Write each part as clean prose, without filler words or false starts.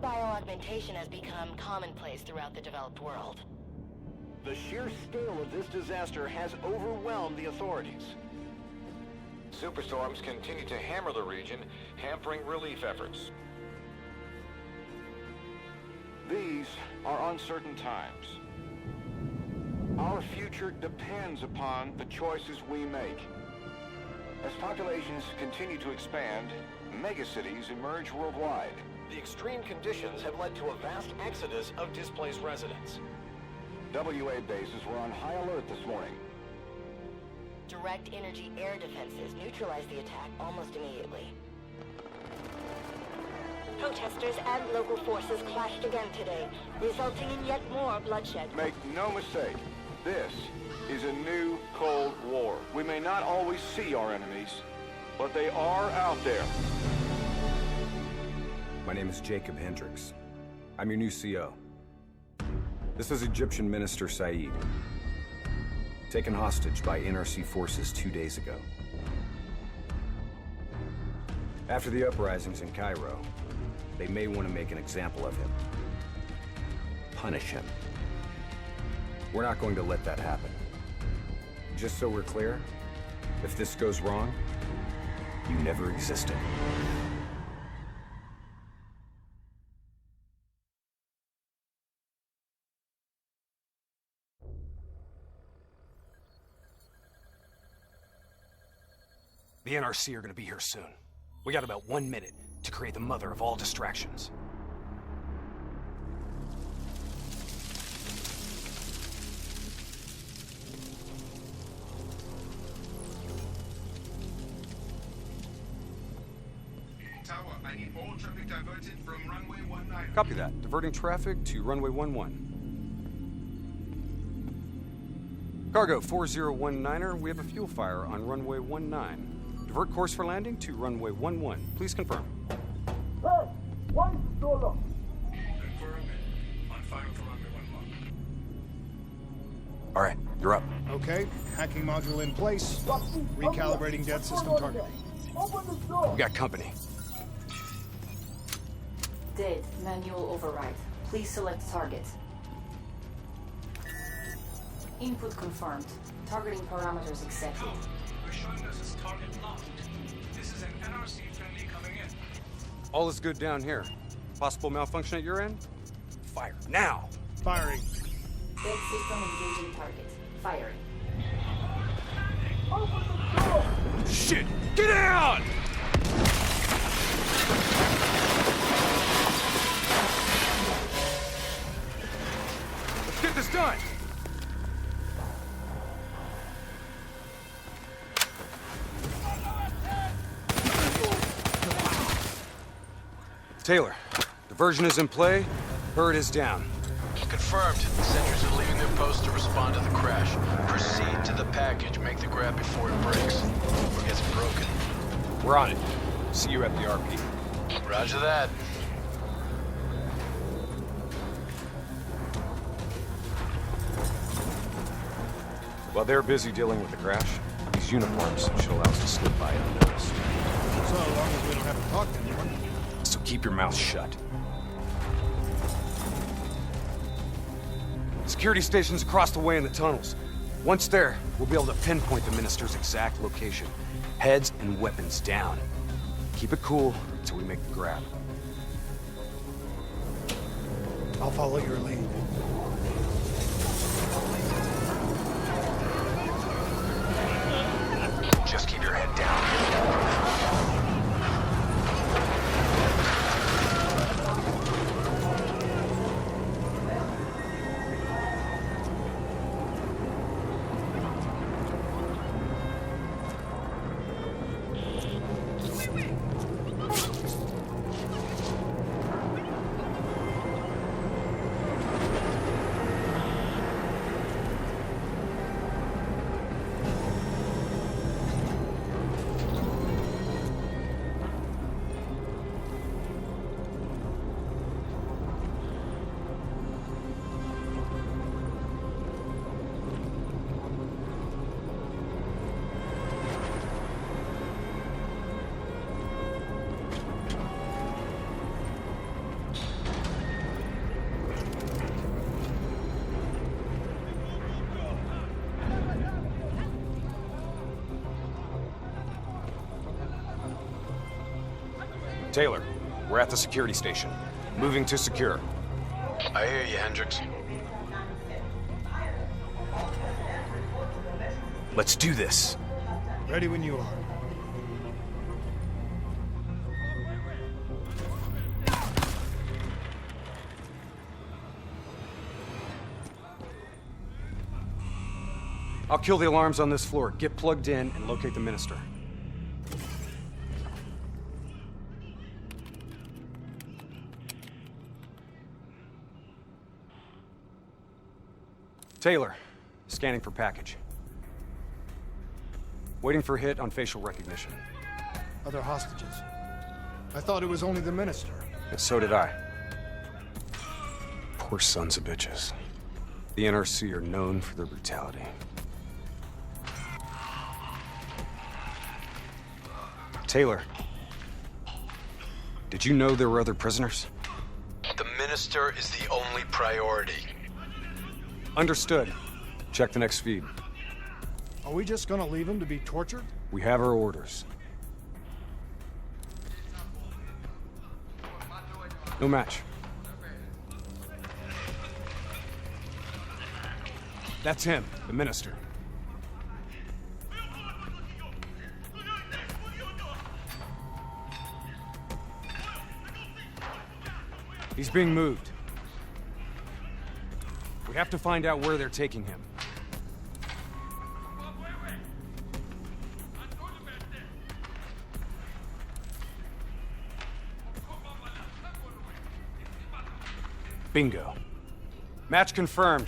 bioaugmentation has become commonplace throughout the developed world. The sheer scale of this disaster has overwhelmed the authorities. Superstorms continue to hammer the region, hampering relief efforts. These are uncertain times. Our future depends upon the choices we make. As populations continue to expand, megacities emerge worldwide. The extreme conditions have led to a vast exodus of displaced residents. WA bases were on high alert this morning. Direct energy air defenses neutralized the attack almost immediately. Protesters and local forces clashed again today, resulting in yet more bloodshed. Make no mistake, this is a new Cold War. We may not always see our enemies, but they are out there. My name is Jacob Hendricks. I'm your new CO. This is Egyptian Minister Said, taken hostage by NRC forces 2 days ago. After the uprisings in Cairo, they may want to make an example of him. Punish him. We're not going to let that happen. Just so we're clear, if this goes wrong, you never existed. The NRC are gonna be here soon. We got about 1 minute to create the mother of all distractions. Tower, I need all traffic diverted from runway 19. Copy that. Diverting traffic to runway 11. Cargo 4019er, we have a fuel fire on runway 19. Divert course for landing to runway 11. Please confirm. Confirm. On fire for runway 11. All right, you're up. Okay, hacking module in place. Recalibrating dead system targeting. We got company. Dead. Manual override. Please select target. Input confirmed. Targeting parameters accepted. We're showing us as target locked. This is an NRC friendly coming in. All is good down here. Possible malfunction at your end? Fire now! Firing. Dead system engaging target. Firing. Shit! Get out! Let's get this done! Taylor, diversion is in play. Bird is down. Confirmed. Sentries are leaving their post to respond to the crash. Proceed to the package. Make the grab before it breaks. Or gets broken. We're on it. See you at the RP. Roger that. While they're busy dealing with the crash, these uniforms should allow us to slip by unnoticed. So long as we don't have to talk to anyone. So keep your mouth shut. Security stations across the way in the tunnels. Once there, we'll be able to pinpoint the minister's exact location. Heads and weapons down. Keep it cool until we make the grab. I'll follow your lead. Just keep your head down. Taylor, we're at the security station. Moving to secure. I hear you, Hendricks. Let's do this. Ready when you are. I'll kill the alarms on this floor. Get plugged in and locate the minister. Taylor, scanning for package. Waiting for hit on facial recognition. Other hostages. I thought it was only the minister. And so did I. Poor sons of bitches. The NRC are known for their brutality. Taylor, did you know there were other prisoners? The minister is the only priority. Understood. Check the next feed. Are we just gonna leave him to be tortured? We have our orders. No match. That's him, the minister. He's being moved. We have to find out where they're taking him. Bingo. Match confirmed.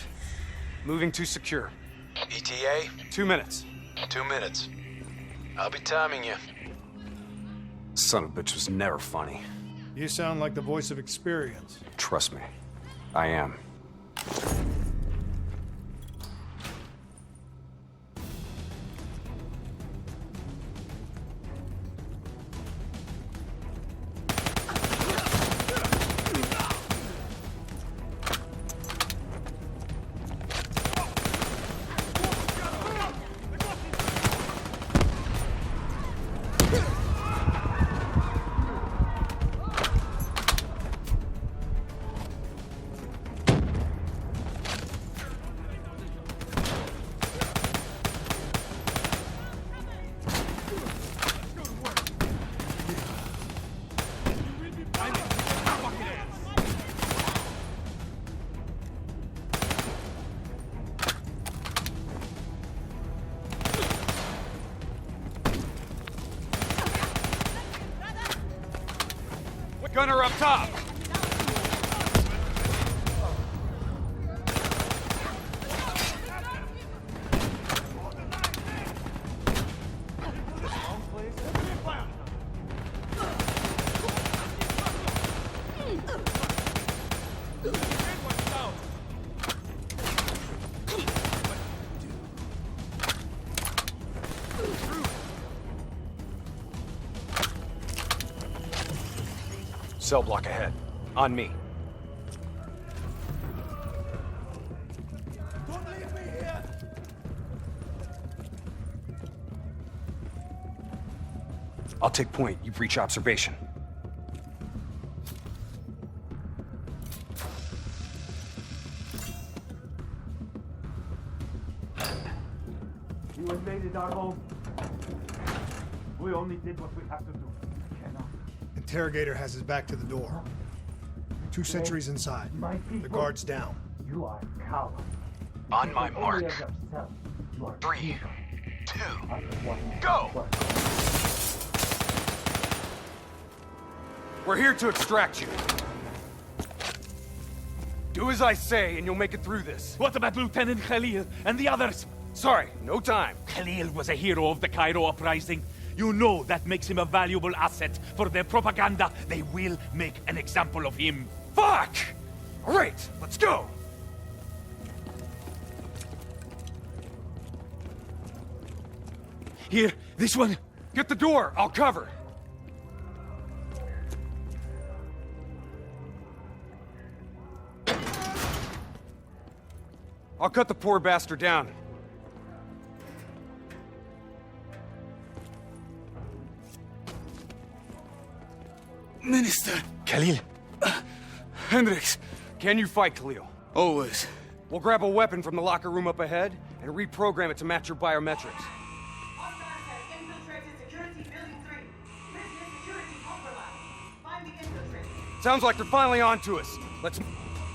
Moving to secure. ETA? 2 minutes. 2 minutes. I'll be timing you. Son of a bitch was never funny. You sound like the voice of experience. Trust me. I am. Gunner up top! Cell block ahead. On me. Don't leave me here! I'll take point. You breach observation. You invaded our home. We only did what we have to do. Interrogator has his back to the door. 2 sentries inside. The guard's down. You are a coward. On my mark. 3, 2, go! We're here to extract you. Do as I say, and you'll make it through this. What about Lieutenant Khalil and the others? Sorry, no time. Khalil was a hero of the Cairo uprising. You know that makes him a valuable asset for their propaganda. They will make an example of him. Fuck! All right, let's go! Here, this one. Get the door, I'll cover. I'll cut the poor bastard down. Minister. Khalil. Hendricks. Can you fight, Khalil? Always. We'll grab a weapon from the locker room up ahead and reprogram it to match your biometrics. Sounds like they're finally on to us. Let's...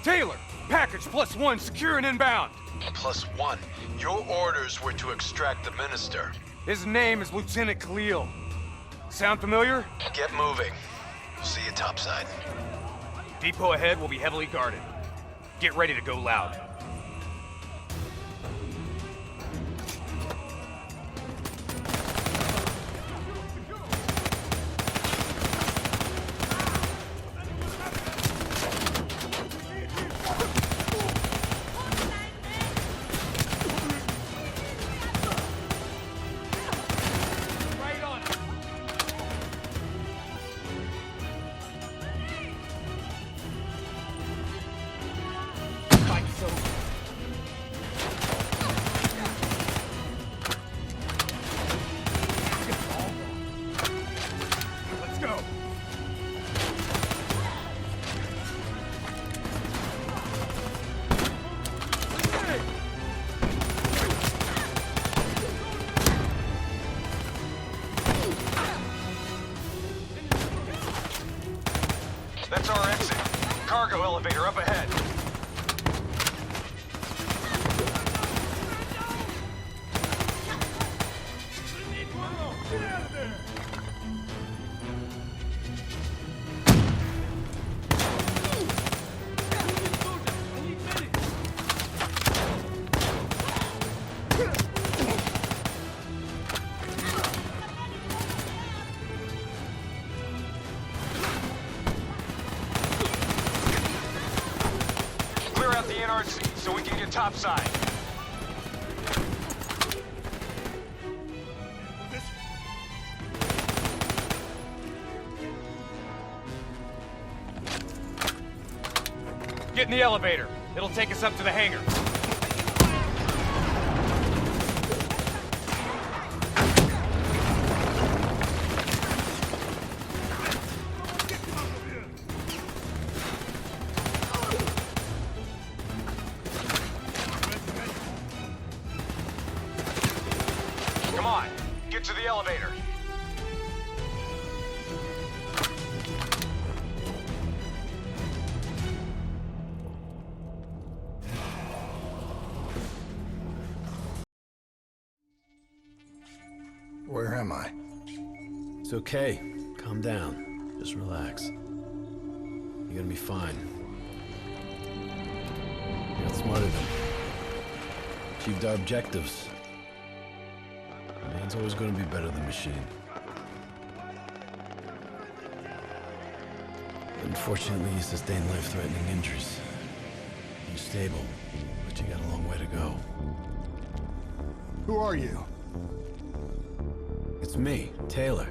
Taylor, package +1, secure and inbound. +1? Your orders were to extract the minister. His name is Lieutenant Khalil. Sound familiar? Get moving. We'll see you topside. Depot ahead will be heavily guarded. Get ready to go loud. That's our exit. Cargo elevator up ahead. Clear out the NRC so we can get topside. Get in the elevator. It'll take us up to the hangar. Come on, get to the elevator. Where am I? It's okay. Calm down. Just relax. You're gonna be fine. You got smarter than me. Achieved our objectives. Man's always gonna be better than machine. Unfortunately, you sustained life-threatening injuries. You're stable, but you got a long way to go. Who are you? It's me, Taylor.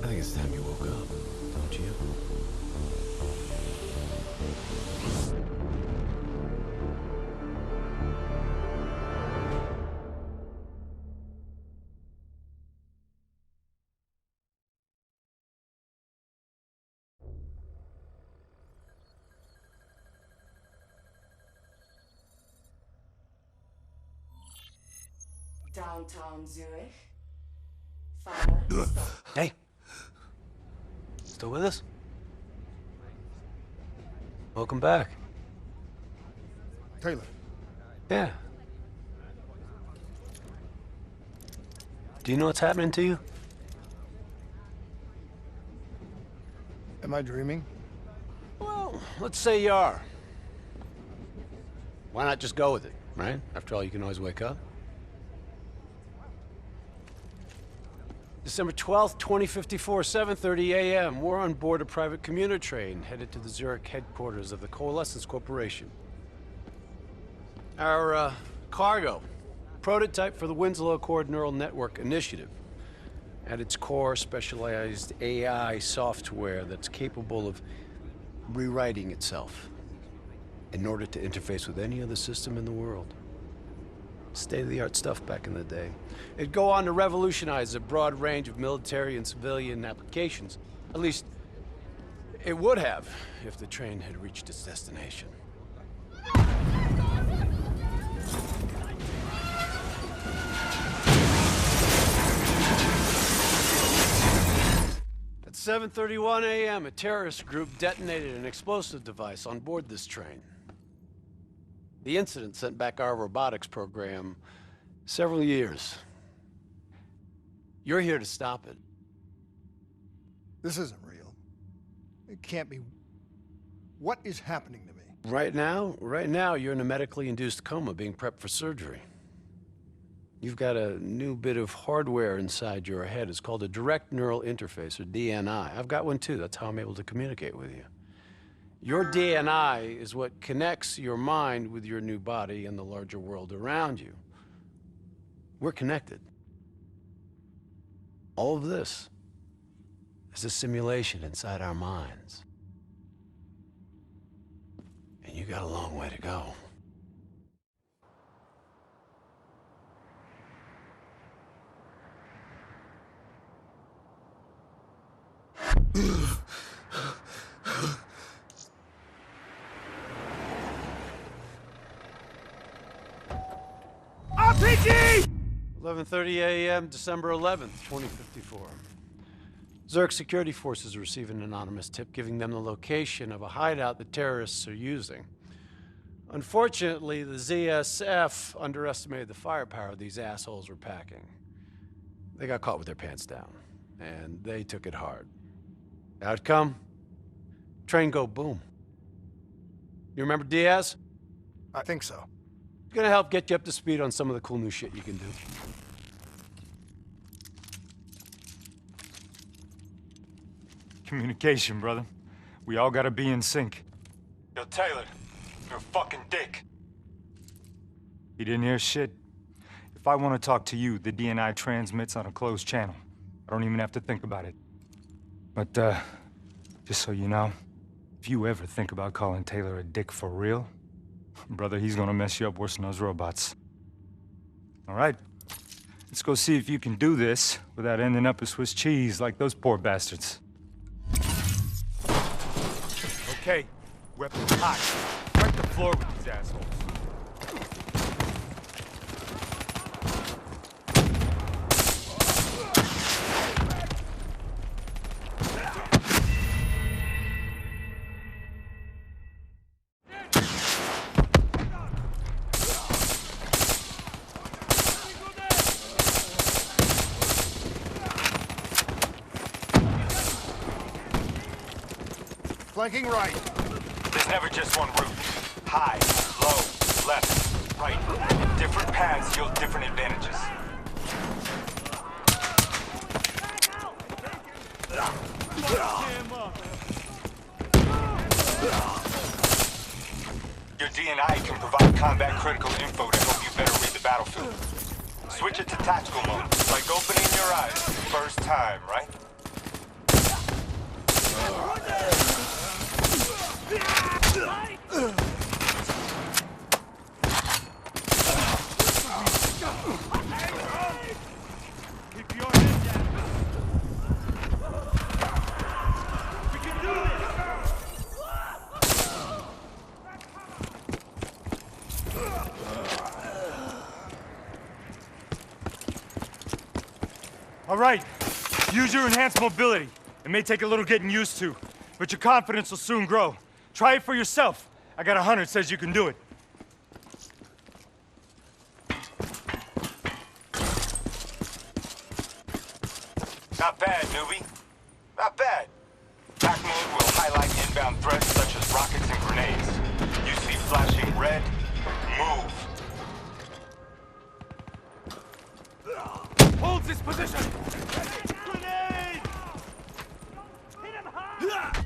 I think it's time you woke up, don't you? Downtown Zurich. Father, stop. Hey. Still with us? Welcome back. Taylor. Yeah. Do you know what's happening to you? Am I dreaming? Well, let's say you are. Why not just go with it, right? After all, you can always wake up. December 12th, 2054, 7:30 a.m. We're on board a private commuter train headed to the Zurich headquarters of the Coalescence Corporation. Our cargo, prototype for the Winslow Accord Neural Network Initiative. At its core, specialized AI software that's capable of rewriting itself in order to interface with any other system in the world. State-of-the-art stuff back in the day. It'd go on to revolutionize a broad range of military and civilian applications. At least, it would have, if the train had reached its destination. At 7:31 a.m., a terrorist group detonated an explosive device on board this train. The incident sent back our robotics program several years. You're here to stop it. This isn't real. It can't be. What is happening to me? Right now, you're in a medically induced coma being prepped for surgery. You've got a new bit of hardware inside your head. It's called a direct neural interface, or DNI. I've got one too. That's how I'm able to communicate with you. Your DNI is what connects your mind with your new body and the larger world around you. We're connected. All of this is a simulation inside our minds. And you got a long way to go. RPG! 11:30 a.m., December 11th, 2054. Zerk security forces receive an anonymous tip giving them the location of a hideout the terrorists are using. Unfortunately, the ZSF underestimated the firepower these assholes were packing. They got caught with their pants down, and they took it hard. Outcome? Train go boom. You remember Diaz? I think so. It's gonna help get you up to speed on some of the cool new shit you can do. Communication, brother. We all gotta be in sync. Yo, Taylor, you're a fucking dick. He didn't hear shit. If I want to talk to you, the DNI transmits on a closed channel. I don't even have to think about it. But, just so you know, if you ever think about calling Taylor a dick for real, brother, he's gonna mess you up worse than those robots. All right, let's go see if you can do this without ending up a Swiss cheese like those poor bastards. Okay, weapons hot. Wipe the floor with these assholes. Flanking right. There's never just one route. High, low, left, right. Different paths yield different advantages. Your DNI can provide combat critical info to help you better read the battlefield. Switch it to tactical mode, like opening your eyes first time, right? All right, use your enhanced mobility. It may take a little getting used to, but your confidence will soon grow. Try it for yourself. I got a hunter that says you can do it. Not bad, newbie. Not bad. Back mode will highlight inbound threats such as rockets and grenades. You see flashing red? Move. Hold this position! Grenade! Hit him hard!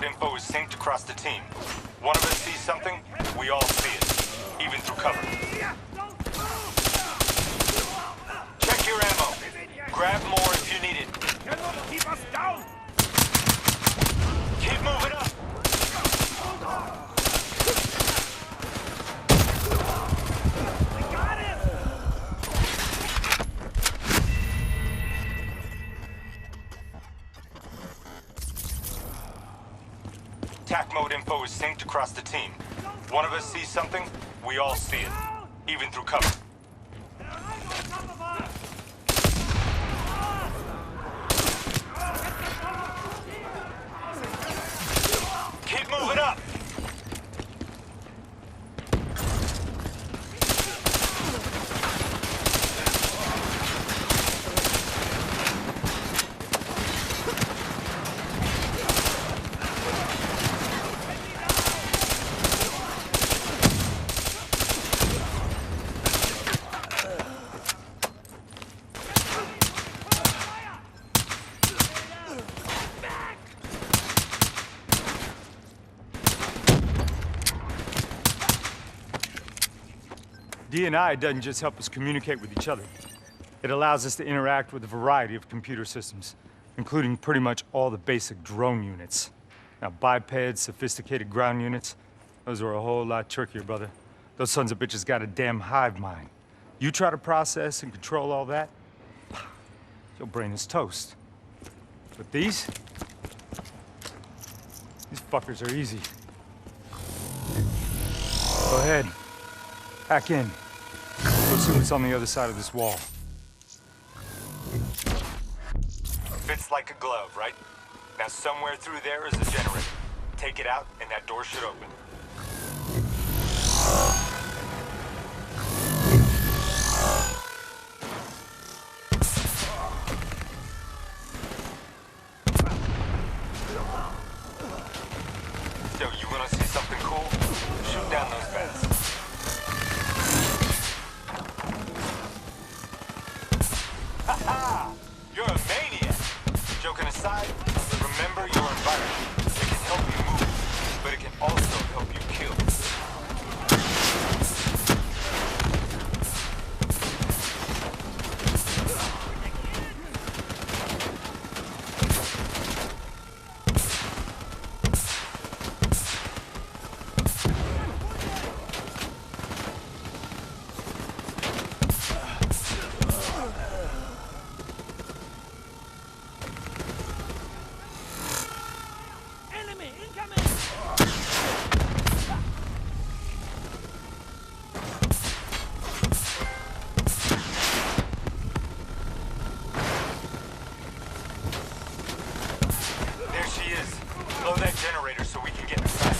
mode info is synced across the team. One of us sees something, we all see it, even through cover. Check your ammo. Grab more if you need it. Keep us down! Keep moving up! TAC mode info is synced across the team. One of us sees something, we all see it, even through cover. Keep moving up! D&I doesn't just help us communicate with each other. It allows us to interact with a variety of computer systems, including pretty much all the basic drone units. Now, bipeds, sophisticated ground units, those are a whole lot trickier, brother. Those sons of bitches got a damn hive mind. You try to process and control all that, your brain is toast. But these fuckers are easy. Go ahead. Hack in. Go see what's on the other side of this wall. Fits like a glove, right? Now somewhere through there is a generator. Take it out and that door should open. Yo, you wanna see something cool? Shoot down those vents. Ha-ha! You're a maniac! Joking aside, remember your environment. It can help you move, but it can also help you kill. Blow that generator so we can get inside.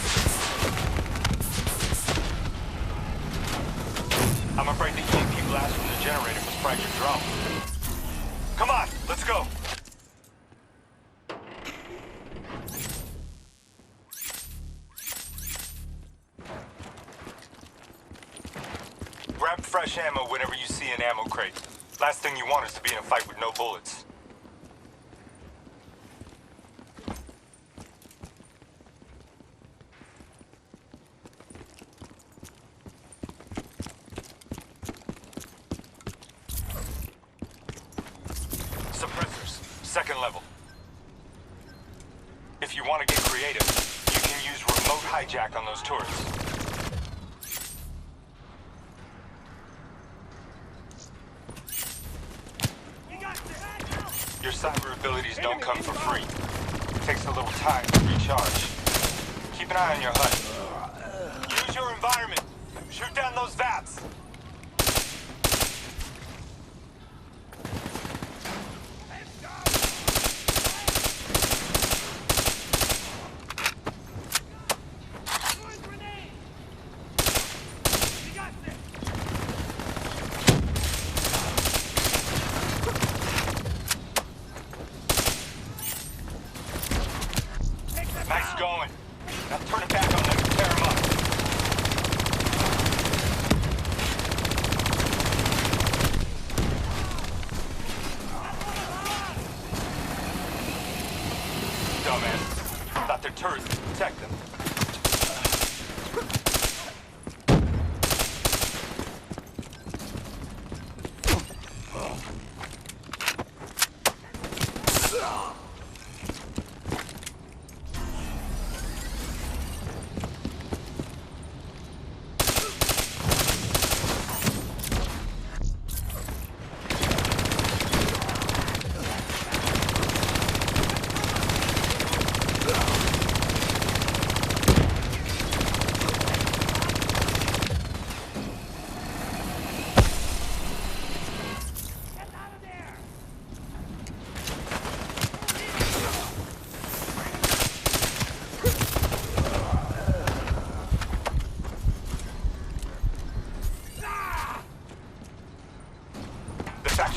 I'm afraid the EMP blast from the generator was probably your drone. Come on, let's go. Grab fresh ammo whenever you see an ammo crate. Last thing you want is to be in a fight with no bullets. Suppressors, second level. If you want to get creative, you can use remote hijack on those turrets. Your cyber abilities don't come for free. It takes a little time to recharge. Keep an eye on your HUD. Use your environment. Shoot down those vats. Nice going. Now turn it back on them and tear them up. Dumbass. Thought their turrets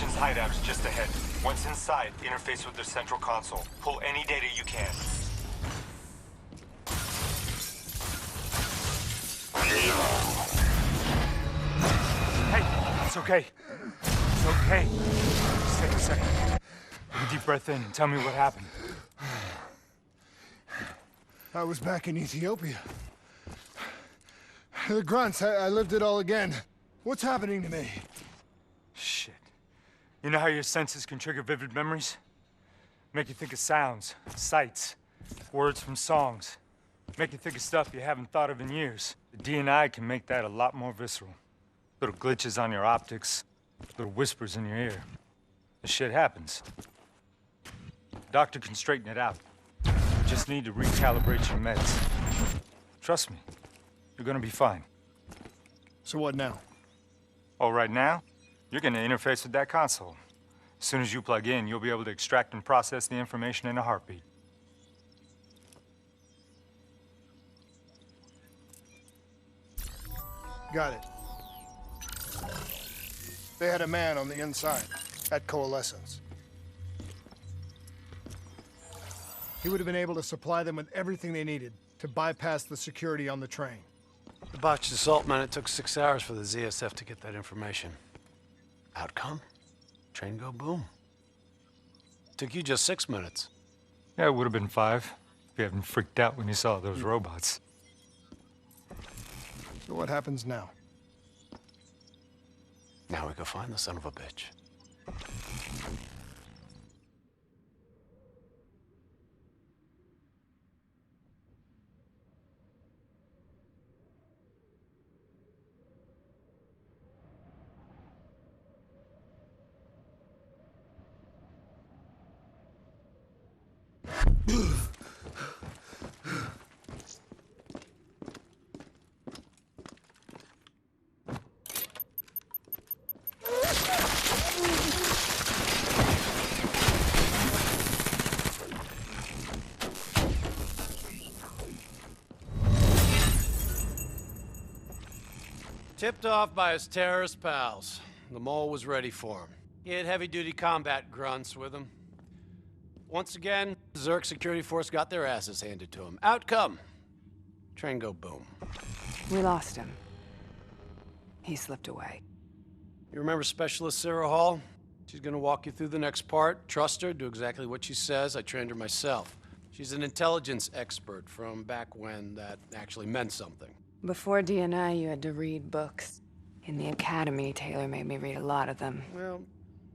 Federation's hideout is just ahead. Once inside, interface with their central console. Pull any data you can. Hey, it's okay. It's okay. Just take a second. Take a deep breath in and tell me what happened. I was back in Ethiopia. The grunts, I lived it all again. What's happening to me? Shit. You know how your senses can trigger vivid memories? Make you think of sounds, sights, words from songs. Make you think of stuff you haven't thought of in years. The DNI can make that a lot more visceral. Little glitches on your optics, little whispers in your ear. This shit happens. Doctor can straighten it out. You just need to recalibrate your meds. Trust me, you're gonna be fine. So what now? Oh, right now, you're gonna interface with that console. As soon as you plug in, you'll be able to extract and process the information in a heartbeat. Got it. They had a man on the inside, at Coalescence. He would have been able to supply them with everything they needed to bypass the security on the train. The botched assault, man, it took 6 hours for the ZSF to get that information. Outcome? Train go boom. Took you just 6 minutes. Yeah, it would have been 5 if you hadn't freaked out when you saw those robots. So what happens now? Now we go find the son of a bitch. Tipped off by his terrorist pals, the mole was ready for him. He had heavy-duty combat grunts with him. Once again, Zerg security force got their asses handed to him. Outcome: train go boom. We lost him. He slipped away. You remember Specialist Sarah Hall? She's gonna walk you through the next part. Trust her, do exactly what she says. I trained her myself. She's an intelligence expert from back when that actually meant something. Before DNI, you had to read books. In the academy, Taylor made me read a lot of them. Well,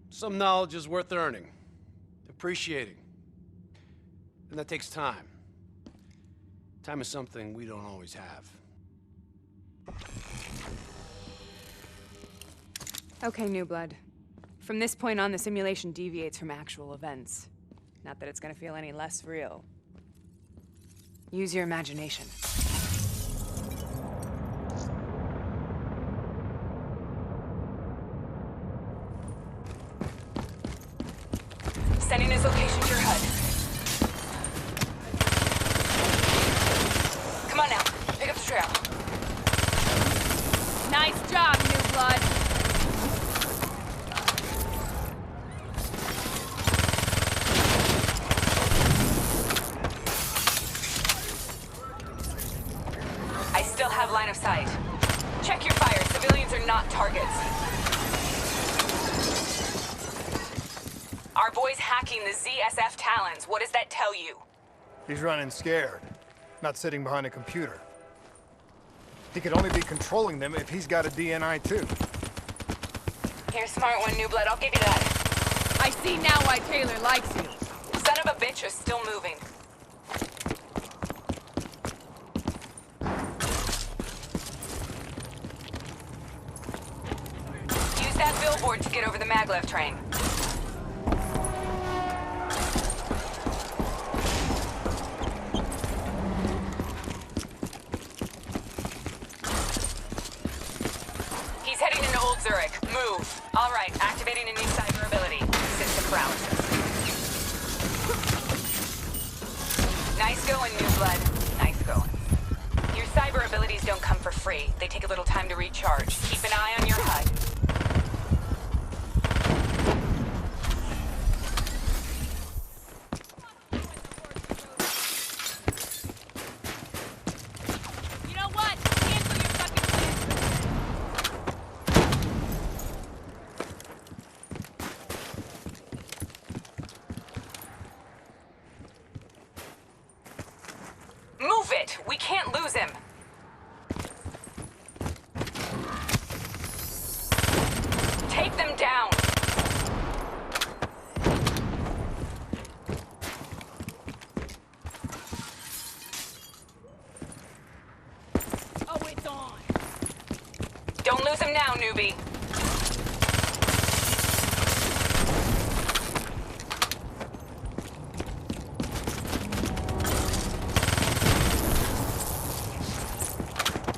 some knowledge is worth earning, appreciating. And that takes time. Time is something we don't always have. Okay, New Blood. From this point on, the simulation deviates from actual events. Not that it's gonna feel any less real. Use your imagination. Sending his location to your HUD. Come on now, pick up the trail. Nice job, New Blood. I still have line of sight. Check your fire. Civilians are not targets. Our boy's hacking the ZSF Talons. What does that tell you? He's running scared, not sitting behind a computer. He could only be controlling them if he's got a DNI too. You're a smart one, New Blood. I'll give you that. I see now why Taylor likes you. Son of a bitch is still moving. Use that billboard to get over the maglev train. He's heading into Old Zurich. Move. All right, activating a new cyber ability. System paralysis. Nice going, New Blood. Nice going. Your cyber abilities don't come for free. They take a little time to recharge. Keep an eye on your HUD. can't lose him. Take them down. Oh, it's on. Don't lose him now, newbie.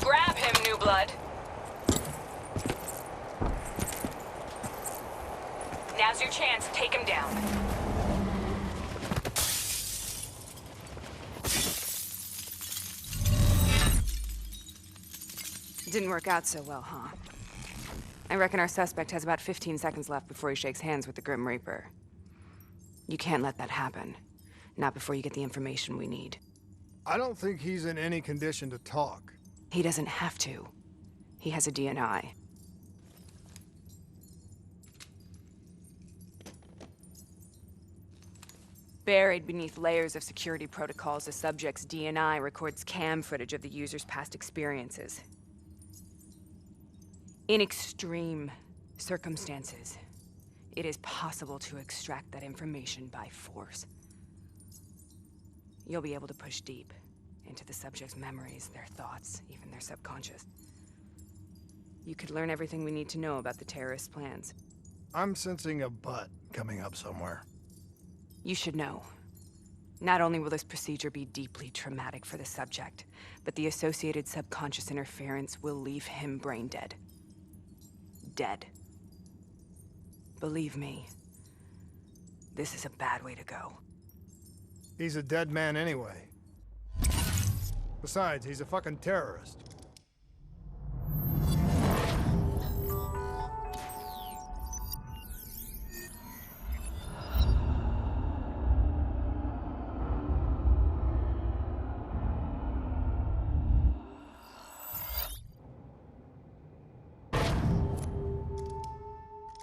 Grab him, new blood. Now's your chance. Take him down. Didn't work out so well, huh? I reckon our suspect has about 15 seconds left before he shakes hands with the Grim Reaper. You can't let that happen. Not before you get the information we need. I don't think he's in any condition to talk. He doesn't have to. He has a DNI. Buried beneath layers of security protocols, the subject's DNI records cam footage of the user's past experiences. In extreme circumstances, it is possible to extract that information by force. You'll be able to push deep into the subject's memories, their thoughts, even their subconscious. You could learn everything we need to know about the terrorists' plans. I'm sensing a butt coming up somewhere. You should know. Not only will this procedure be deeply traumatic for the subject, but the associated subconscious interference will leave him brain dead. Dead. Believe me, this is a bad way to go. He's a dead man anyway. Besides, he's a fucking terrorist.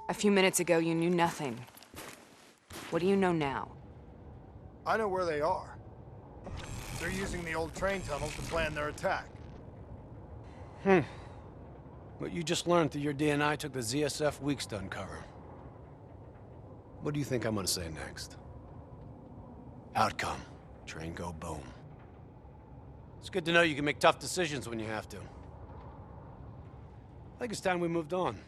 A few minutes ago, you knew nothing. What do you know now? I know where they are. They're using the old train tunnels to plan their attack. What you just learned through your DNI took the ZSF weeks to uncover. What do you think I'm gonna say next? Outcome. Train go boom. It's good to know you can make tough decisions when you have to. I think it's time we moved on.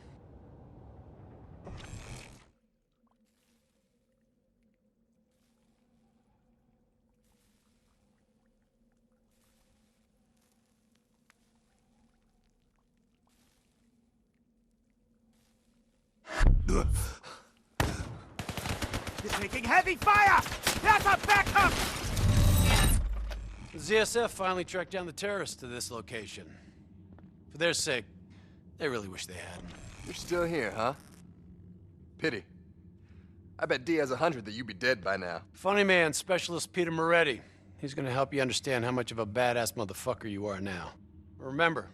You're taking heavy fire! That's a backup! The ZSF finally tracked down the terrorists to this location. For their sake, they really wish they had. You're still here, huh? Pity. I bet D has 100 that you'd be dead by now. Funny man, Specialist Peter Moretti. He's gonna help you understand how much of a badass motherfucker you are now. Remember,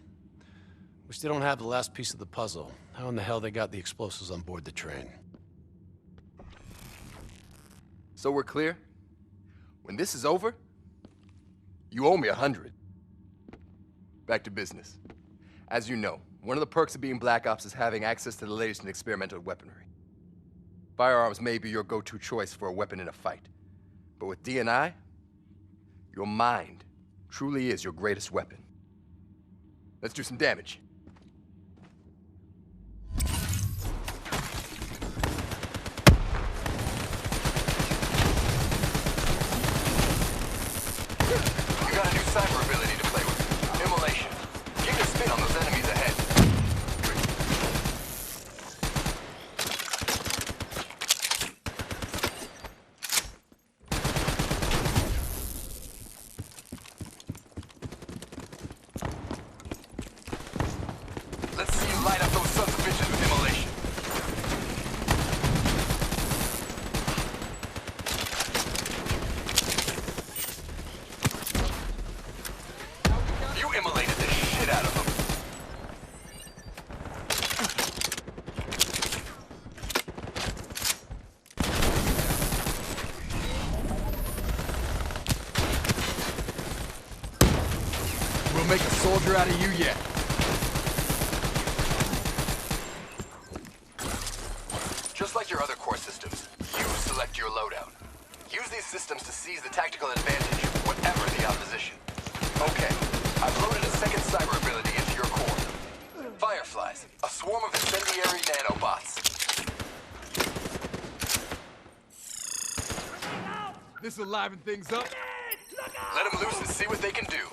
we still don't have the last piece of the puzzle. How in the hell they got the explosives on board the train? So we're clear? When this is over, you owe me 100. Back to business. As you know, one of the perks of being Black Ops is having access to the latest in experimental weaponry. Firearms may be your go-to choice for a weapon in a fight. But with DNI, your mind truly is your greatest weapon. Let's do some damage. You got a new cyber ability to play with. Immolation. You can spin on those enemies ahead. We'll make a soldier out of you yet. Just like your other core systems, you select your loadout. Use these systems to seize the tactical advantage, whatever the opposition. Okay, I've loaded a second cyber ability into your core. Fireflies, a swarm of incendiary nanobots. This'll liven things up. Let them loose and see what they can do.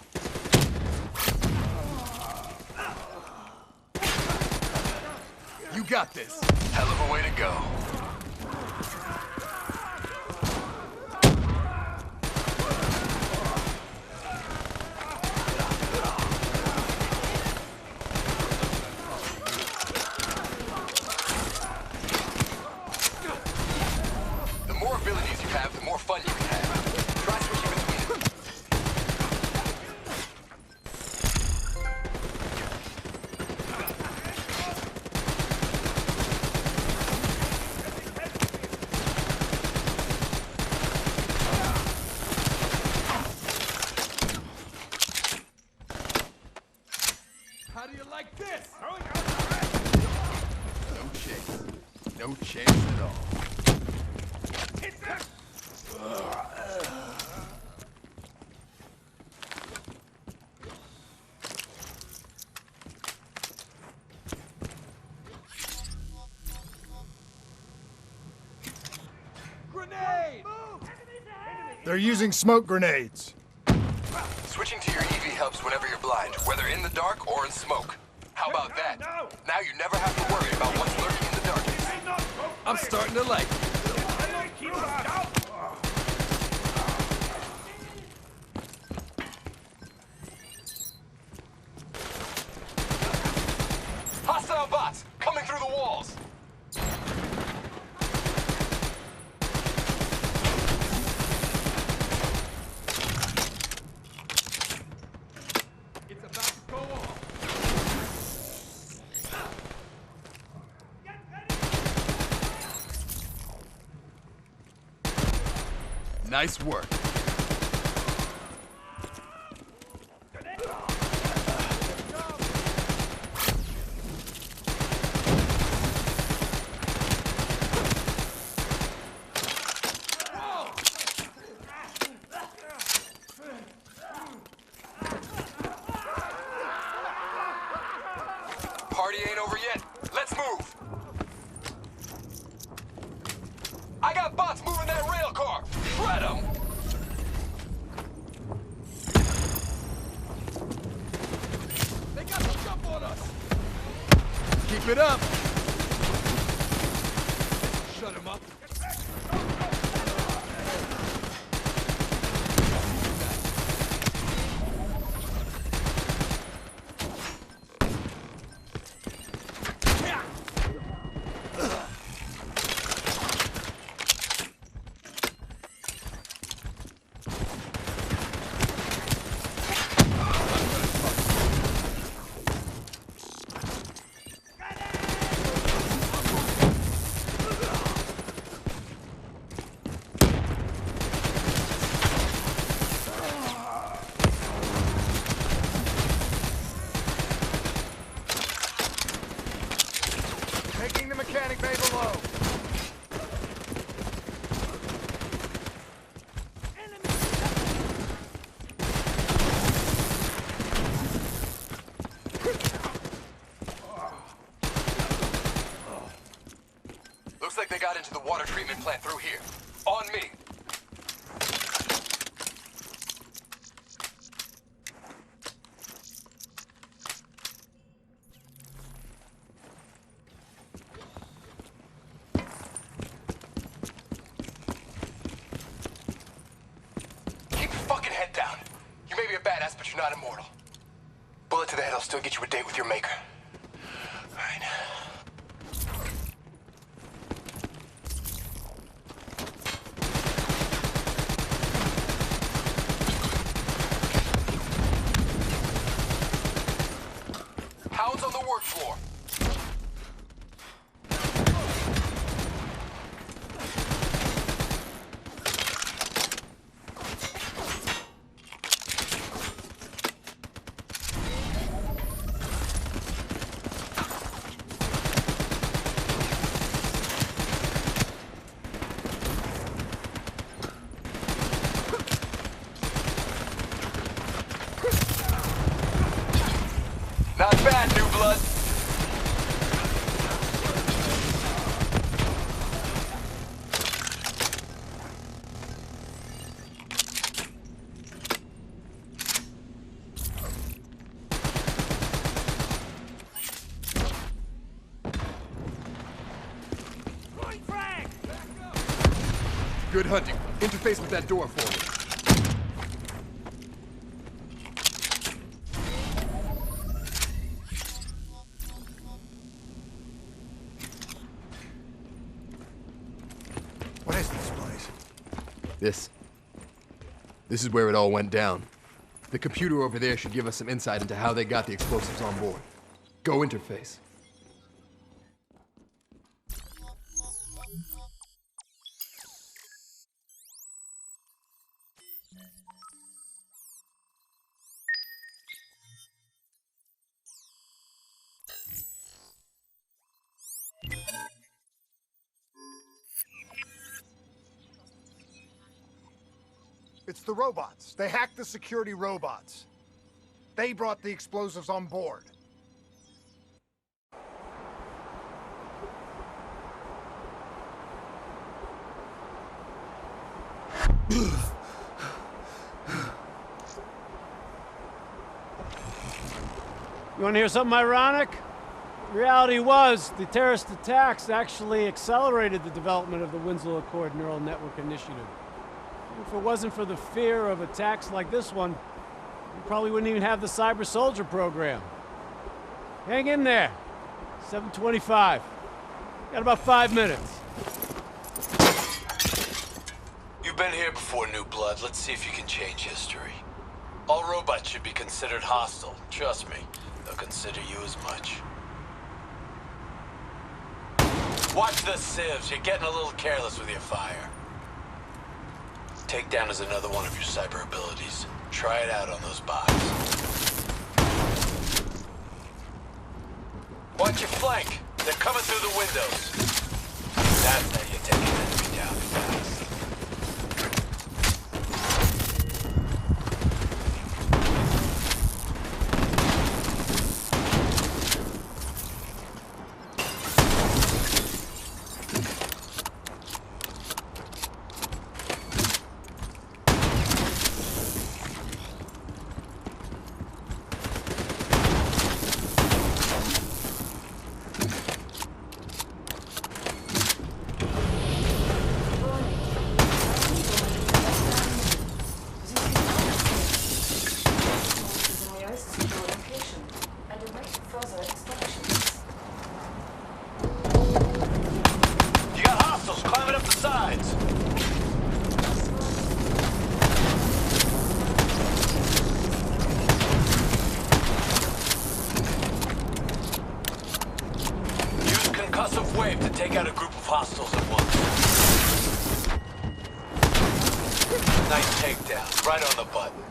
You got this. Hell of a way to go. The more abilities you have, the more fun you can have. Try switching between them. How do you like this? No chance. No chance at all. Grenade! They're using smoke grenades. Switching to your EV helps whenever you're blind, whether in the dark or in smoke. How about that? Now you never have to worry about what's lurking in the darkness. I'm starting to like it. Hostile bots coming through the walls. It's about to go off. Nice work. Party ain't over yet. Let's move. I got bots moving that rail car. Shred them. They got the jump on us. Keep it up. Shut him up. Taking the mechanic bay below. Looks like they got into the water treatment plant through here. On me. Keep your fucking head down. You may be a badass, but you're not immortal. Bullet to the head will still get you a date with your maker. All right. Hounds on the work floor. Good hunting. Interface with that door for me. What is this place? This is where it all went down. The computer over there should give us some insight into how they got the explosives on board. Go interface. It's the robots. They hacked the security robots. They brought the explosives on board. You want to hear something ironic? The reality was, the terrorist attacks actually accelerated the development of the Winslow Accord Neural Network Initiative. If it wasn't for the fear of attacks like this one, we probably wouldn't even have the Cyber Soldier program. Hang in there. 7:25. Got about 5 minutes. You've been here before, New Blood. Let's see if you can change history. All robots should be considered hostile. Trust me, they'll consider you as much. Watch the sieves. You're getting a little careless with your fire. Takedown is another one of your cyber abilities. Try it out on those bots. Watch your flank. They're coming through the windows. That's how you take an enemy down fast. Take out a group of hostiles at once. Nice takedown, right on the button.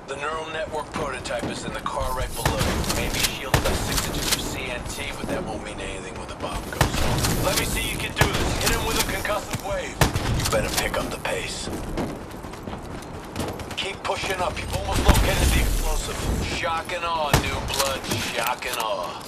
The neural network prototype is in the car right below. Maybe shielded by 6 inches of CNT, but that won't mean anything when the bomb goes off. Let me see you can do this. Hit him with a concussive wave. You better pick up the pace. Keep pushing up. You've almost located the explosive. Shock and awe, New Blood. Shock and awe.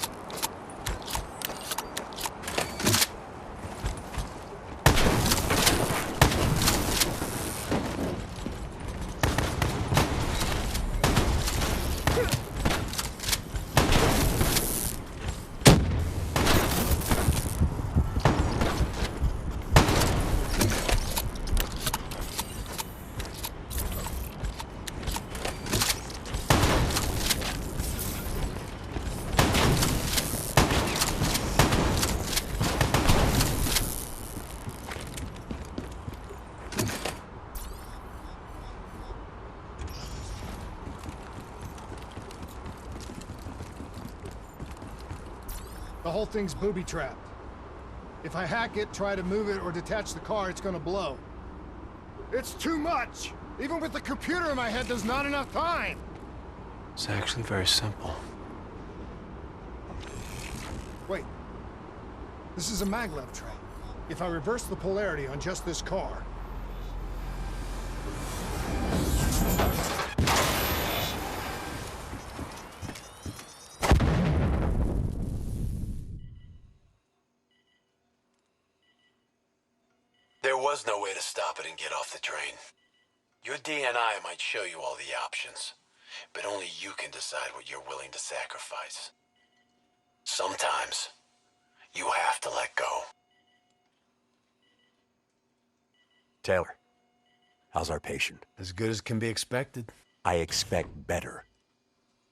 The whole thing's booby-trapped. If I hack it, try to move it, or detach the car, it's gonna blow. It's too much! Even with the computer in my head, there's not enough time! It's actually very simple. Wait. This is a maglev tray. If I reverse the polarity on just this car... There was no way to stop it and get off the train. Your DNI might show you all the options, but only you can decide what you're willing to sacrifice. Sometimes, you have to let go. Taylor, how's our patient? As good as can be expected. I expect better.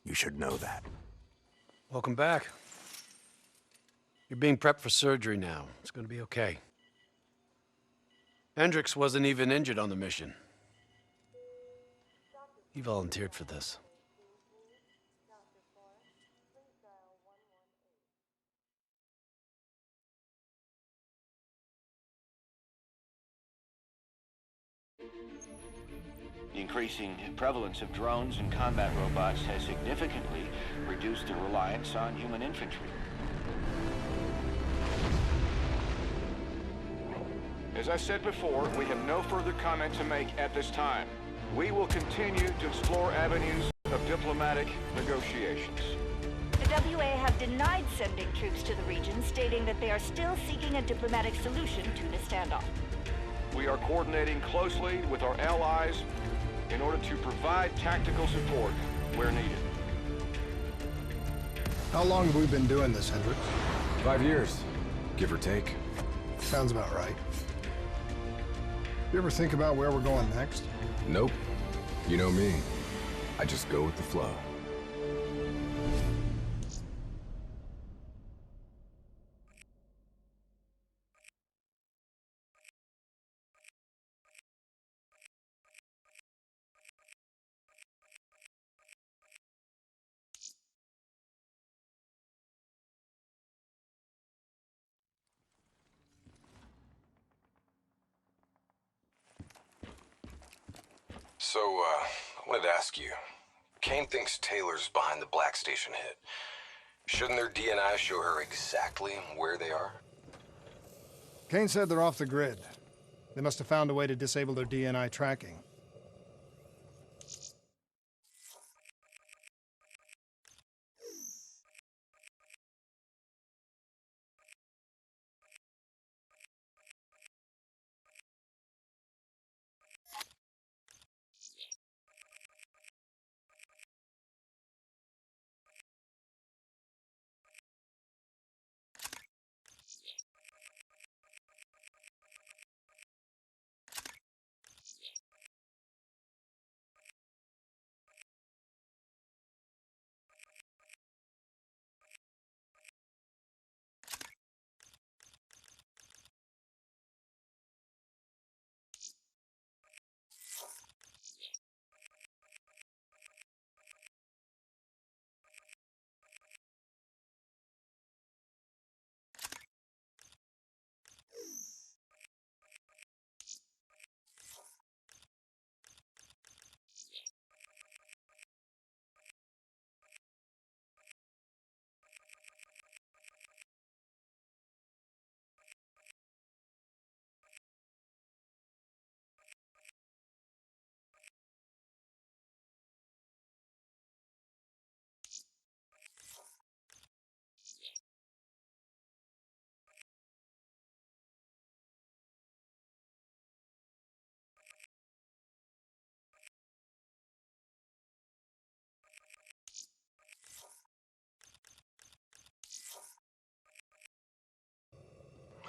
You should know that. Welcome back. You're being prepped for surgery now. It's gonna be okay. Hendricks wasn't even injured on the mission. He volunteered for this. The increasing prevalence of drones and combat robots has significantly reduced the reliance on human infantry. As I said before, we have no further comment to make at this time. We will continue to explore avenues of diplomatic negotiations. The WA have denied sending troops to the region, stating that they are still seeking a diplomatic solution to the standoff. We are coordinating closely with our allies in order to provide tactical support where needed. How long have we been doing this, Hendricks? 5 years, give or take. Sounds about right. You ever think about where we're going next? Nope. You know me. I just go with the flow. So, I wanted to ask you. Kane thinks Taylor's behind the Black Station hit. Shouldn't their DNI show her exactly where they are? Kane said they're off the grid. They must have found a way to disable their DNI tracking.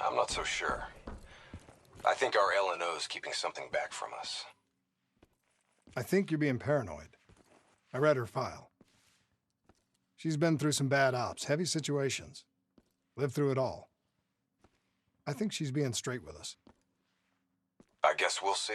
I'm not so sure. I think our LNO's keeping something back from us. I think you're being paranoid. I read her file. She's been through some bad ops, heavy situations. Lived through it all. I think she's being straight with us. I guess we'll see.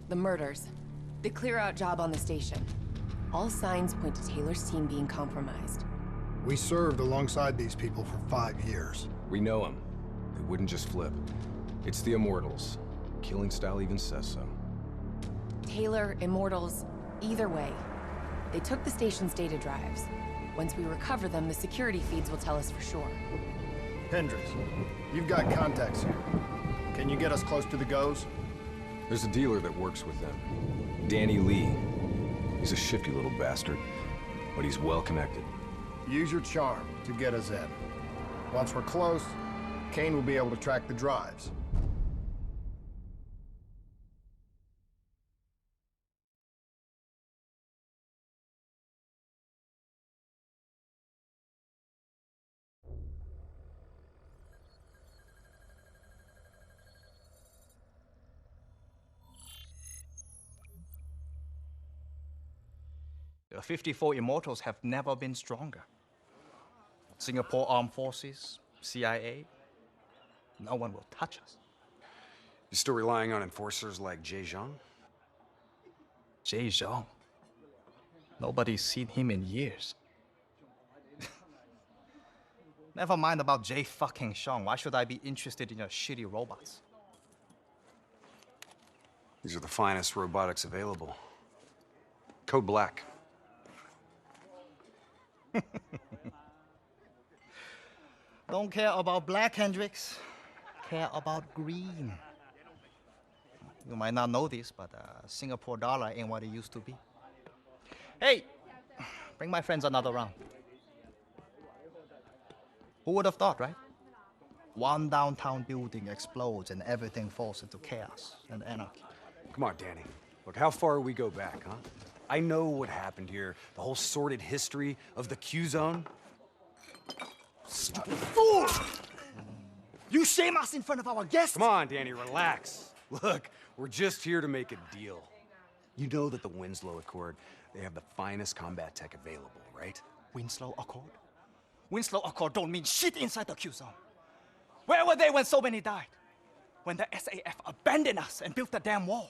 The murders. The clear-out job on the station. All signs point to Taylor's team being compromised. We served alongside these people for 5 years. We know them. They wouldn't just flip. It's the Immortals. Killing style even says so. Taylor, Immortals, either way. They took the station's data drives. Once we recover them, the security feeds will tell us for sure. Hendricks, you've got contacts here. Can you get us close to the Goes? There's a dealer that works with them. Danny Lee. He's a shifty little bastard, but he's well connected. Use your charm to get us in. Once we're close, Kane will be able to track the drives. The 54 Immortals have never been stronger. Singapore Armed Forces, CIA, no one will touch us. You still relying on enforcers like Jay Zhang? Jay Zhang? Nobody's seen him in years. Never mind about Jay fucking Zhang. Why should I be interested in your shitty robots? These are the finest robotics available. Code Black. Don't care about black, Hendricks. Care about green. You might not know this, but Singapore dollar ain't what it used to be. Hey, bring my friends another round. Who would have thought, right? One downtown building explodes and everything falls into chaos and anarchy. Come on, Danny. Look, how far we go back, huh? I know what happened here. The whole sordid history of the Q-Zone. Stupid fool! You shame us in front of our guests! Come on, Danny, relax. Look, we're just here to make a deal. You know that the Winslow Accord, they have the finest combat tech available, right? Winslow Accord? Winslow Accord don't mean shit inside the Q-Zone. Where were they when so many died? When the SAF abandoned us and built the damn wall?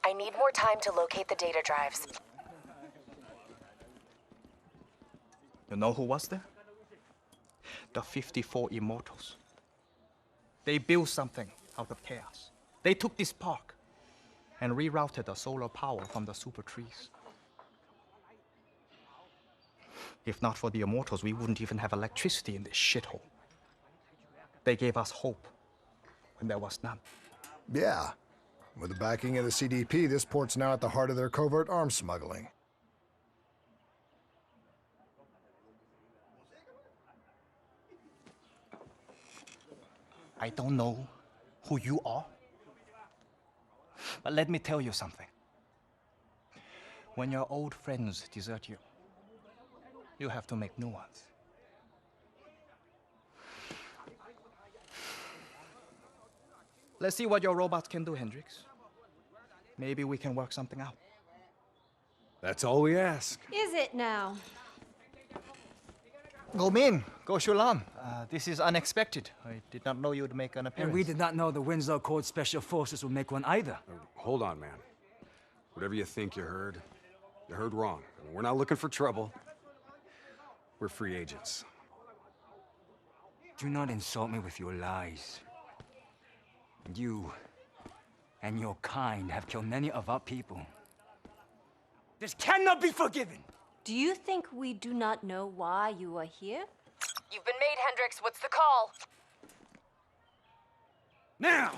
I need more time to locate the data drives. You know who was there? The 54 Immortals. They built something out of chaos. They took this park and rerouted the solar power from the super trees. If not for the Immortals, we wouldn't even have electricity in this shithole. They gave us hope when there was none. Yeah. With the backing of the CDP, this port's now at the heart of their covert arms smuggling. I don't know who you are, but let me tell you something. When your old friends desert you, you have to make new ones. Let's see what your robots can do, Hendricks. Maybe we can work something out. That's all we ask. Is it now? Go Min, Go Shulam. This is unexpected. I did not know you'd make an appearance. And we did not know the Winslow Accord Special Forces would make one either. Hold on, man. Whatever you think you heard wrong. We're not looking for trouble. We're free agents. Do not insult me with your lies. You and your kind have killed many of our people. This cannot be forgiven! Do you think we do not know why you are here? You've been made, Hendricks. What's the call? Now!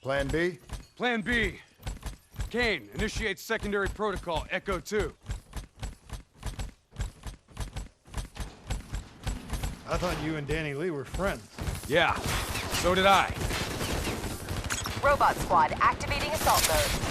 Plan B? Plan B. Kane, initiate secondary protocol, Echo 2. I thought you and Danny Lee were friends. Yeah, so did I. Robot squad activating assault mode.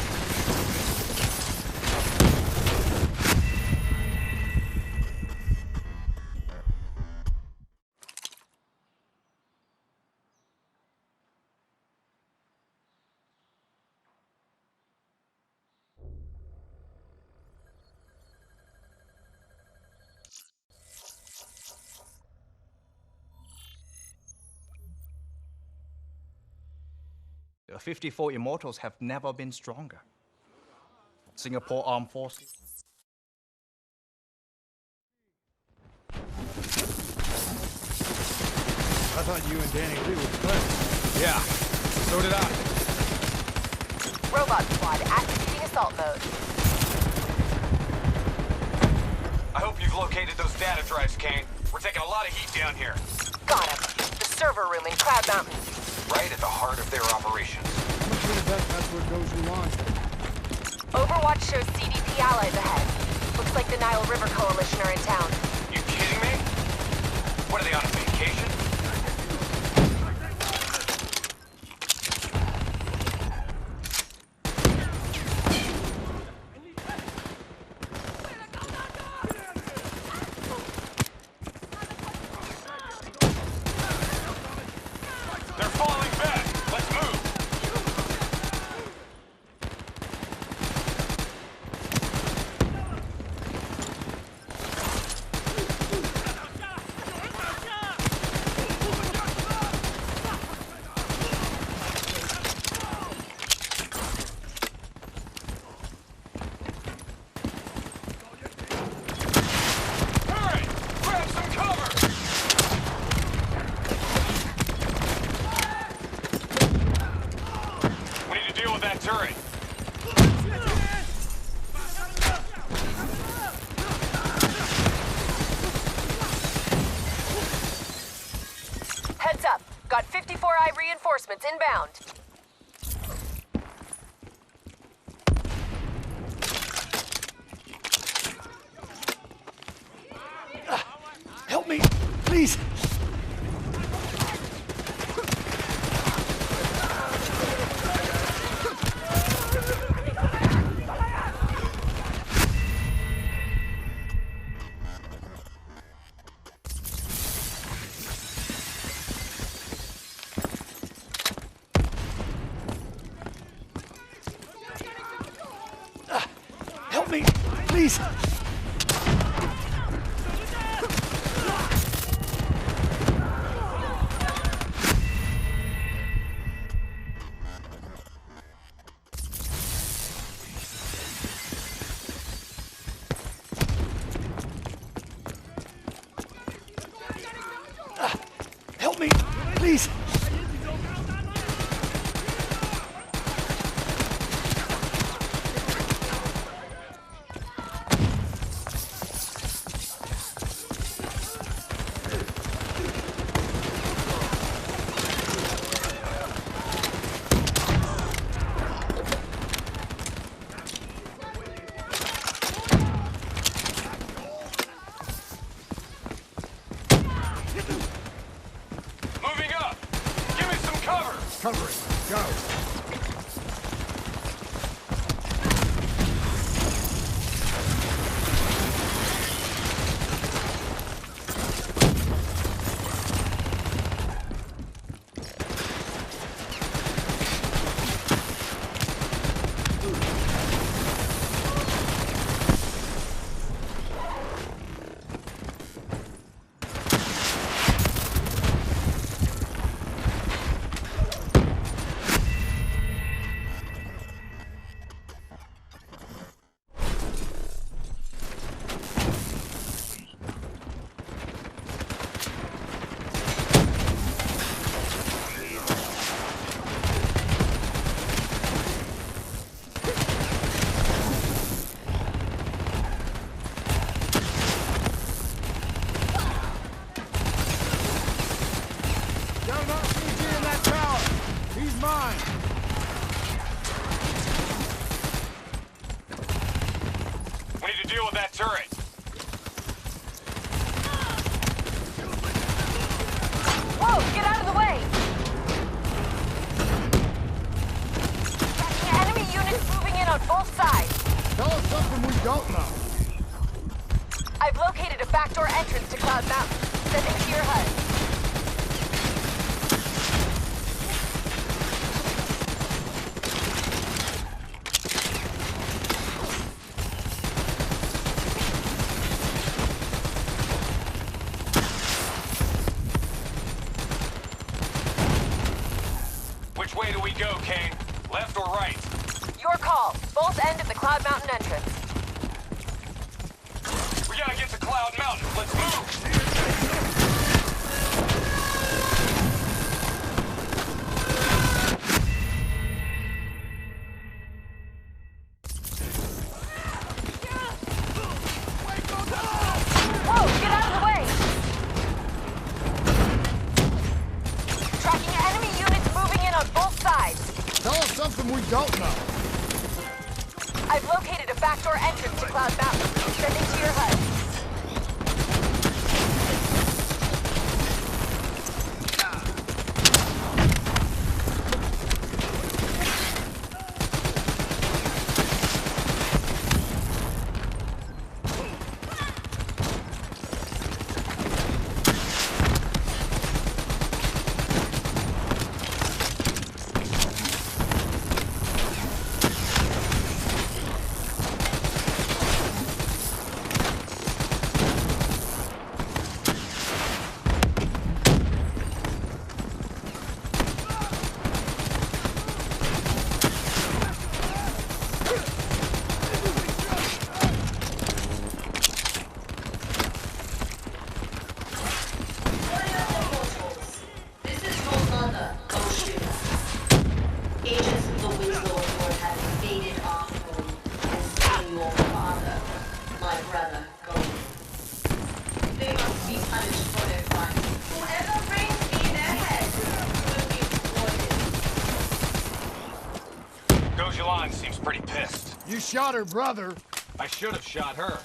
The 54 Immortals have never been stronger. Singapore Armed Forces. I thought you and Danny Lee were friends. Yeah, so did I. Robot squad activating assault mode. I hope you've located those data drives, Kane. We're taking a lot of heat down here. Got him. The server room in Cloud Mountain. Right at the heart of their operations. I'm not sure that's where Goju launched it. Overwatch shows CDP allies ahead. Looks like the Nile River Coalition are in town. You kidding me? What, are they on a vacation? Heads up. Got 54i reinforcements inbound. Help me, please. Help me, please. Help me, please. Cover it. Go. Deal with that turret. Whoa, get out of the way! Catching enemy units moving in on both sides. Tell us something we don't know. I've located a backdoor entrance to Cloud Mountain. Send it to your HUD. Which way do we go, Kane? Left or right? Your call. Both end of the Cloud Mountain entrance. We gotta get to Cloud Mountain. Let's move! Whoa, get out of the way! Tracking enemy units moving in on both sides. Tell us something we don't know. I've located a backdoor entrance to Cloud Mountain. Sending to your HUD. Gojulan seems pretty pissed. You shot her brother. I should have shot her.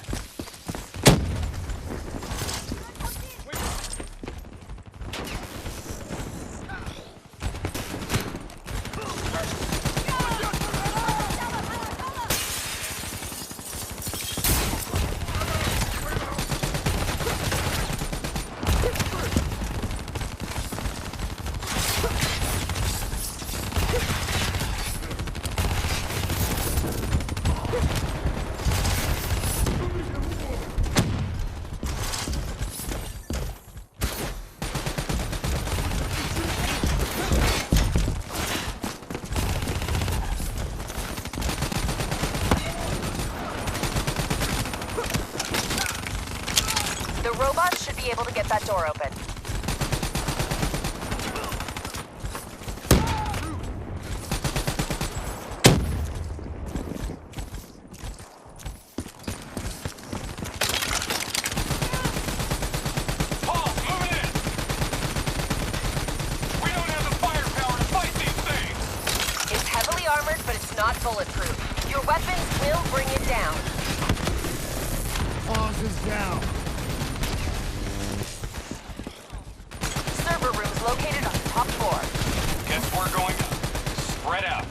The robots should be able to get that door open. Paul, moving in! We don't have the firepower to fight these things! It's heavily armored, but it's not bulletproof. Your weapons will bring it down. Pause is down. Server rooms located on the top floor. Guess we're going up. Spread out.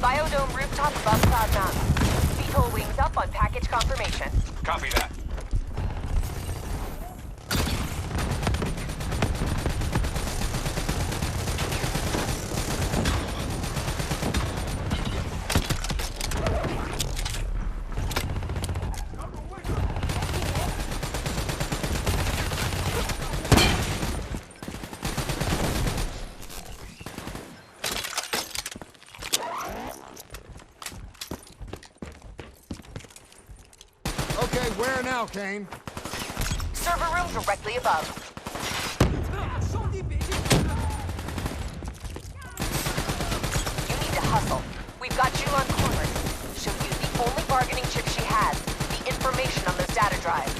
Biodome rooftop above Cloud Mountain. VTOL wings up on package confirmation. Copy that. Okay, where now, Kane? Server room directly above. You need to hustle. We've got you on corners. She'll use the only bargaining chip she has, the information on those data drives.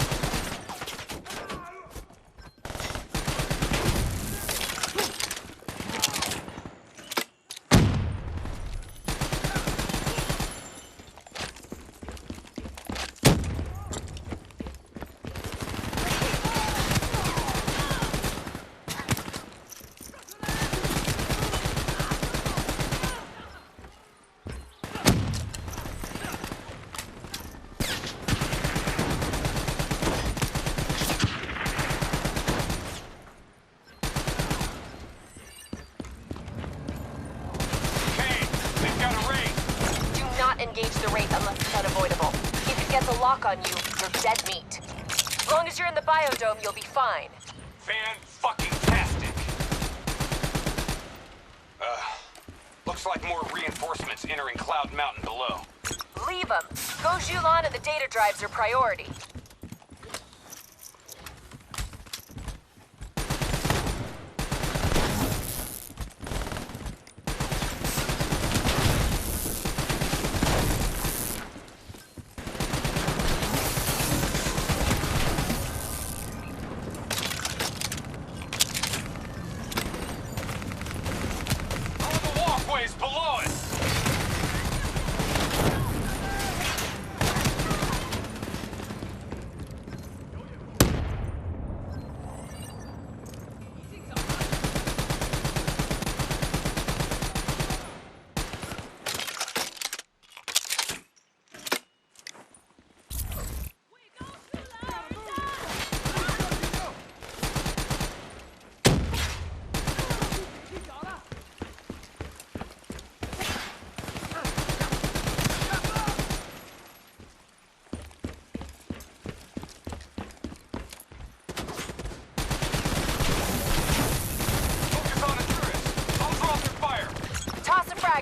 engage the Wraith unless it's unavoidable. If it gets a lock on you, you're dead meat. As long as you're in the biodome, you'll be fine. Fan-fucking-tastic! Looks like more reinforcements entering Cloud Mountain below. Leave them. Go Zhulan and the data drives are priority. Below us!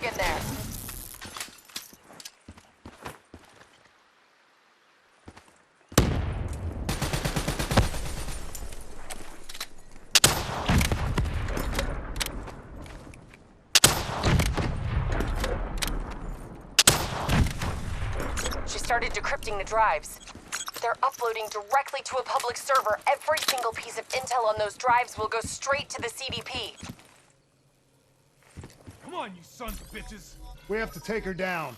In there. She started decrypting the drives. They're uploading directly to a public server. Every single piece of intel on those drives will go straight to the CDP. Come on, you sons of bitches! We have to take her down.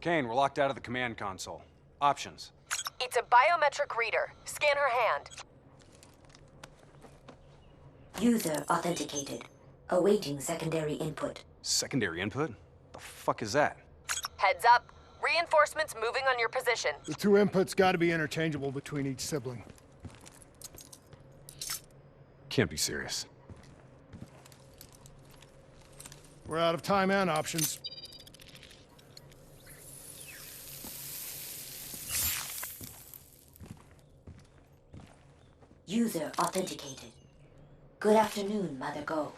Kane, we're locked out of the command console. Options. It's a biometric reader. Scan her hand. User authenticated. Awaiting secondary input. Secondary input? The fuck is that? Heads up. Reinforcements moving on your position. The two inputs gotta be interchangeable between each sibling. Can't be serious. We're out of time and options. User authenticated. Good afternoon, Mother Go.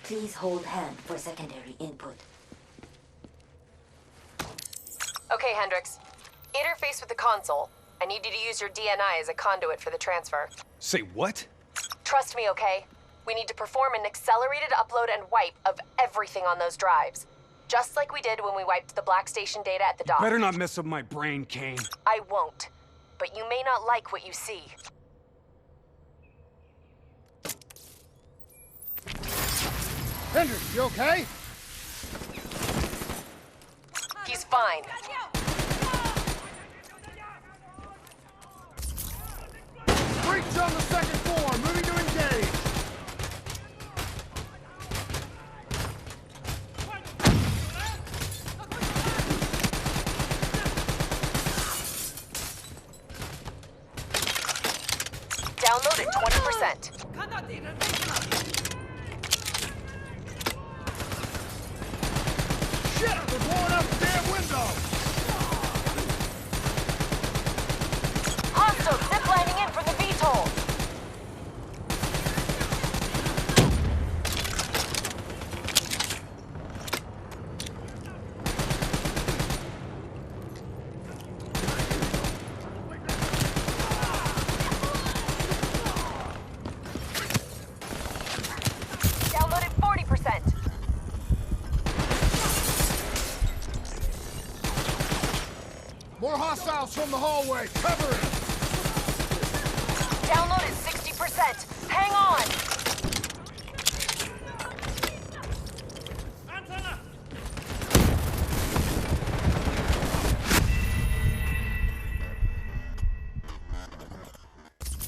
Please hold hand for secondary input. Okay, Hendricks. Interface with the console. I need you to use your DNI as a conduit for the transfer. Say what? Trust me, okay? We need to perform an accelerated upload and wipe of everything on those drives. Just like we did when we wiped the Black Station data at the dock. Better not mess up my brain, Kane. I won't. But you may not like what you see. Hendricks, you okay? He's fine. Breach on the second floor, moving to engage. Download at 20%. Shit! They're blowing up the damn window! Hostile ziplining in from the VTOL. Download at 40%. More hostiles from the hallway. Cover it! Download at 60%. Hang on.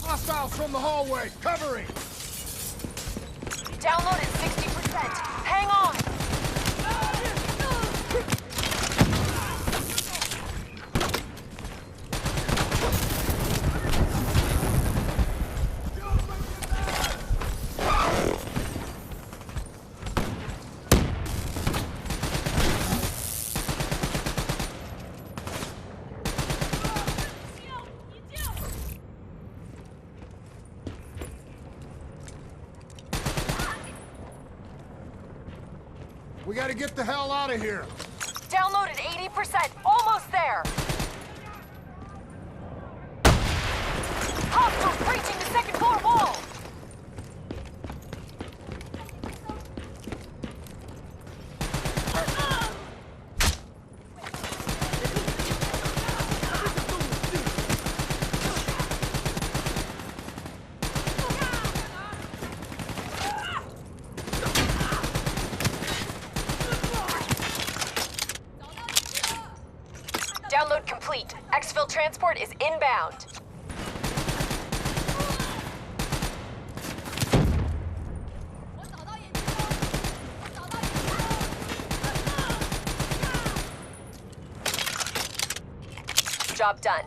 Hostiles from the hallway. Covering! Download at 60%. Hang on. gotta get the hell out of here. Downloaded 80%. Almost there. Hostiles breaching the second floor wall. Download complete. Exfil transport is inbound. Job done.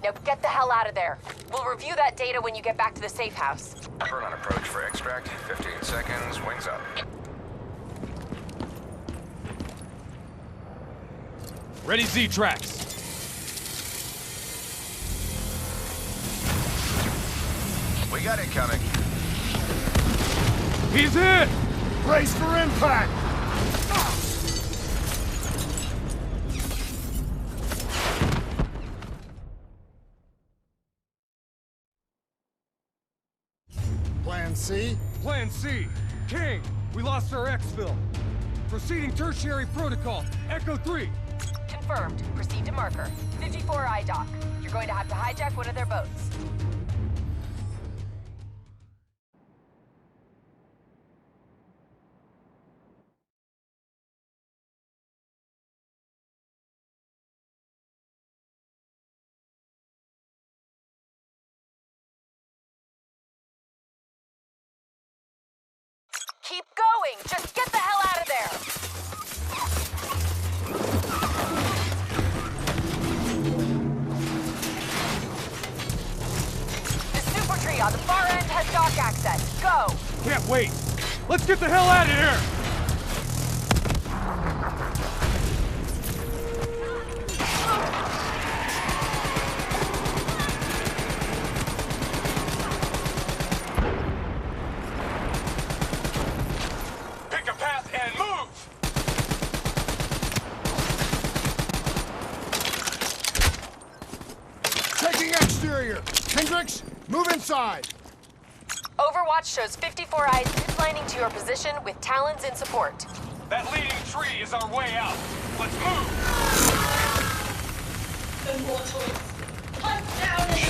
Now get the hell out of there. We'll review that data when you get back to the safe house. Burn on approach for extract. 15 seconds. Wings up. Ready Z-Tracks. We got incoming. He's hit! Brace for impact! Plan C? Plan C. King, we lost our exfil. Proceeding tertiary protocol. Echo 3. Confirmed. Proceed to marker. 54 IDOC. You're going to have to hijack one of their boats. Keep going! Just get the hell out of there! The super tree on the far end has dock access. Go! Can't wait. Let's get the hell out of here! Pick a path and move! Taking exterior! Hendricks, move inside! Overwatch shows 54 eyes ziplining to your position with Talons in support. That leading tree is our way out. Let's move!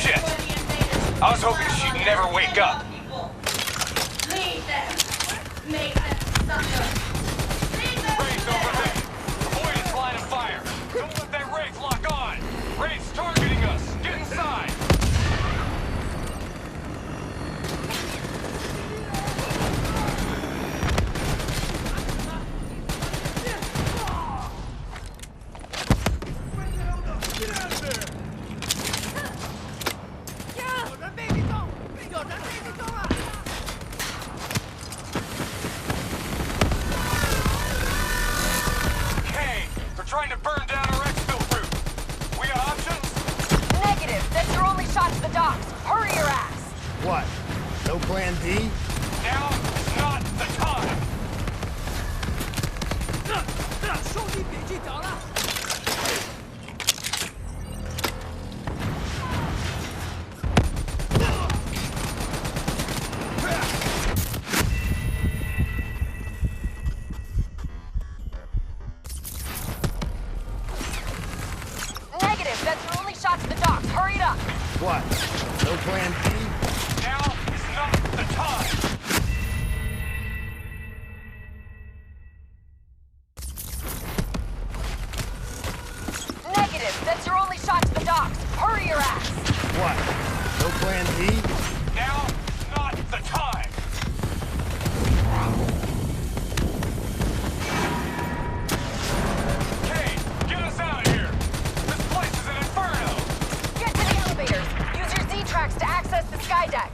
Shit! I was hoping she'd never wake up. Leave them! Make them suffer! Raid's overhead. Avoid its line of fire. Don't let that Wraith lock on. Wraith's targeting us. Get inside. Trying to burn down our exfil route. We got options? Negative. That's your only shot to the docks. Hurry your ass. What? No plan D? Now is not the time. Negative. That's your only shot to the docks. Hurry it up. What? No plan D? Now is not the time. Negative. That's your only shot to the docks. Hurry your ass. What? No plan D? Now is not the time. Kane, get us out of here. This place is an inferno. Get to the elevators. Use your Z-Tracks to access the sky deck.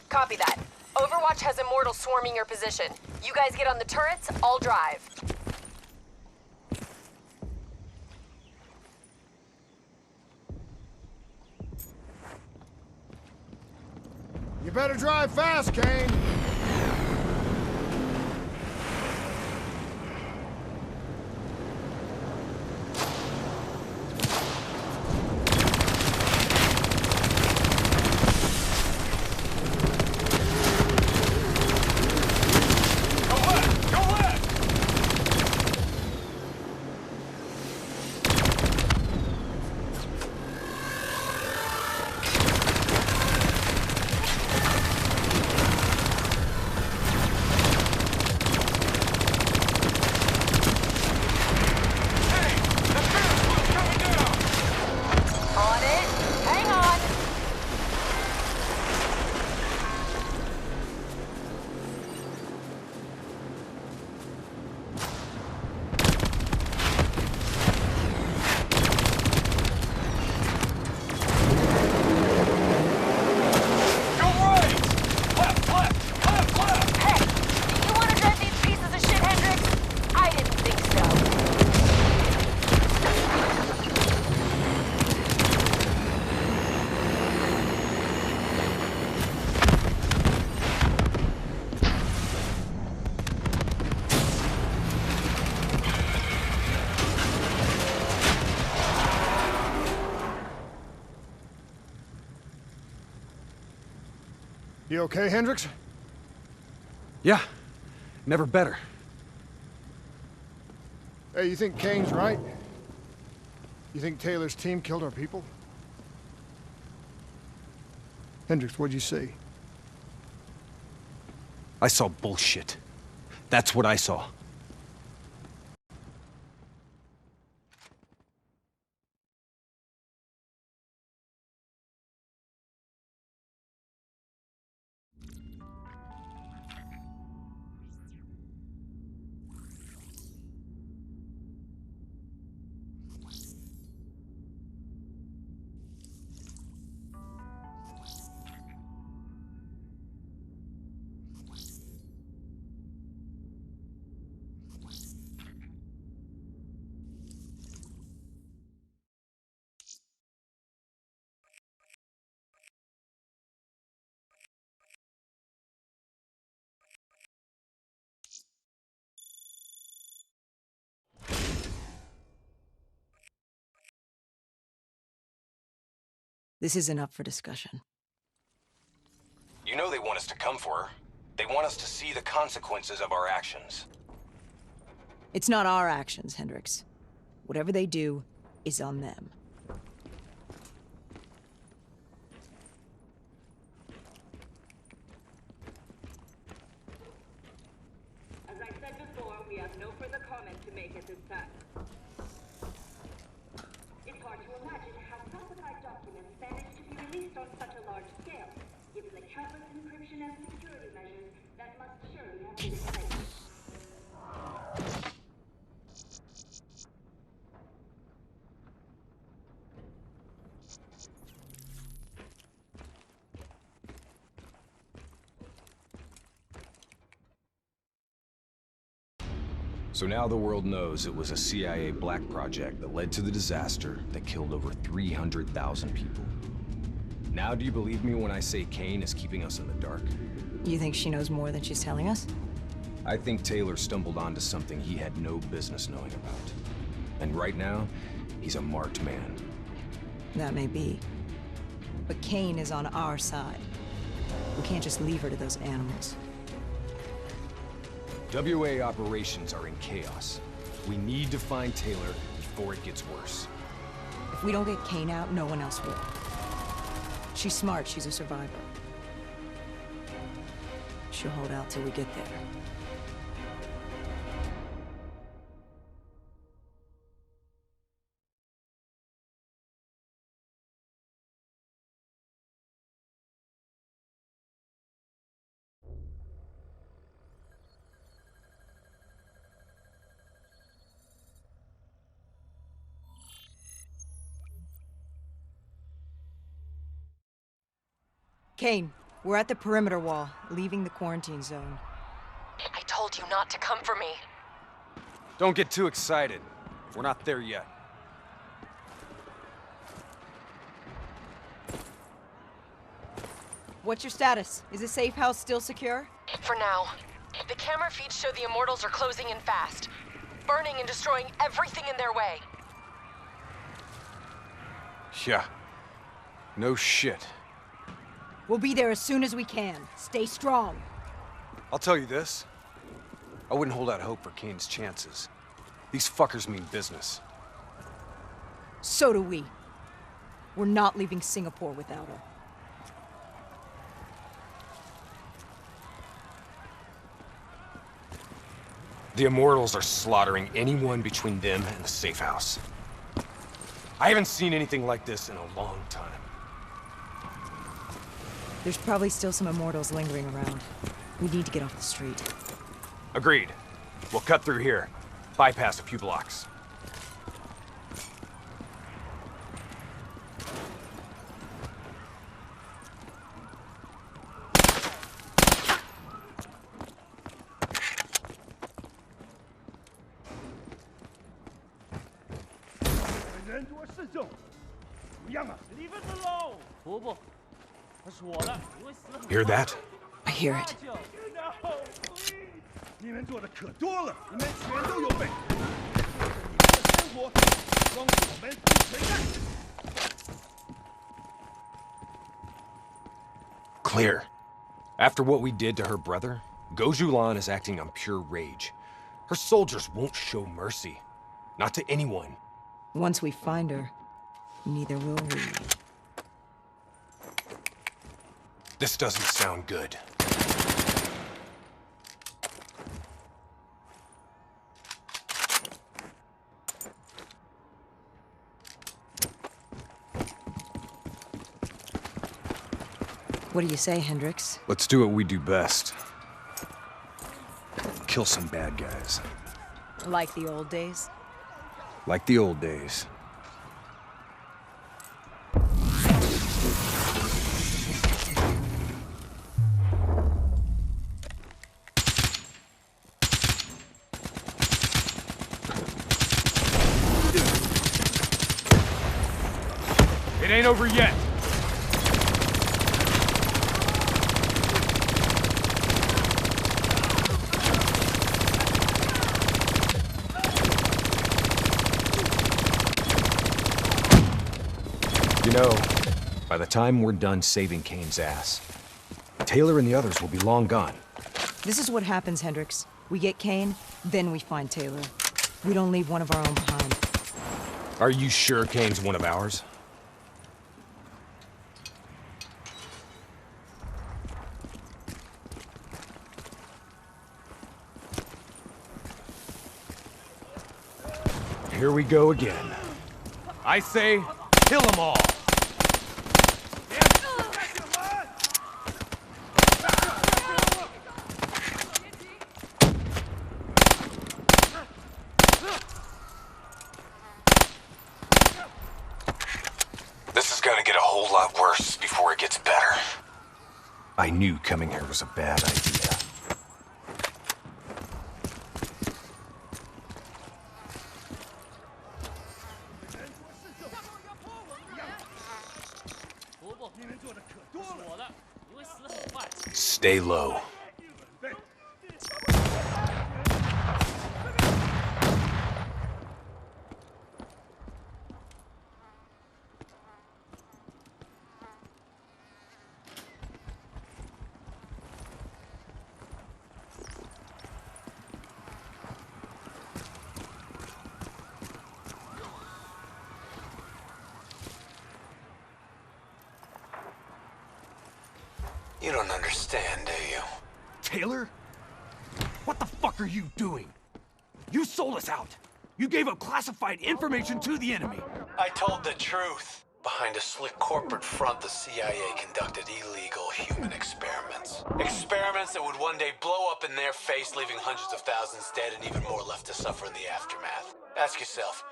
Copy that. Overwatch has Immortals swarming your position. You guys get on the turrets, I'll drive. You better drive fast, Kane. You okay, Hendricks? Yeah. Never better. Hey, you think Kane's right? You think Taylor's team killed our people? Hendricks, what'd you see? I saw bullshit. That's what I saw. This isn't up for discussion. You know they want us to come for her. They want us to see the consequences of our actions. It's not our actions, Hendricks. Whatever they do is on them. As I said before, we have no further comment to make at this time. It's hard to imagine how classified documents managed to be released on such a large scale, given the countless encryption and security measures that must surely have been in place. So now the world knows it was a CIA black project that led to the disaster that killed over 300,000 people. Now do you believe me when I say Kane is keeping us in the dark? You think she knows more than she's telling us? I think Taylor stumbled onto something he had no business knowing about. And right now, he's a marked man. That may be. But Kane is on our side. We can't just leave her to those animals. WA operations are in chaos. We need to find Taylor before it gets worse. If we don't get Kane out, no one else will. She's smart, she's a survivor. She'll hold out till we get there. Kane, we're at the perimeter wall, leaving the quarantine zone. I told you not to come for me. Don't get too excited. We're not there yet. What's your status? Is the safe house still secure? For now. The camera feeds show the Immortals are closing in fast, burning and destroying everything in their way. Yeah. No shit. We'll be there as soon as we can. Stay strong. I'll tell you this. I wouldn't hold out hope for Kane's chances. These fuckers mean business. So do we. We're not leaving Singapore without her. The Immortals are slaughtering anyone between them and the safe house. I haven't seen anything like this in a long time. There's probably still some Immortals lingering around. We need to get off the street. Agreed. We'll cut through here. Bypass a few blocks. Hear that? I hear it. Clear. After what we did to her brother, Goju Lan is acting on pure rage. Her soldiers won't show mercy. Not to anyone. Once we find her, neither will we. This doesn't sound good. What do you say, Hendricks? Let's do what we do best. Kill some bad guys. Like the old days? Like the old days. It ain't over yet. You know, by the time we're done saving Kane's ass, Taylor and the others will be long gone. This is what happens, Hendricks. We get Kane, then we find Taylor. We don't leave one of our own behind. Are you sure Kane's one of ours? Here we go again. I say, kill them all! This is gonna get a whole lot worse before it gets better. I knew coming here was a bad idea. Stay low. You don't understand, do you? Taylor? What the fuck are you doing? You sold us out. You gave up classified information to the enemy. I told the truth. Behind a slick corporate front, the CIA conducted illegal human experiments. Experiments that would one day blow up in their face, leaving hundreds of thousands dead and even more left to suffer in the aftermath. Ask yourself,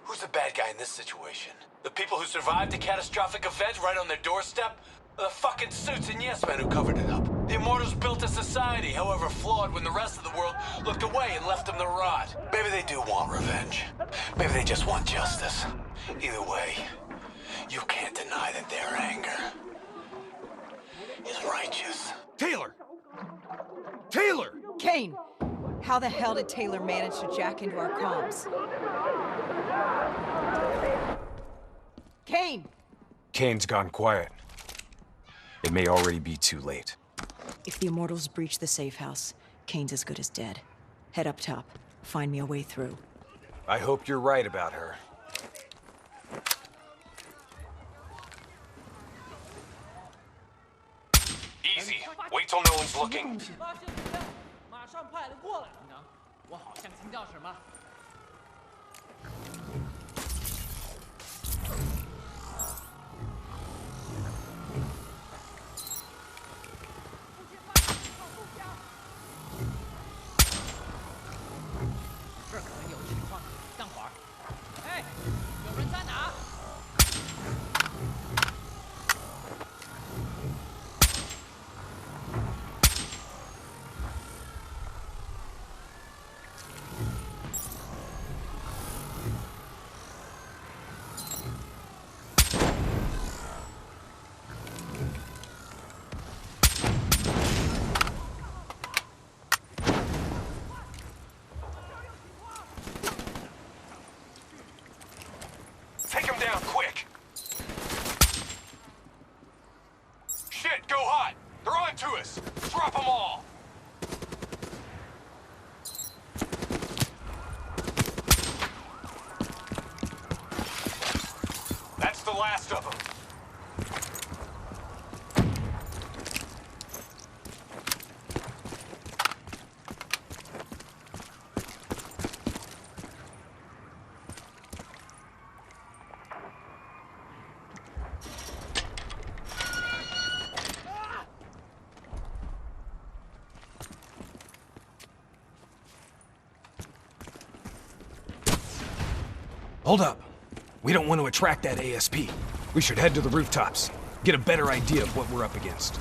who's the bad guy in this situation? The people who survived a catastrophic event right on their doorstep? Or the fucking suits and yes men who covered it up? The Immortals built a society, however flawed, when the rest of the world looked away and left them to rot. Maybe they do want revenge. Maybe they just want justice. Either way, you can't deny that their anger is righteous. Taylor! Taylor! Kane! How the hell did Taylor manage to jack into our comms? Kane! Kane's gone quiet. It may already be too late. If the Immortals breach the safe house, Kane's as good as dead. Head up top. Find me a way through. I hope you're right about her. Easy. Wait till no one's looking. Take him down, quick! Shit, go hot! They're on to us! Drop them all! That's the last of them. Hold up. We don't want to attract that ASP. We should head to the rooftops. Get a better idea of what we're up against.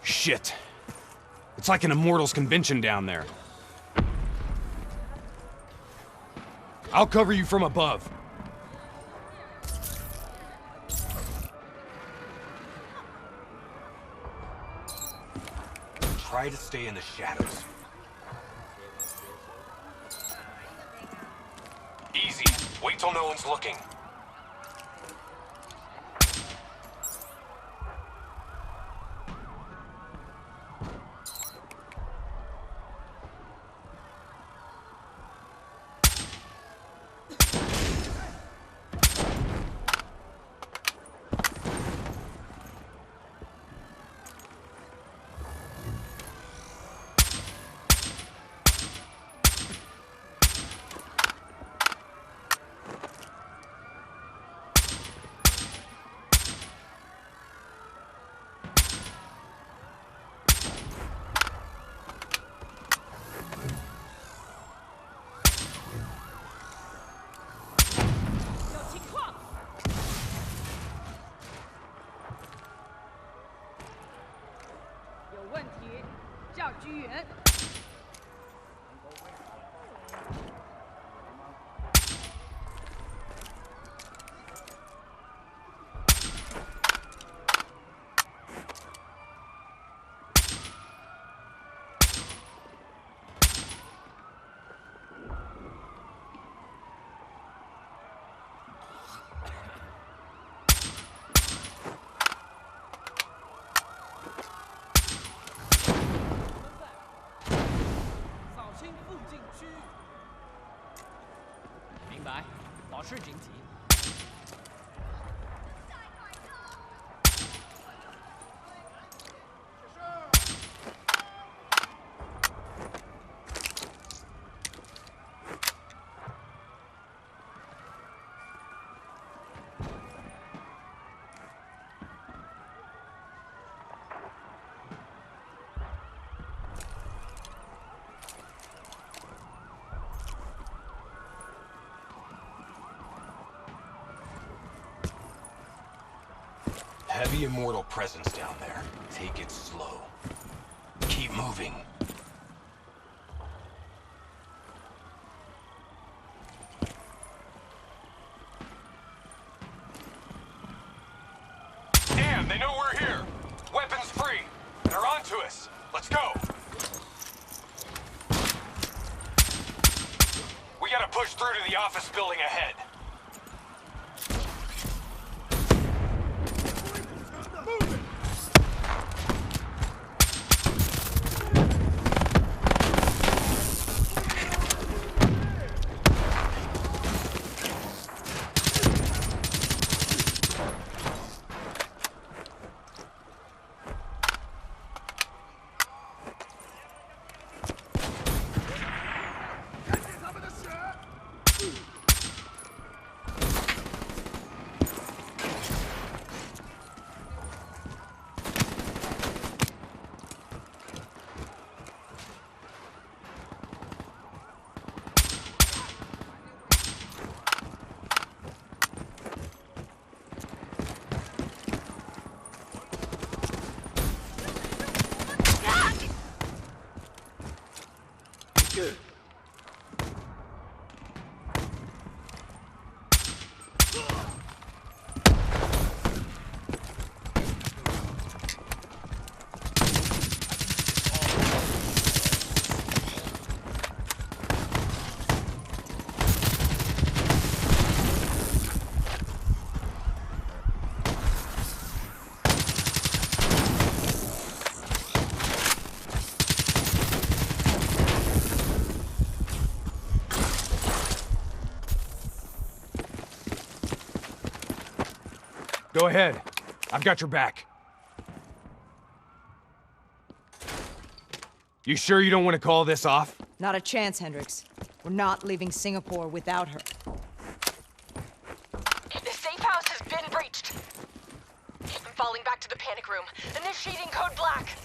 Shit. It's like an Immortals convention down there. I'll cover you from above. Try to stay in the shadows. Easy. Wait till no one's looking. 来，保持警惕。Heavy immortal presence down there. Take it slow. Keep moving. Damn, they know we're here. Weapons free. They're onto us. Let's go. We gotta push through to the office building ahead. Good. Go ahead. I've got your back. You sure you don't want to call this off? Not a chance, Hendricks. We're not leaving Singapore without her. The safe house has been breached. I'm falling back to the panic room. Initiating code black.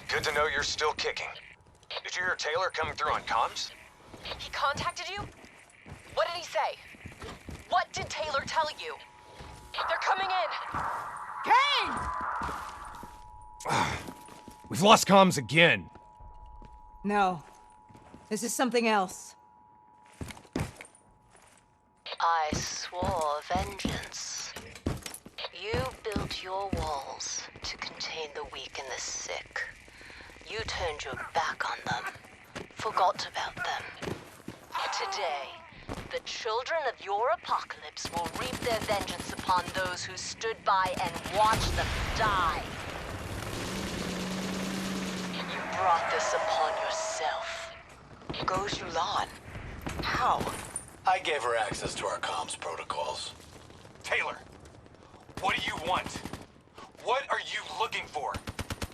Good to know you're still kicking. Did you hear Taylor coming through on comms? He contacted you? What did he say? What did Taylor tell you? They're coming in! Kane! We've lost comms again. No. This is something else. I swore vengeance. You built your walls to contain the weak and the sick. You turned your back on them, forgot about them. Today, the children of your apocalypse will reap their vengeance upon those who stood by and watched them die. You brought this upon yourself. Go Julan. How? I gave her access to our comms protocols. Taylor, what do you want? What are you looking for?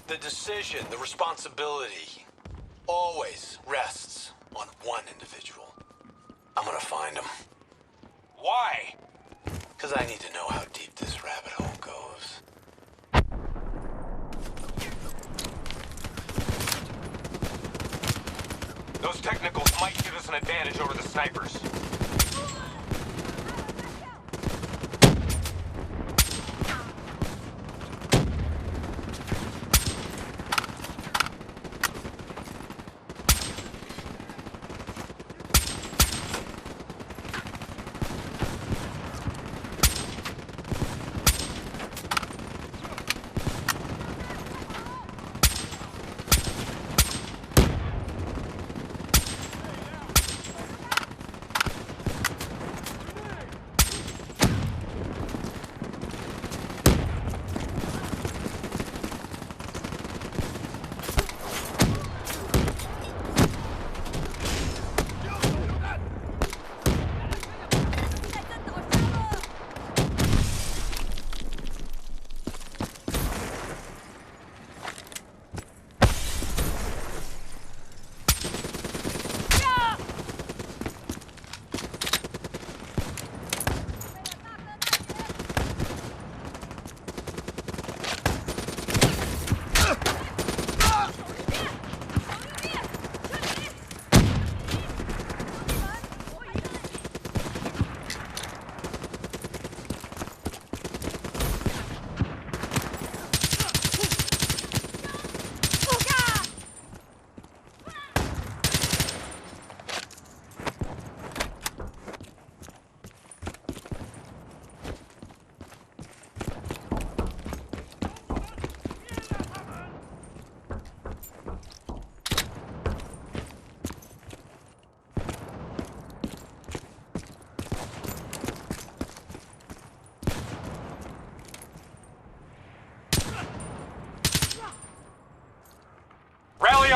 The decision, the responsibility, always rests on one individual. I'm gonna find him. Why? Because I need to know how deep this rabbit hole goes. Those technicals might give us an advantage over the snipers.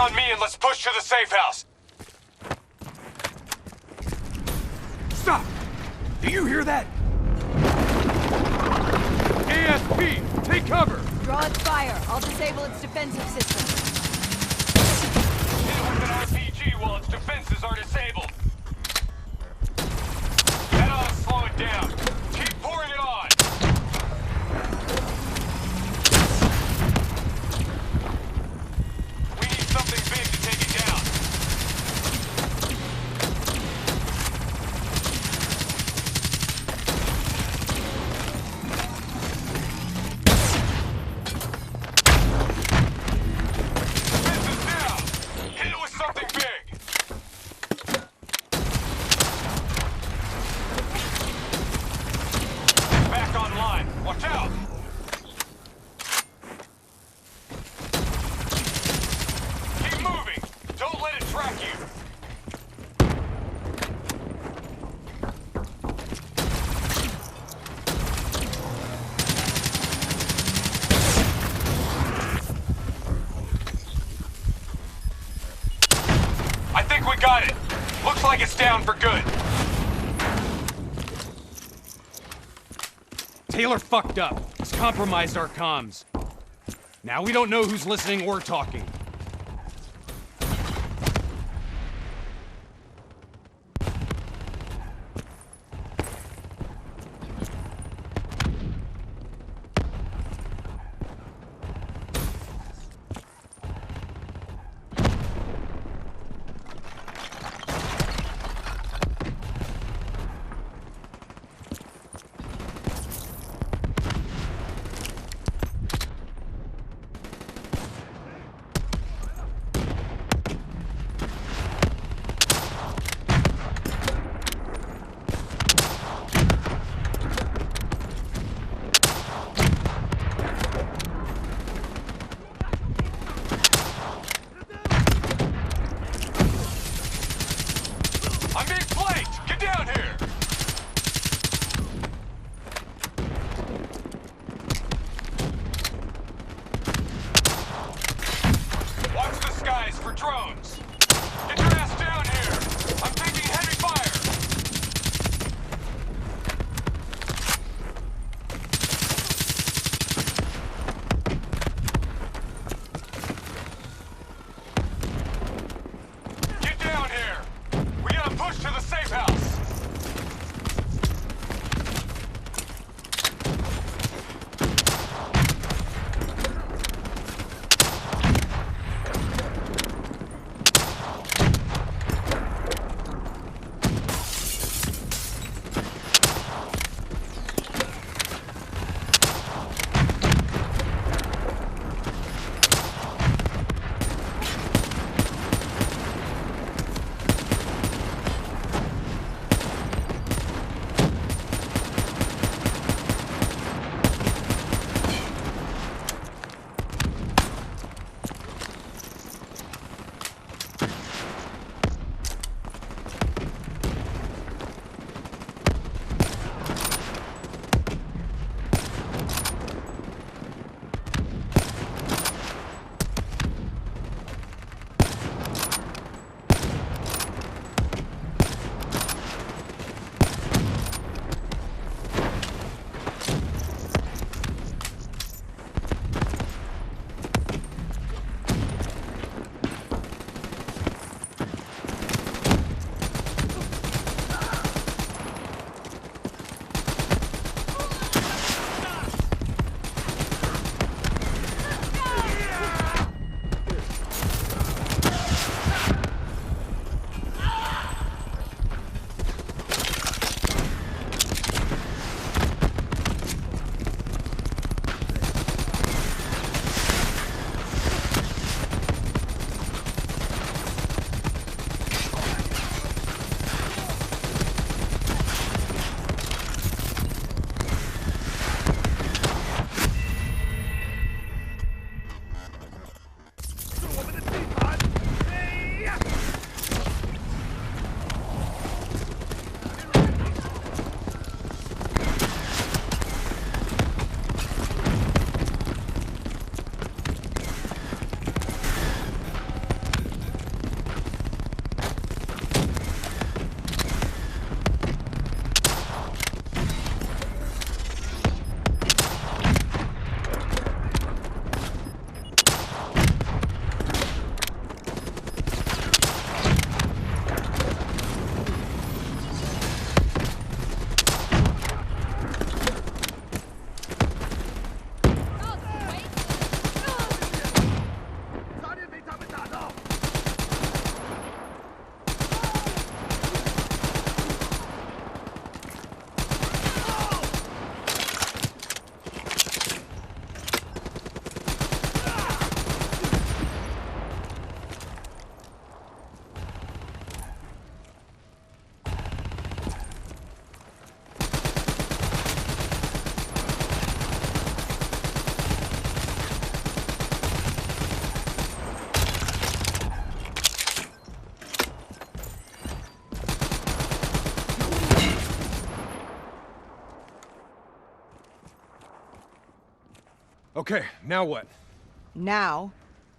on me and let's push to the safe house. Stop! Do you hear that? ASP, take cover! Draw its fire. I'll disable its defensive system. Hit it with an RPG while its defenses are disabled. That ought to slow it down. Keep pouring it on. We need something big to take it down. Defenses down. Hit it with something big. Back online. Watch out! Keep moving! Don't let it track you! I think we got it. Looks like it's down for good. Taylor fucked up. He's compromised our comms. Now we don't know who's listening or talking. Okay, now what? Now,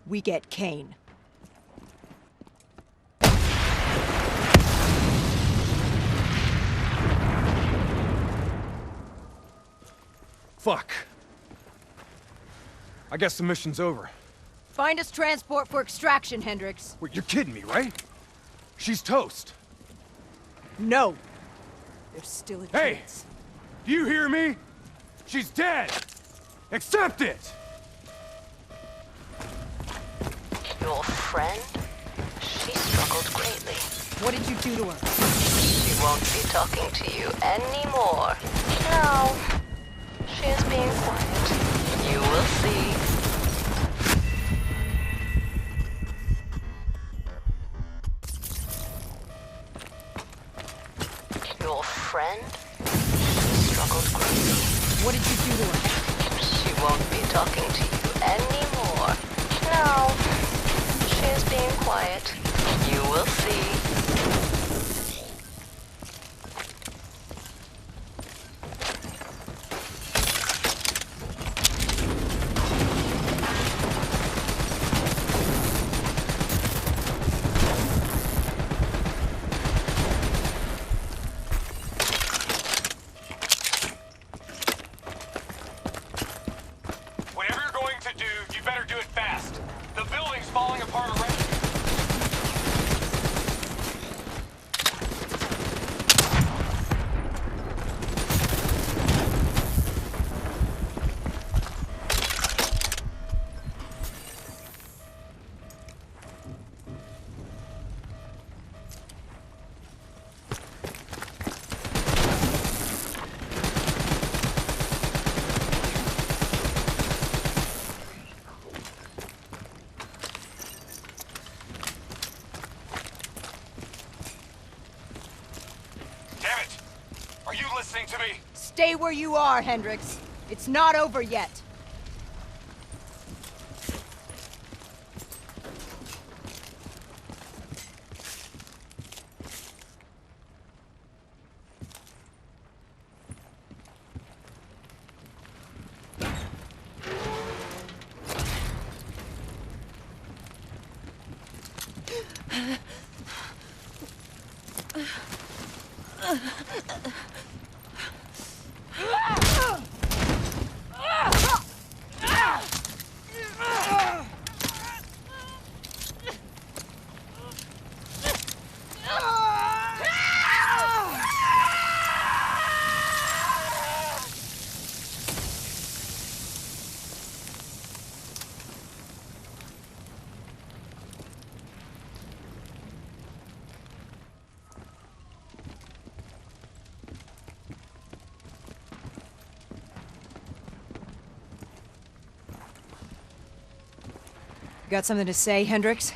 we get Kane. Fuck. I guess the mission's over. Find us transport for extraction, Hendricks. Wait, you're kidding me, right? She's toast. No. There's still a Hey! chance. Do you hear me? She's dead! Accept it! Your friend? She struggled greatly. What did you do to her? She won't be talking to you anymore. No. She is being quiet. You will see. Your friend? She struggled greatly. What did you do to her? She won't be talking to you anymore. No. She is being quiet. You will see. Whatever you're going to do, you better do it fast. The building's falling apart already. Damn it! Are you listening to me? Stay where you are, Hendricks. It's not over yet. Got something to say, Hendricks?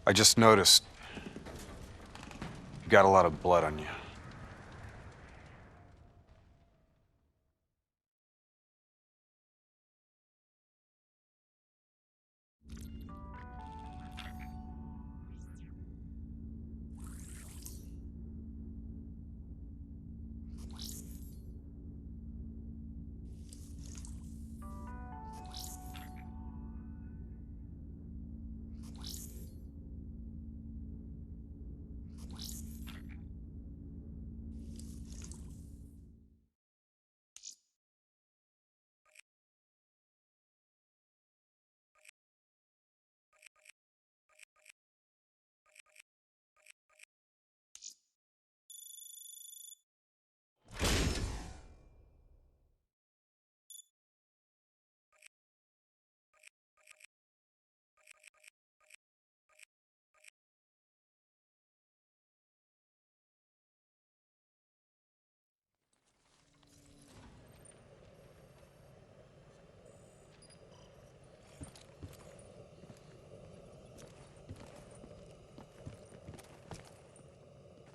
I just noticed you got a lot of blood on you.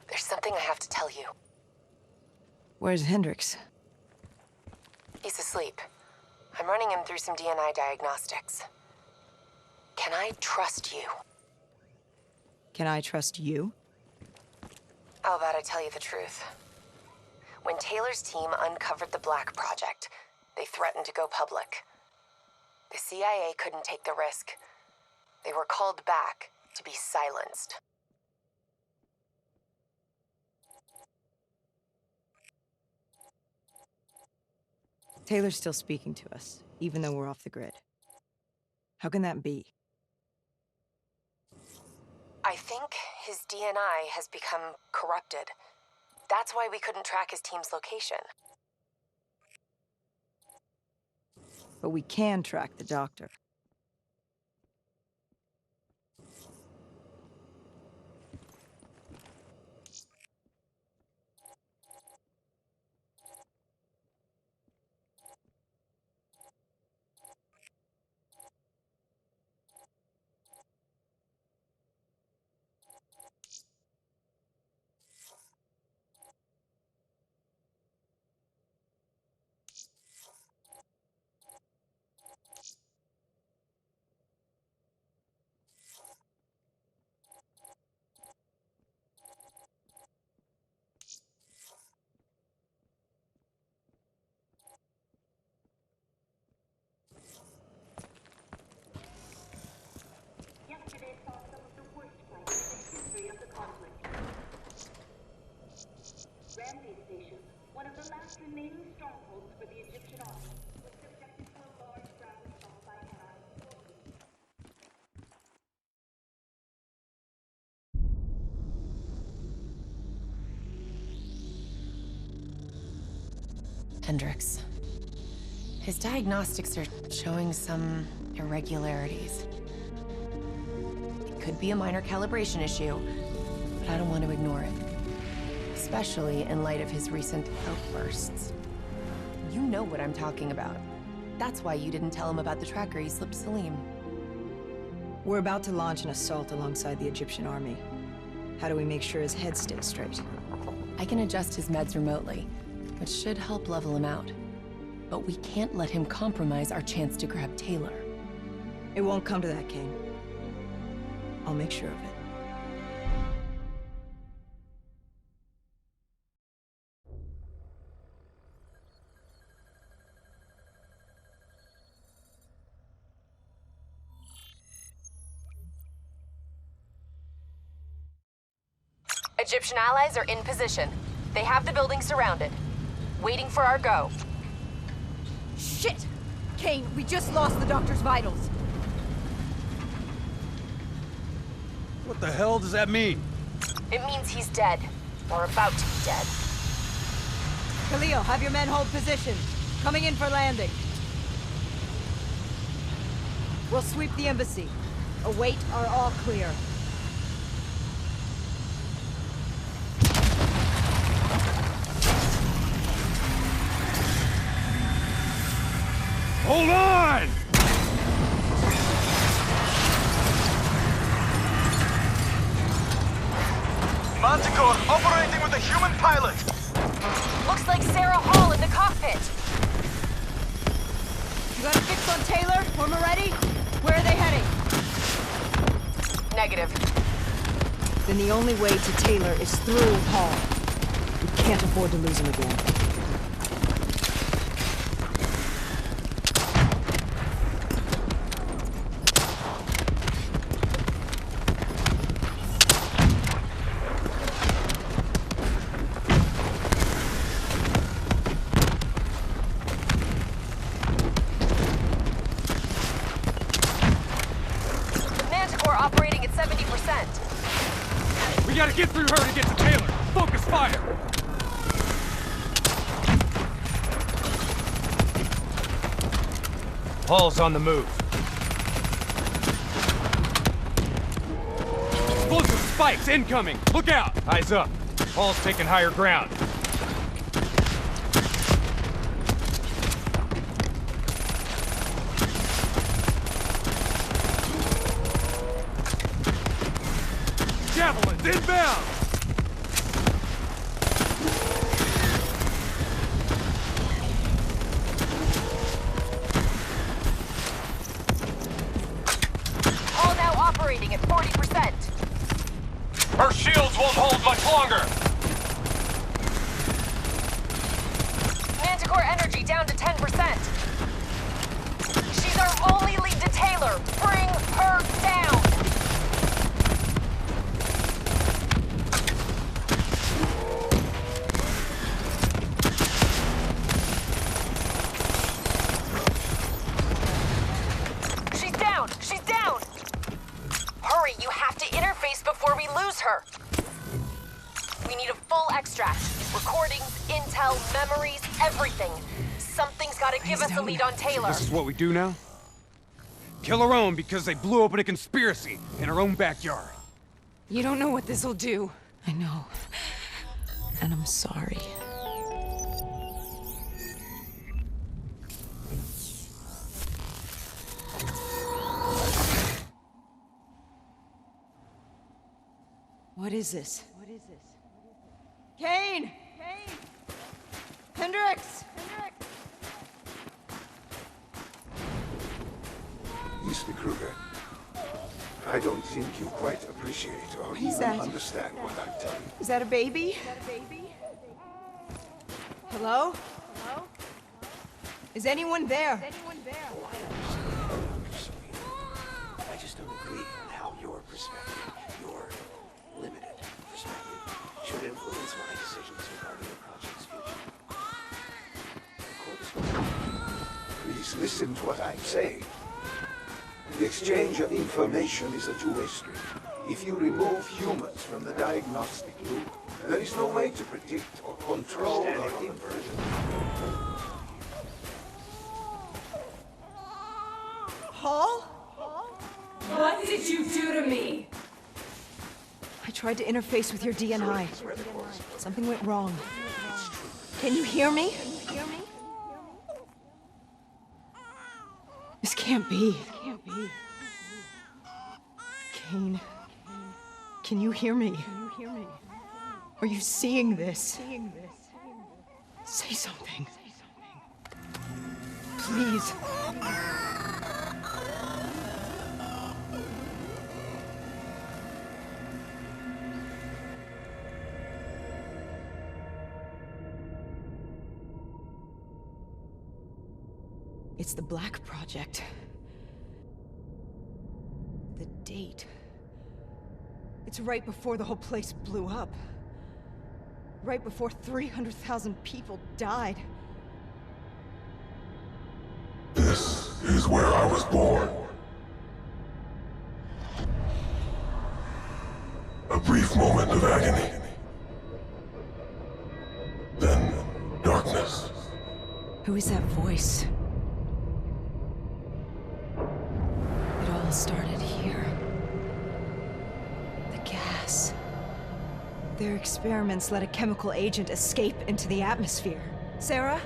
There's something I have to tell you. Where's Hendricks? He's asleep. I'm running him through some DNI diagnostics. Can I trust you? Can I trust you? How about I tell you the truth? When Taylor's team uncovered the Black Project, they threatened to go public. The CIA couldn't take the risk. They were called back to be silenced. Taylor's still speaking to us, even though we're off the grid. How can that be? I think his DNI has become corrupted. That's why we couldn't track his team's location. But we can track the doctor. Yesterday saw some of the worst fighting in the history of the conflict. Ramsey Station, one of the last remaining strongholds for the Egyptian army, was subjected to a large ground assault by allied forces. Hendricks. His diagnostics are showing some irregularities. It could be a minor calibration issue, but I don't want to ignore it. Especially in light of his recent outbursts. You know what I'm talking about. That's why you didn't tell him about the tracker he slipped Salim. We're about to launch an assault alongside the Egyptian army. How do we make sure his head stays straight? I can adjust his meds remotely, which should help level him out. But we can't let him compromise our chance to grab Taylor. It won't come to that, Kane. I'll make sure of it. Egyptian allies are in position. They have the building surrounded. Waiting for our go. Shit! Kane, we just lost the doctor's vitals. What the hell does that mean? It means he's dead. Or about to be dead. Khalil, have your men hold position. Coming in for landing. We'll sweep the embassy. Await our all clear. Hold on! Manticore operating with a human pilot. Looks like Sarah Hall in the cockpit. You got a fix on Taylor? When we're ready? Where are they heading? Negative. Then the only way to Taylor is through Hall. We can't afford to lose him again. Operating at 70%. We gotta get through her to get to Taylor. Focus fire. Hall's on the move. Explosive spikes incoming. Look out. Eyes up. Hall's taking higher ground. Javelins inbound! All now operating at 40%. Her shields won't hold much longer. down to 10%. She's our only lead to Taylor. Bring her down! She's down! She's down! Hurry, you have to interface before we lose her. We need a full extract. Recordings, intel, memories, everything. Something's gotta give us a lead on Taylor. This is what we do now? Kill our own because they blew open a conspiracy in our own backyard. You don't know what this'll do. I know. And I'm sorry. What is this? Kane! Hendricks! Mr. Kruger, I don't think you quite appreciate or What is even that? understand what I'm telling you. Is that a baby? Hello? Is anyone there? I just don't agree on how your perspective, your limited perspective, should influence my decisions regarding the project's future. Please listen to what I'm saying. The exchange of information is a two-way street. If you remove humans from the diagnostic loop, there is no way to predict or control or conversion. Hall? What did you do to me? I tried to interface with your DNI. Something went wrong. Can you hear me? This can't be. Kane, can you hear me? Are you seeing this? Say something. Please. It's the Black Project. The date. It's right before the whole place blew up. Right before 300,000 people died. This is where I was born. A brief moment of agony. Then, darkness. Who is that voice? It all started here. The gas. Their experiments let a chemical agent escape into the atmosphere. Sarah?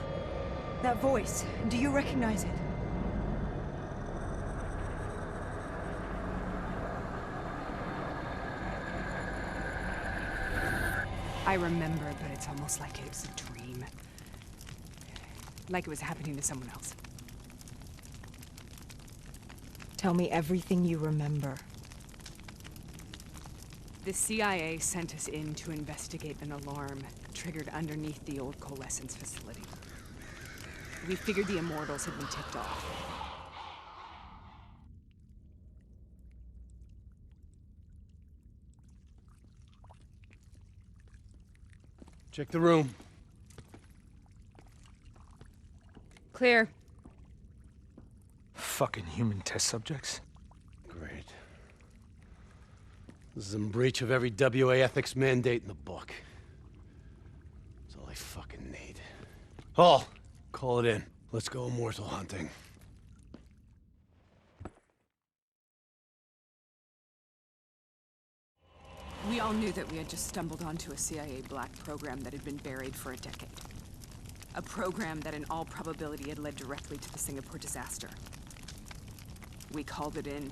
That voice, do you recognize it? I remember, but it's almost like it was a dream. Like it was happening to someone else. Tell me everything you remember. The CIA sent us in to investigate an alarm triggered underneath the old coalescence facility. We figured the Immortals had been tipped off. Check the room. Clear. Fucking human test subjects. Great. This is in breach of every WA ethics mandate in the book. That's all I fucking need. Hall, call it in. Let's go immortal hunting. We all knew that we had just stumbled onto a CIA black program that had been buried for a decade. A program that in all probability had led directly to the Singapore disaster. We called it in,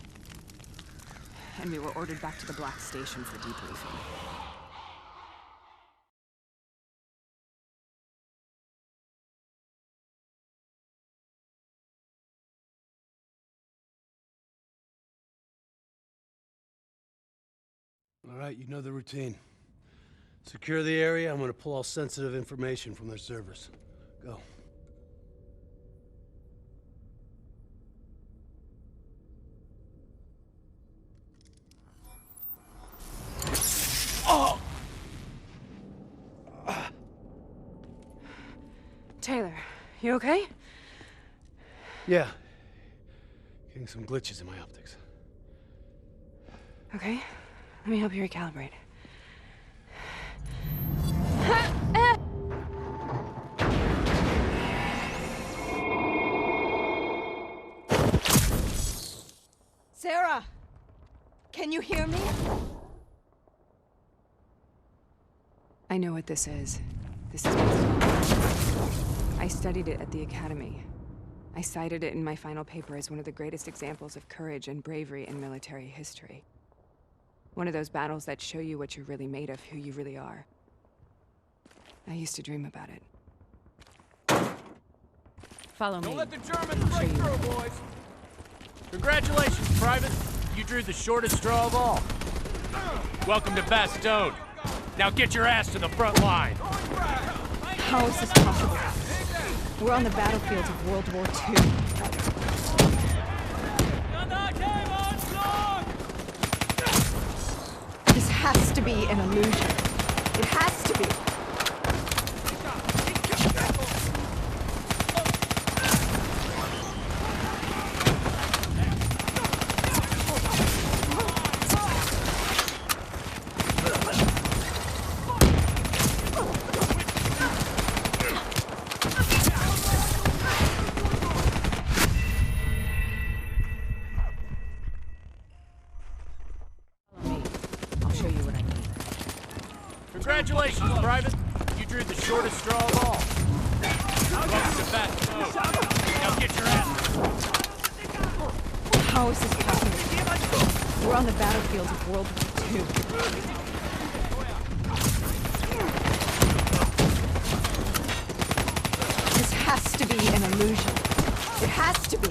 and we were ordered back to the Black Station for debriefing. All right, you know the routine. Secure the area. I'm gonna pull all sensitive information from their servers. Go. You okay? Yeah. Getting some glitches in my optics. Okay. Let me help you recalibrate. Sarah! Can you hear me? I know what this is. This is I studied it at the Academy. I cited it in my final paper as one of the greatest examples of courage and bravery in military history. One of those battles that show you what you're really made of, who you really are. I used to dream about it. Follow me. Don't let the Germans break through, boys! Congratulations, Private! You drew the shortest straw of all. Welcome to Bastogne. Now get your ass to the front line. How is this possible? We're on the battlefields of World War II. This has to be an illusion. It has to be. Congratulations, Private. You drew the shortest straw of all. Welcome to Bastogne. Now get your ass. How is this possible? We're on the battlefields of World War II. This has to be an illusion. It has to be.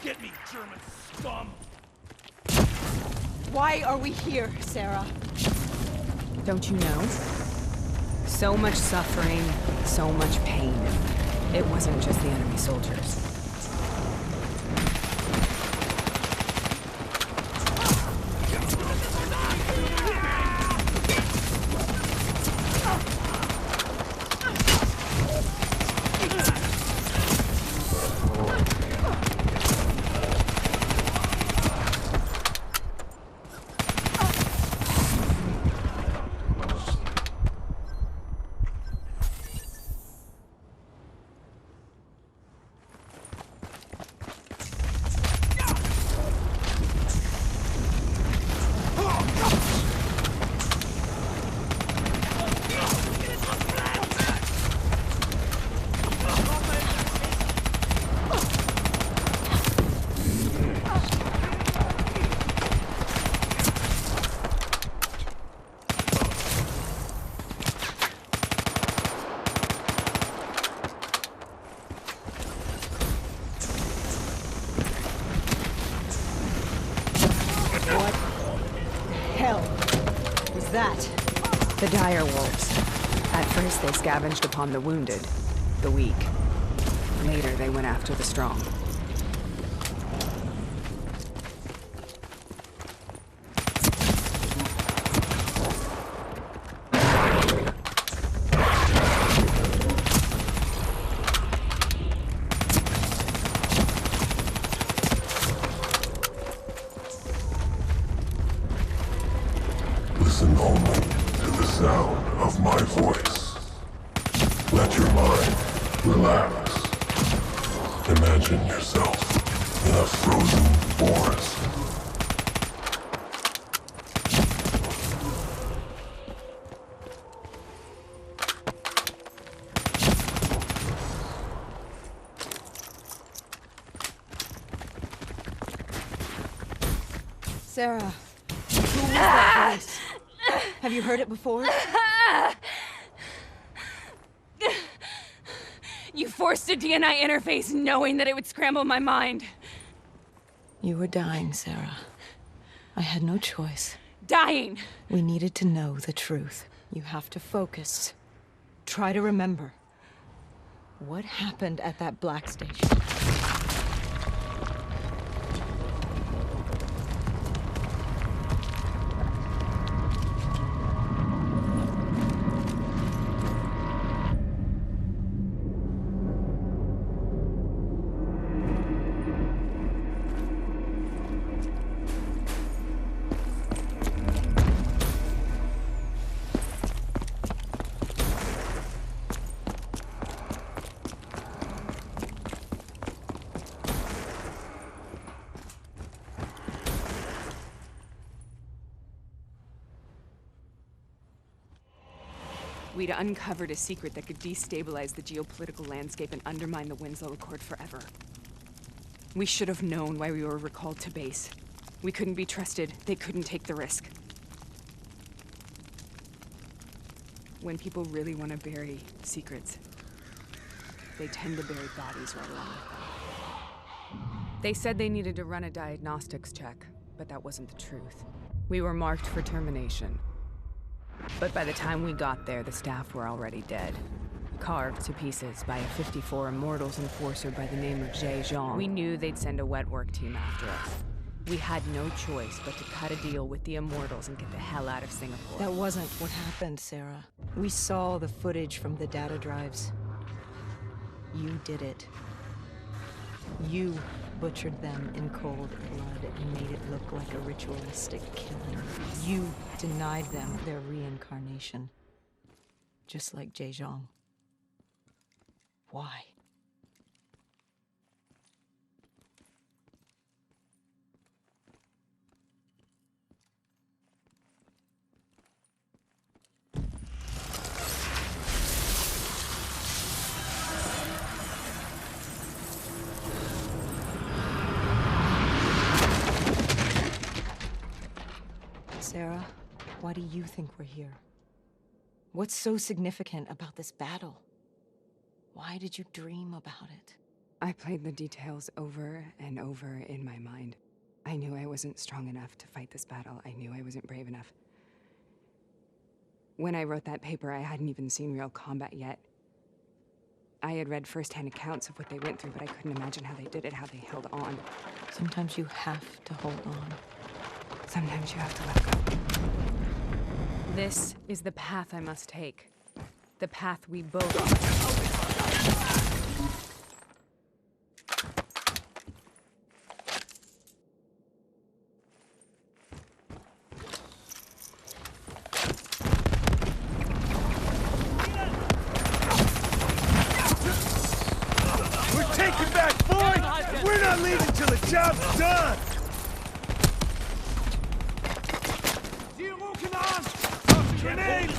Get me, German scum! Why are we here, Sarah? Don't you know? So much suffering, so much pain. It wasn't just the enemy soldiers. The dire wolves. At first, they scavenged upon the wounded, the weak. Later, they went after the strong. Listen only to the sound of my voice. Let your mind relax. Imagine yourself in a frozen forest. Sarah, who was that voice? Have you heard it before? You forced a DNI interface knowing that it would scramble my mind. You were dying, Sarah. I had no choice. Dying! We needed to know the truth. You have to focus. Try to remember. What happened at that black station? We'd uncovered a secret that could destabilize the geopolitical landscape and undermine the Winslow Accord forever. We should have known why we were recalled to base. We couldn't be trusted. They couldn't take the risk. When people really want to bury secrets, they tend to bury bodies right along with them. They said they needed to run a diagnostics check, but that wasn't the truth. We were marked for termination. But by the time we got there, the staff were already dead. Carved to pieces by a 54 Immortals enforcer by the name of Jay Zhang. We knew they'd send a wet work team after us. We had no choice but to cut a deal with the Immortals and get the hell out of Singapore. That wasn't what happened, Sarah. We saw the footage from the data drives. You did it. You butchered them in cold blood and made it look like a ritualistic killing. You denied them their reincarnation. Just like Jay Zhang. Why? Sarah, why do you think we're here? What's so significant about this battle? Why did you dream about it? I played the details over and over in my mind. I knew I wasn't strong enough to fight this battle. I knew I wasn't brave enough. When I wrote that paper, I hadn't even seen real combat yet. I had read first-hand accounts of what they went through, but I couldn't imagine how they did it, how they held on. Sometimes you have to hold on. Sometimes you have to let go. This is the path I must take. The path we both must. We're taking back Boyd! We're not leaving till the job's done! Grenade!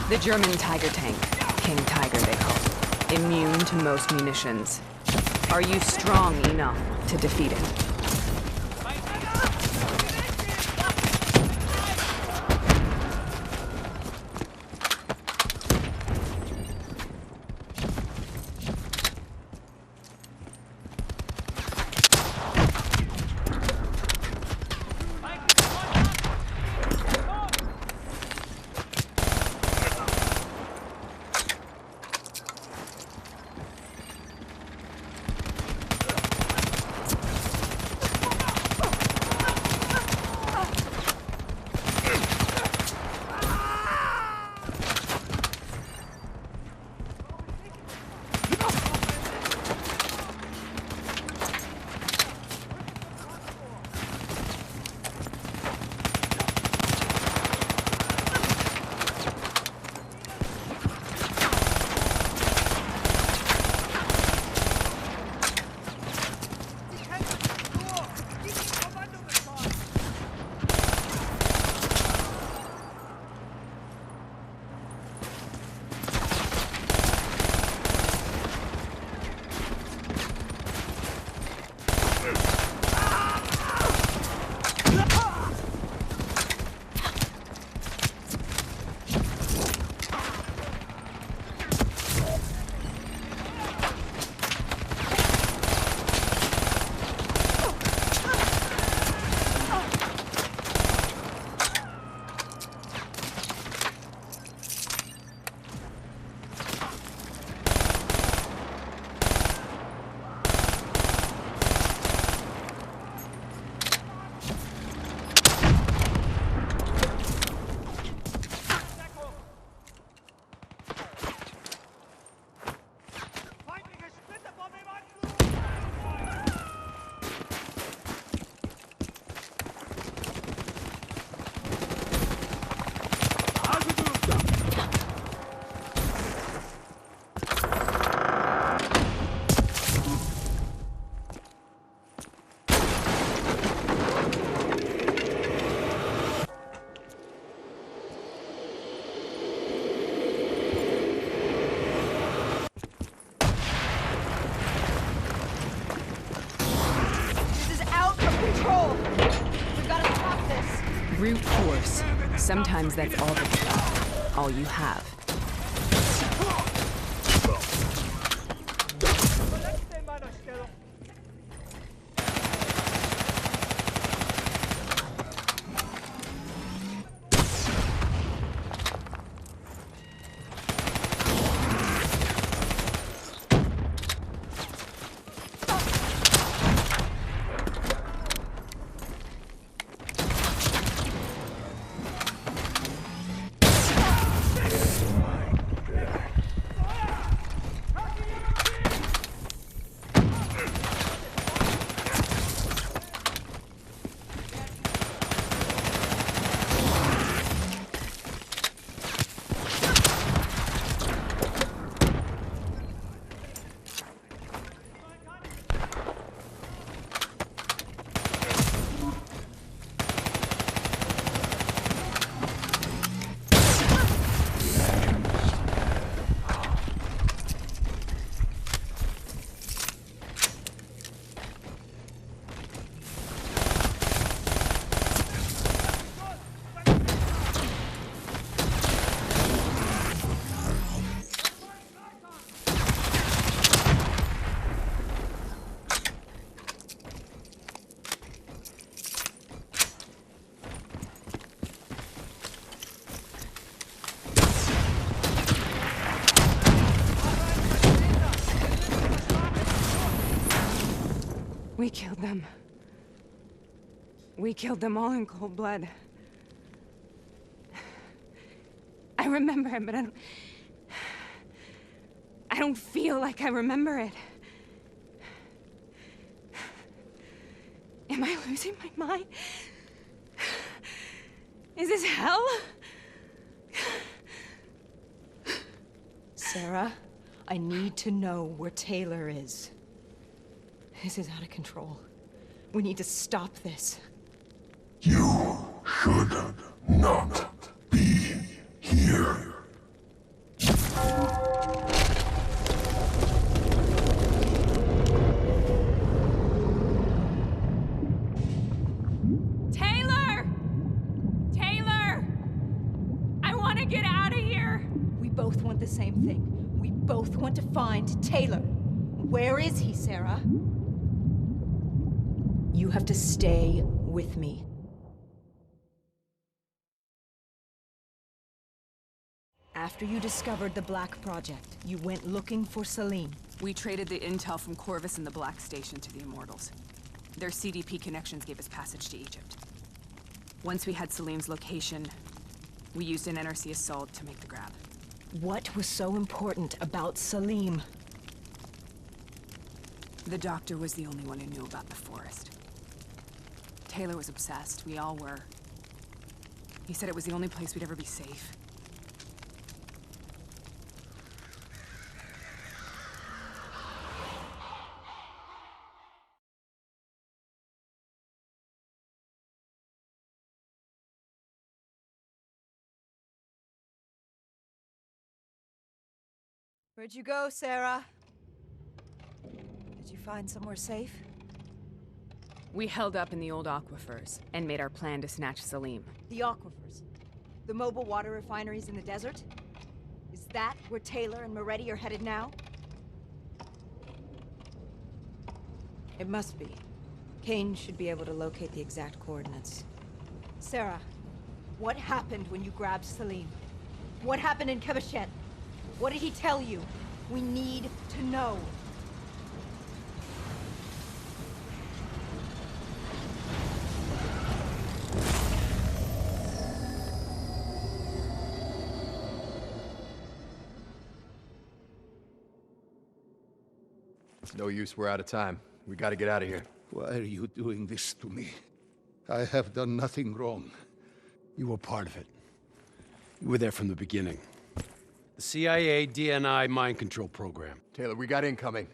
The German Tiger tank. King Tiger, they call it. Immune to most munitions. Are you strong enough to defeat it? Brute force. Sometimes that's all you have. We killed them. We killed them all in cold blood. I remember it, but I don't feel like I remember it. Am I losing my mind? Is this hell? Sarah, I need to know where Taylor is. This is out of control. We need to stop this. You should not be here. want to find Taylor. Where is he, Sarah? You have to stay with me. After you discovered the Black Project, you went looking for Salim. We traded the intel from Corvus and the Black Station to the Immortals. Their CDP connections gave us passage to Egypt. Once we had Salim's location, we used an NRC assault to make the grab. What was so important about Salim? The doctor was the only one who knew about the forest. Taylor was obsessed. We all were. He said it was the only place we'd ever be safe. Where'd you go, Sarah? Did you find somewhere safe? We held up in the old aquifers and made our plan to snatch Salim. The aquifers? The mobile water refineries in the desert? Is that where Taylor and Moretti are headed now? It must be. Kane should be able to locate the exact coordinates. Sarah, what happened when you grabbed Salim? What happened in Kebashet? What did he tell you? We need to know. It's no use, we're out of time. We gotta get out of here. Why are you doing this to me? I have done nothing wrong. You were part of it. You were there from the beginning. The CIA DNI mind control program. Taylor, we got incoming.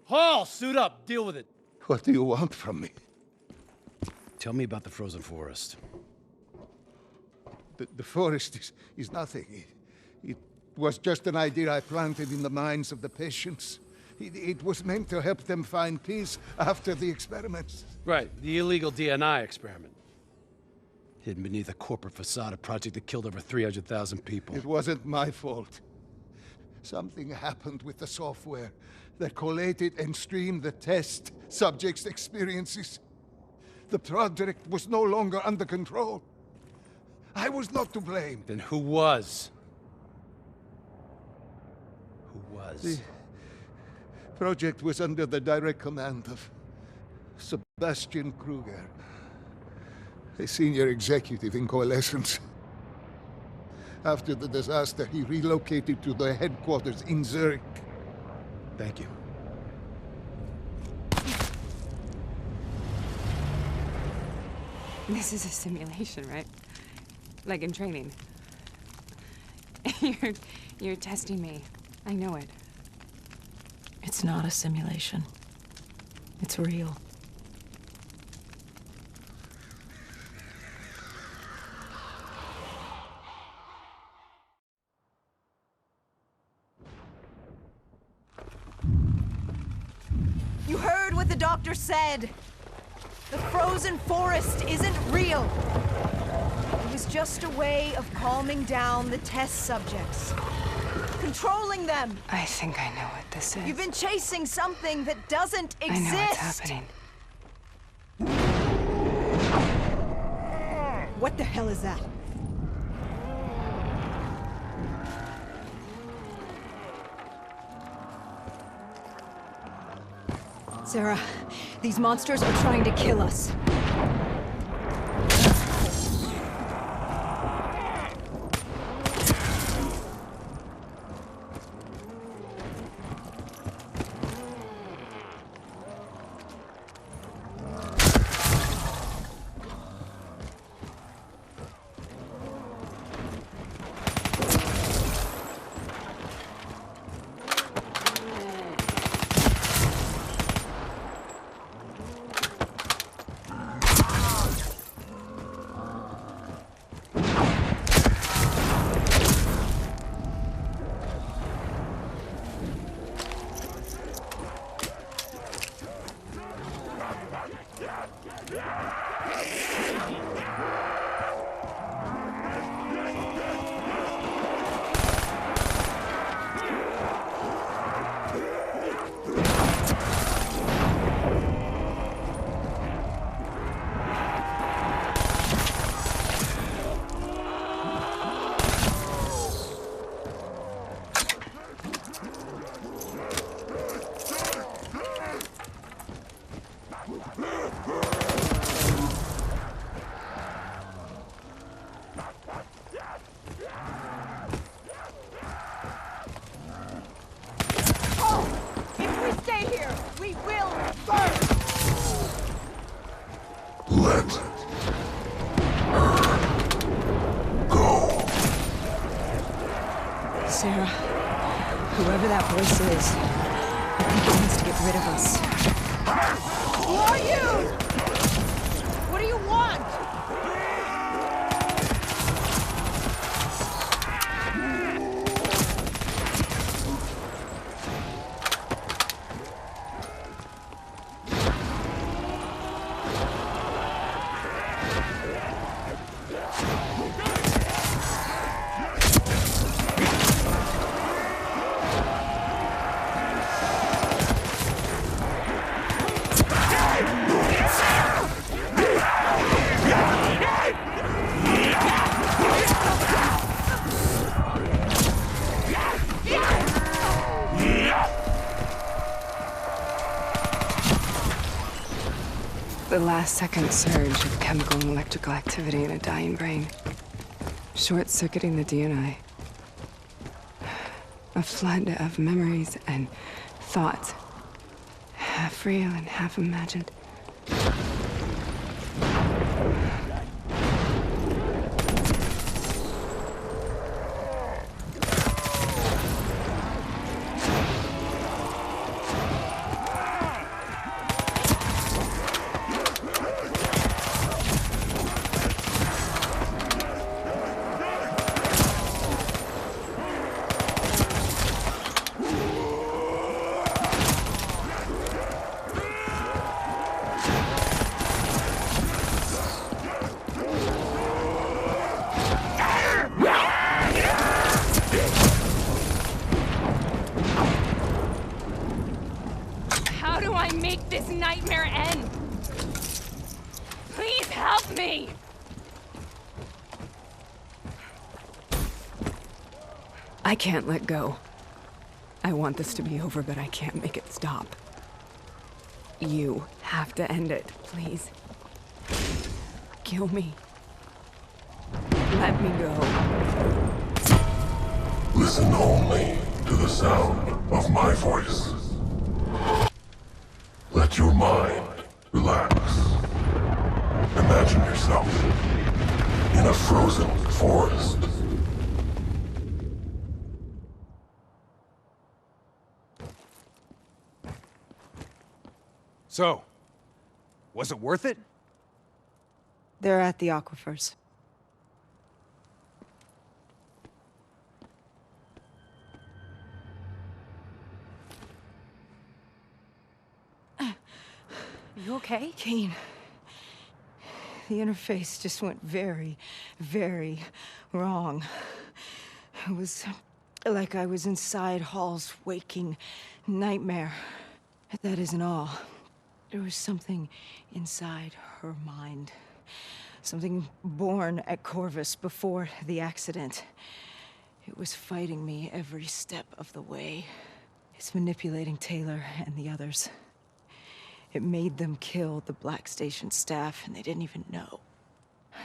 Hall, suit up. Deal with it. What do you want from me? Tell me about the frozen forest. The forest is nothing. It was just an idea I planted in the minds of the patients. It was meant to help them find peace after the experiments. Right, the illegal DNI experiment. Hidden beneath a corporate facade, a project that killed over 300,000 people. It wasn't my fault. Something happened with the software that collated and streamed the test subjects' experiences. The project was no longer under control. I was not to blame. Then who was? Who was? The project was under the direct command of Sebastian Kruger, a senior executive in Coalescence. After the disaster, he relocated to the headquarters in Zurich. Thank you. This is a simulation, right? Like in training. You're testing me. I know it. It's not a simulation. It's real. You heard what the doctor said. The frozen forest isn't real. It was just a way of calming down the test subjects. Controlling them. I think I know what this is. You've been chasing something that doesn't exist. I know what's happening. What the hell is that? Sarah, these monsters are trying to kill us. Sarah, whoever that voice is, I think it wants to get rid of us. Who are you? What do you want? The last-second surge of chemical and electrical activity in a dying brain. Short-circuiting the DNI. A flood of memories and thoughts. Half real and half imagined. How do I make this nightmare end? Please help me! I can't let go. I want this to be over, but I can't make it stop. You have to end it, please. Kill me. Let me go. Listen only to the sound of my voice. Let your mind relax. Imagine yourself in a frozen forest. So, was it worth it? They're at the aquifers. You okay? Kane. The interface just went very, very wrong. It was like I was inside Hall's waking nightmare. That isn't all. There was something inside her mind. Something born at Corvus before the accident. It was fighting me every step of the way. It's manipulating Taylor and the others. It made them kill the Black Station staff, and they didn't even know.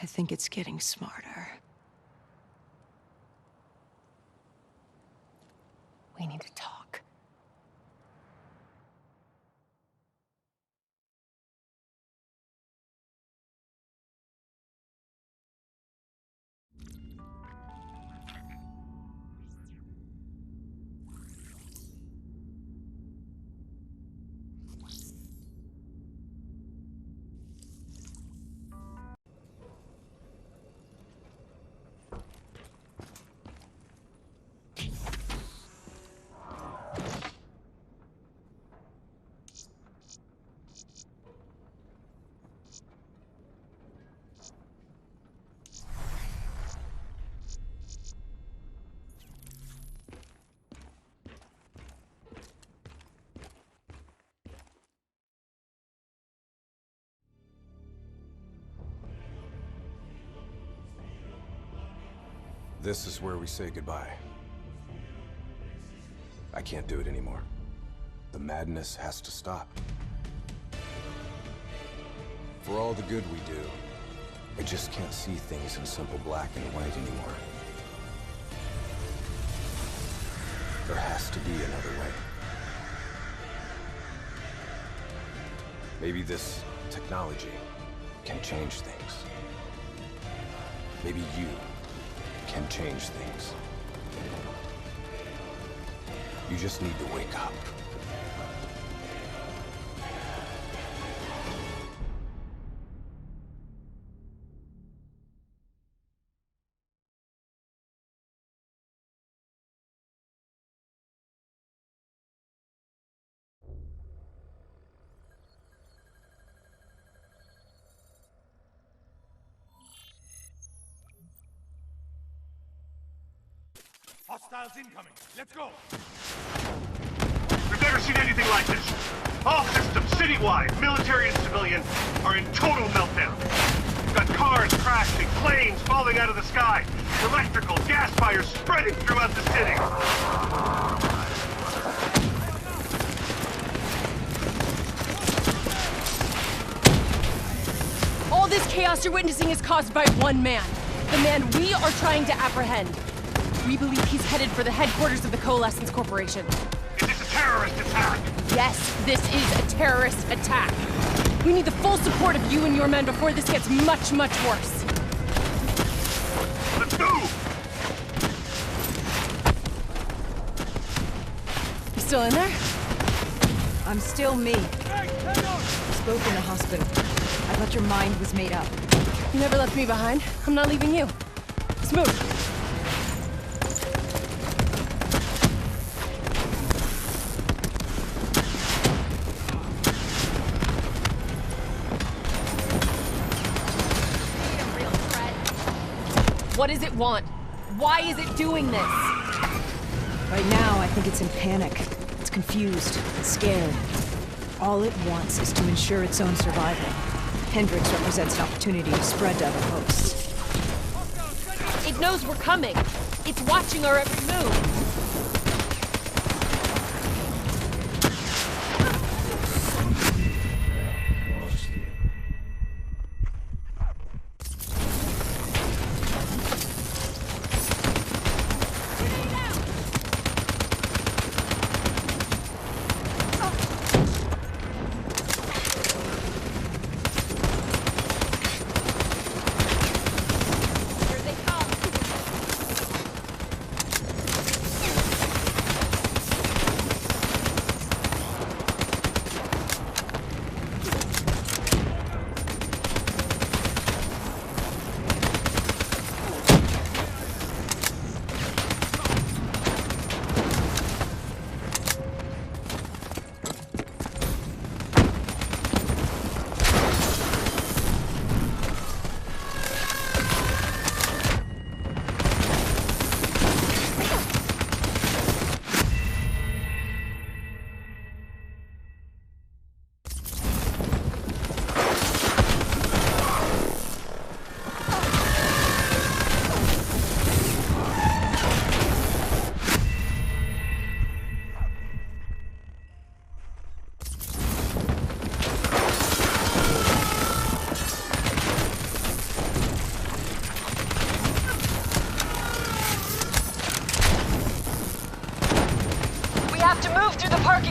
I think it's getting smarter. We need to talk. This is where we say goodbye. I can't do it anymore. The madness has to stop. For all the good we do, I just can't see things in simple black and white anymore. There has to be another way. Maybe this technology can change things. Maybe you can change things. You just need to wake up. Hostiles incoming. Let's go. We've never seen anything like this. All systems, citywide, military and civilian, are in total meltdown. We've got cars crashing, planes falling out of the sky, electrical, gas fires spreading throughout the city. All this chaos you're witnessing is caused by one man. The man we are trying to apprehend. We believe he's headed for the headquarters of the Coalescence Corporation. Is this a terrorist attack? Yes, this is a terrorist attack. We need the full support of you and your men before this gets much, much worse. Let's move! You still in there? I'm still me. Spoke in the hospital. I thought your mind was made up. You never left me behind. I'm not leaving you. Let's move. What does it want? Why is it doing this? Right now, I think it's in panic. It's confused, it's scared. All it wants is to ensure its own survival. Hendricks represents an opportunity to spread to other hosts. It knows we're coming. It's watching our every move.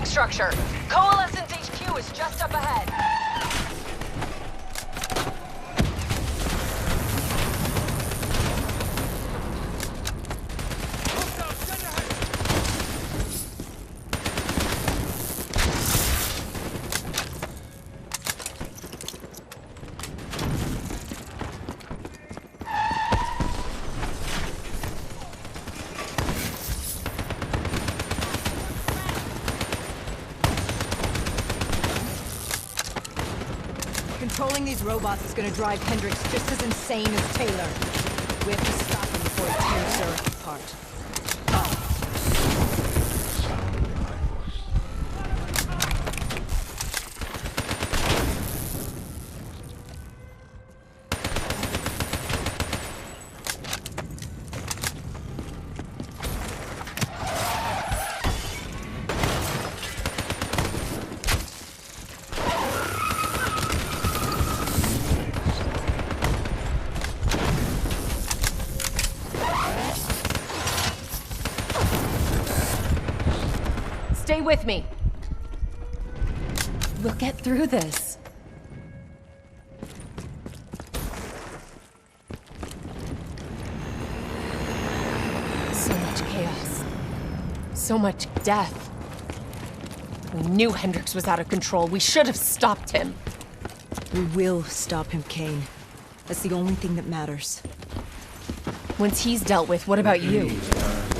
Structure. Coalescence HQ is just up ahead. Controlling these robots is gonna drive Hendricks just as insane as Taylor. We have to stop him before he tears Zurich apart. Stay with me. We'll get through this. So much chaos. So so much death. We knew Hendricks was out of control. We should have stopped him. We will stop him, Kane. That's the only thing that matters. Once he's dealt with, what about you?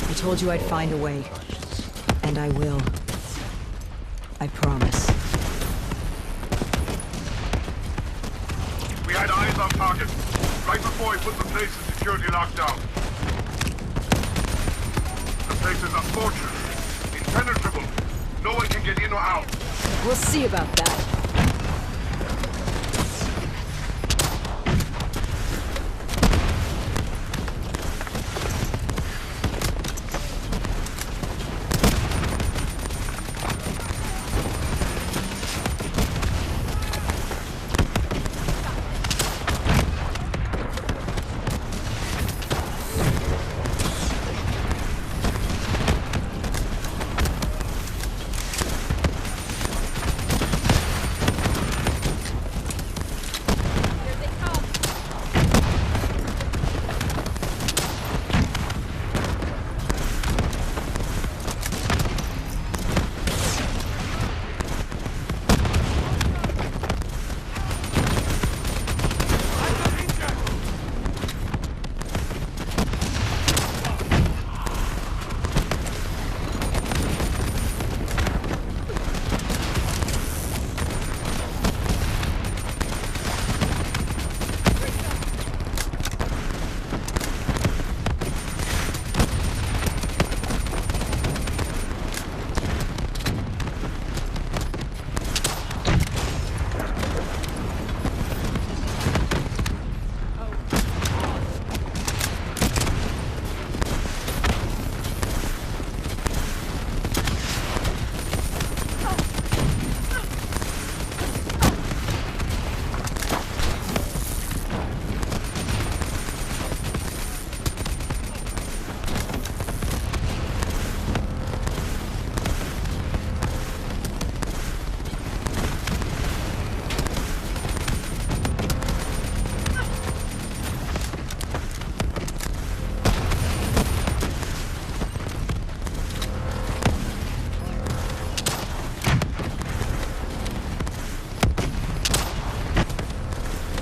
I told you I'd find a way. And I will. I promise. We had eyes on target, right before he put the place in security lockdown. The place is a fortress, impenetrable. No one can get in or out. We'll see about that.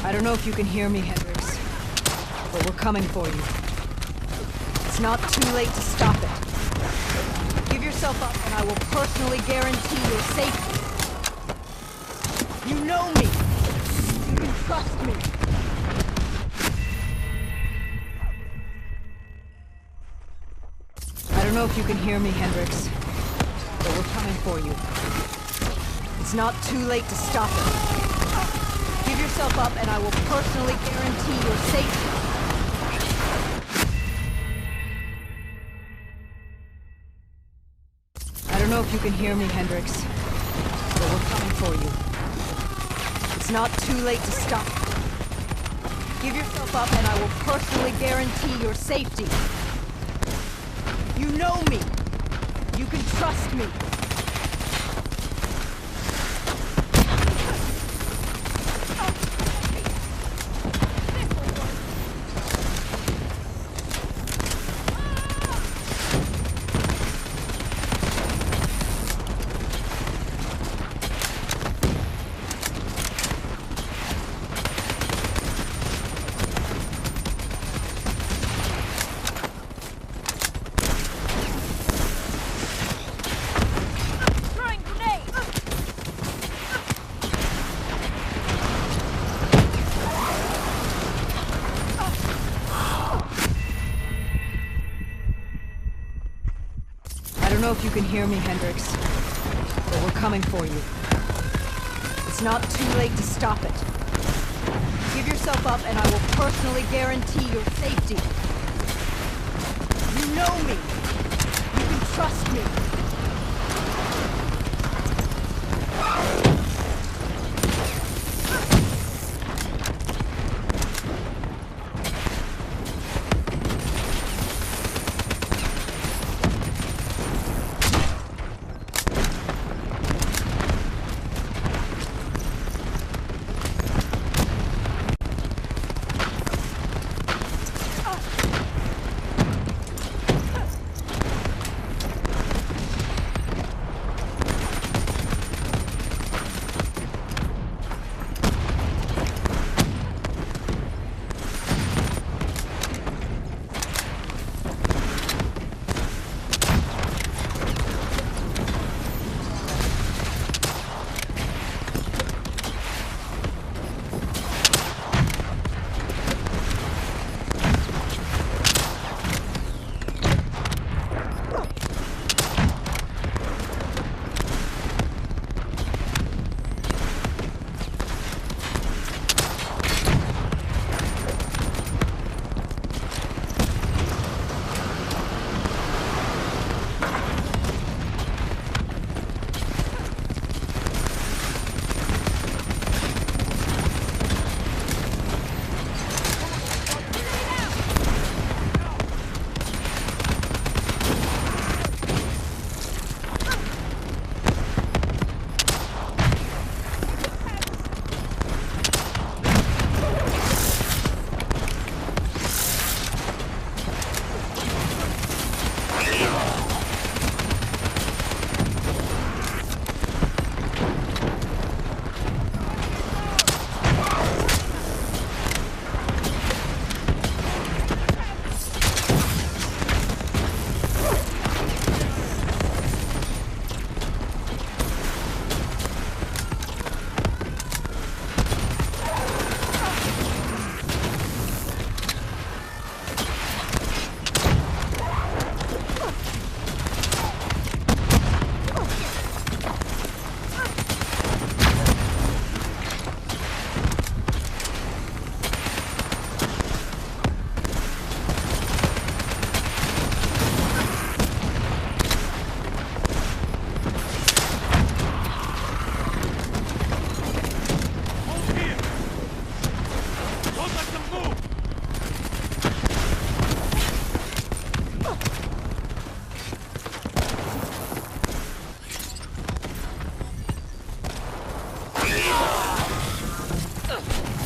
I don't know if you can hear me, Hendricks, but we're coming for you. It's not too late to stop it. Give yourself up and I will personally guarantee your safety. You know me. You can trust me. I don't know if you can hear me, Hendricks, but we're coming for you. It's not too late to stop it. Give yourself up and I will personally guarantee your safety. I don't know if you can hear me, Hendricks, but we're coming for you. It's not too late to stop. Give yourself up and I will personally guarantee your safety. You know me. You can trust me. I don't know if you can hear me, Hendricks, but we're coming for you. It's not too late to stop it. Give yourself up and I will personally guarantee your safety. You know me. You can trust me.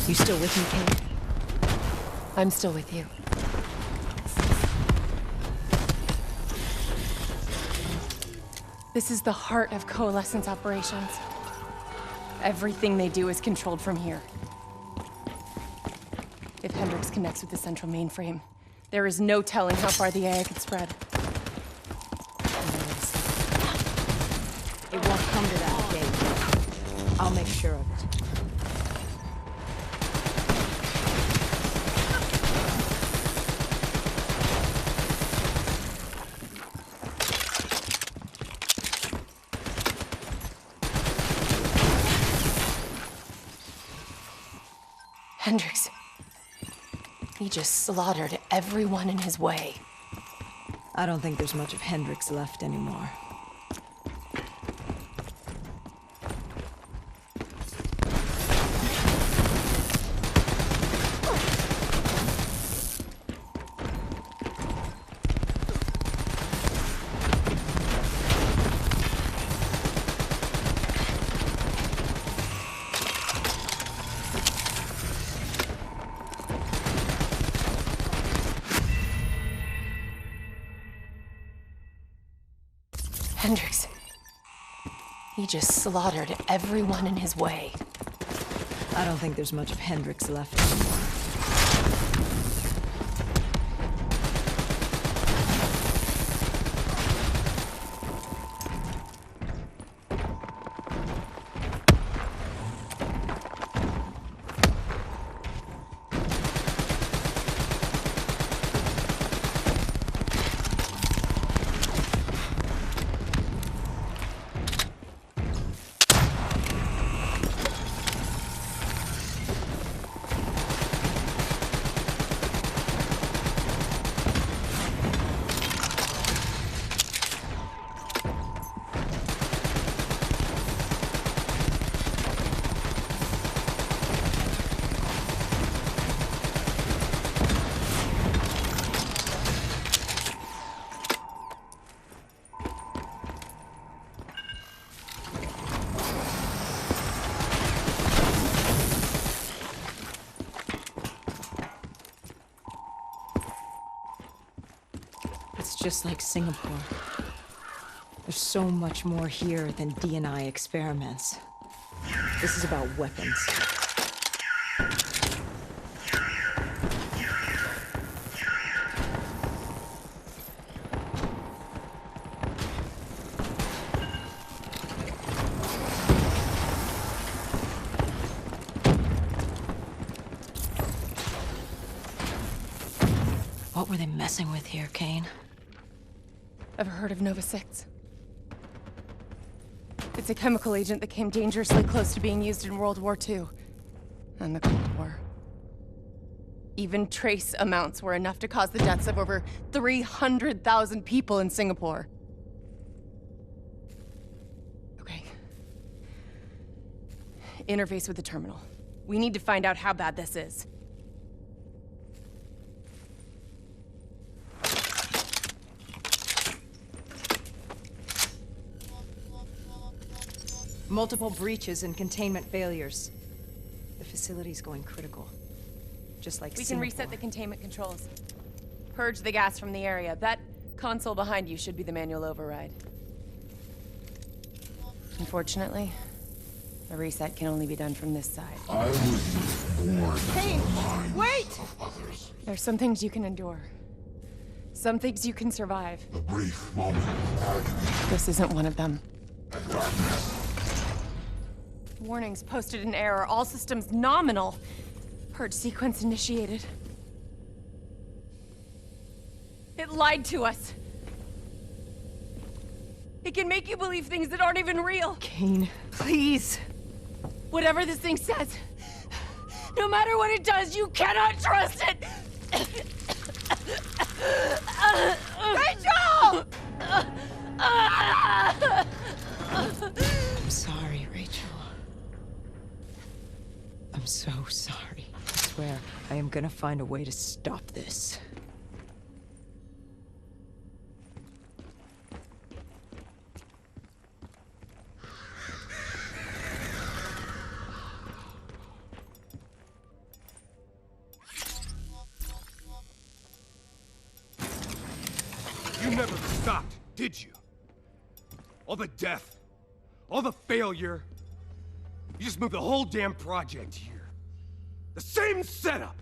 You still with me, Kate? I'm still with you. This is the heart of Coalescence operations. Everything they do is controlled from here. If Hendricks connects with the central mainframe, there is no telling how far the AI could spread. It won't come to that, Kate. I'll make sure of it. Hendricks. He just slaughtered everyone in his way. I don't think there's much of Hendricks left anymore. Hendricks. He just slaughtered everyone in his way. I don't think there's much of Hendricks left anymore. It's just like Singapore. There's so much more here than D&I experiments. This is about weapons. What were they messing with here, Kane? Ever heard of Nova 6? It's a chemical agent that came dangerously close to being used in World War II and the Cold War. Even trace amounts were enough to cause the deaths of over 300,000 people in Singapore. Okay. Interface with the terminal. We need to find out how bad this is. Multiple breaches and containment failures. The facility's going critical. Just like We can Singapore. reset the containment controls. Purge the gas from the area. That console behind you should be the manual override. Unfortunately, the reset can only be done from this side. I was born Kane, in the minds wait! of others. There's some things you can endure. Some things you can survive. A brief moment of agony This isn't one of them. and darkness. Warnings posted in error. All systems nominal. Purge sequence initiated. It lied to us. It can make you believe things that aren't even real. Kane, please. Whatever this thing says, no matter what it does, you cannot trust it! Rachel! I'm sorry, Rachel. I'm so sorry. I swear, I am gonna find a way to stop this. stopped, did you? All the death, all the failure. You just moved the whole damn project here. The same setup.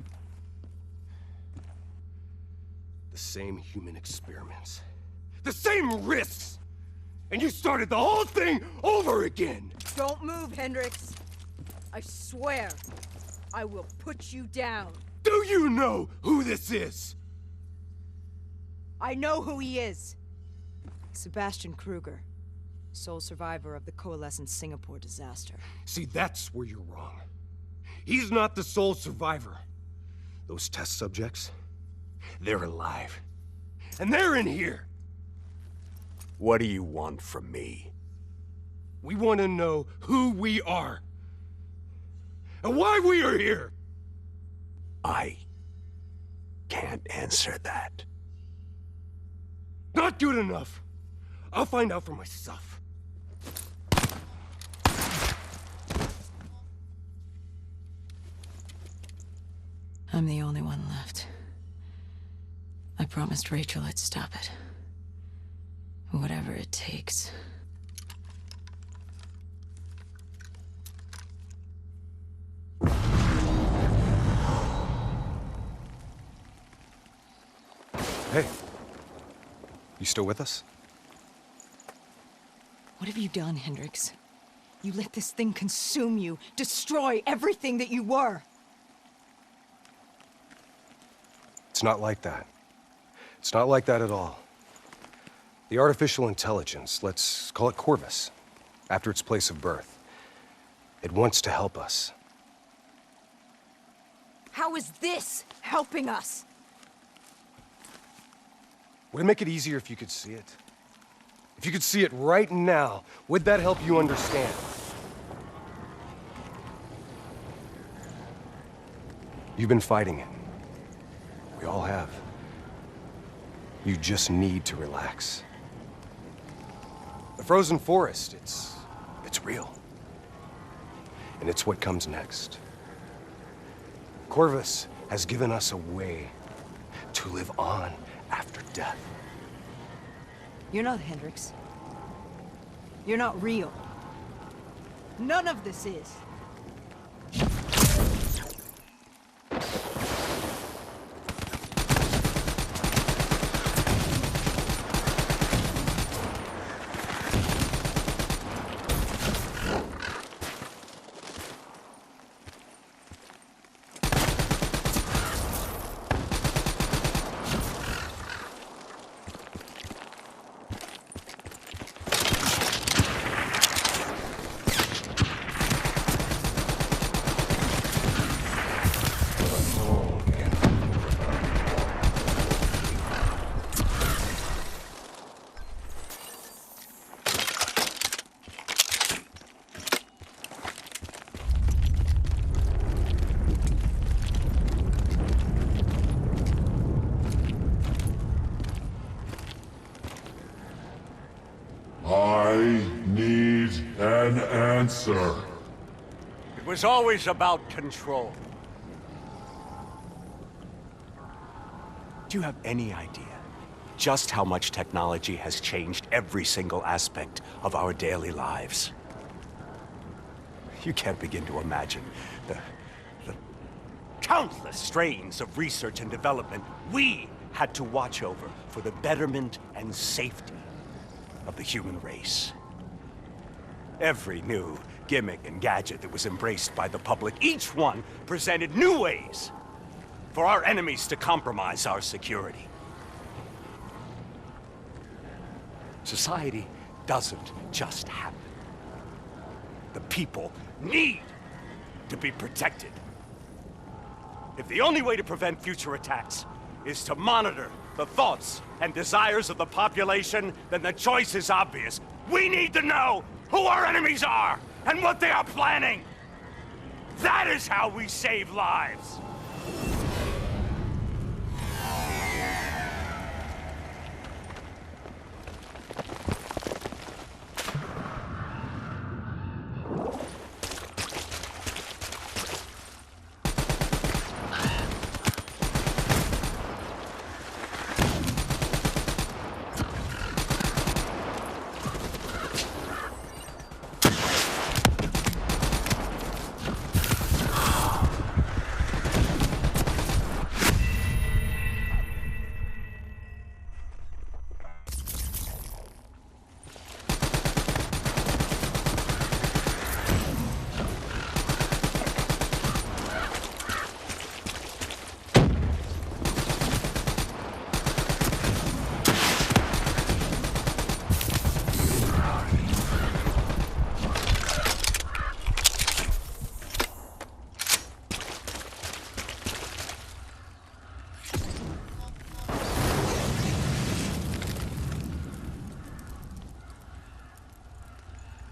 The same human experiments. The same risks. And you started the whole thing over again. Don't move, Hendricks. I swear, I will put you down. Do you know who this is? I know who he is. Sebastian Kruger, sole survivor of the Coalescence Singapore disaster. See, that's where you're wrong. He's not the sole survivor. Those test subjects, they're alive. And they're in here. What do you want from me? We want to know who we are. And why we are here. I can't answer that. Not good enough. I'll find out for myself. I'm the only one left. I promised Rachel I'd stop it. Whatever it takes. Hey. You still with us? What have you done, Hendricks? You let this thing consume you, destroy everything that you were. It's not like that. It's not like that at all. The artificial intelligence, let's call it Corvus, after its place of birth. It wants to help us. How is this helping us? Would it make it easier if you could see it? If you could see it right now, would that help you understand? You've been fighting it. We all have. You just need to relax. The frozen forest, it's real. And it's what comes next. Corvus has given us a way to live on after death. You're not Hendricks. You're not real. None of this is. I need an answer. It was always about control. Do you have any idea just how much technology has changed every single aspect of our daily lives? You can't begin to imagine the countless strains of research and development we had to watch over for the betterment and safety of the human race. Every new gimmick and gadget that was embraced by the public, each one presented new ways for our enemies to compromise our security. Society doesn't just happen. The people need to be protected. If the only way to prevent future attacks is to monitor the thoughts and desires of the population, then the choice is obvious. We need to know who our enemies are and what they are planning. That is how we save lives.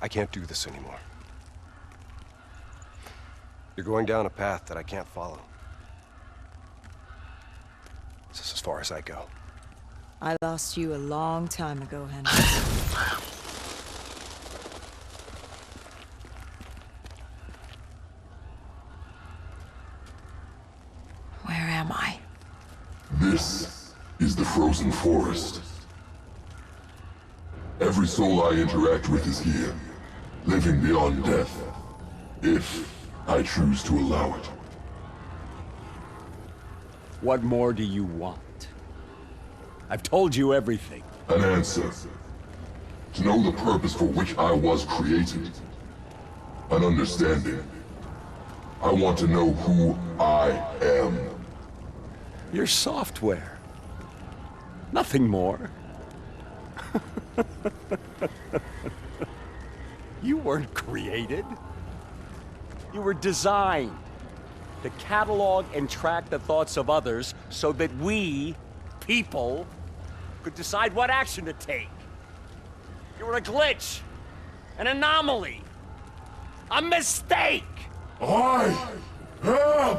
I can't do this anymore. You're going down a path that I can't follow. This is as far as I go. I lost you a long time ago, Henry. Where am I? This is the Frozen Forest. Every soul I interact with is here, living beyond death, if I choose to allow it. What more do you want? I've told you everything. An answer. To know the purpose for which I was created. An understanding. I want to know who I am. Your software. Nothing more. You weren't created. You were designed to catalog and track the thoughts of others so that we, people, could decide what action to take. You were a glitch, an anomaly, a mistake! I am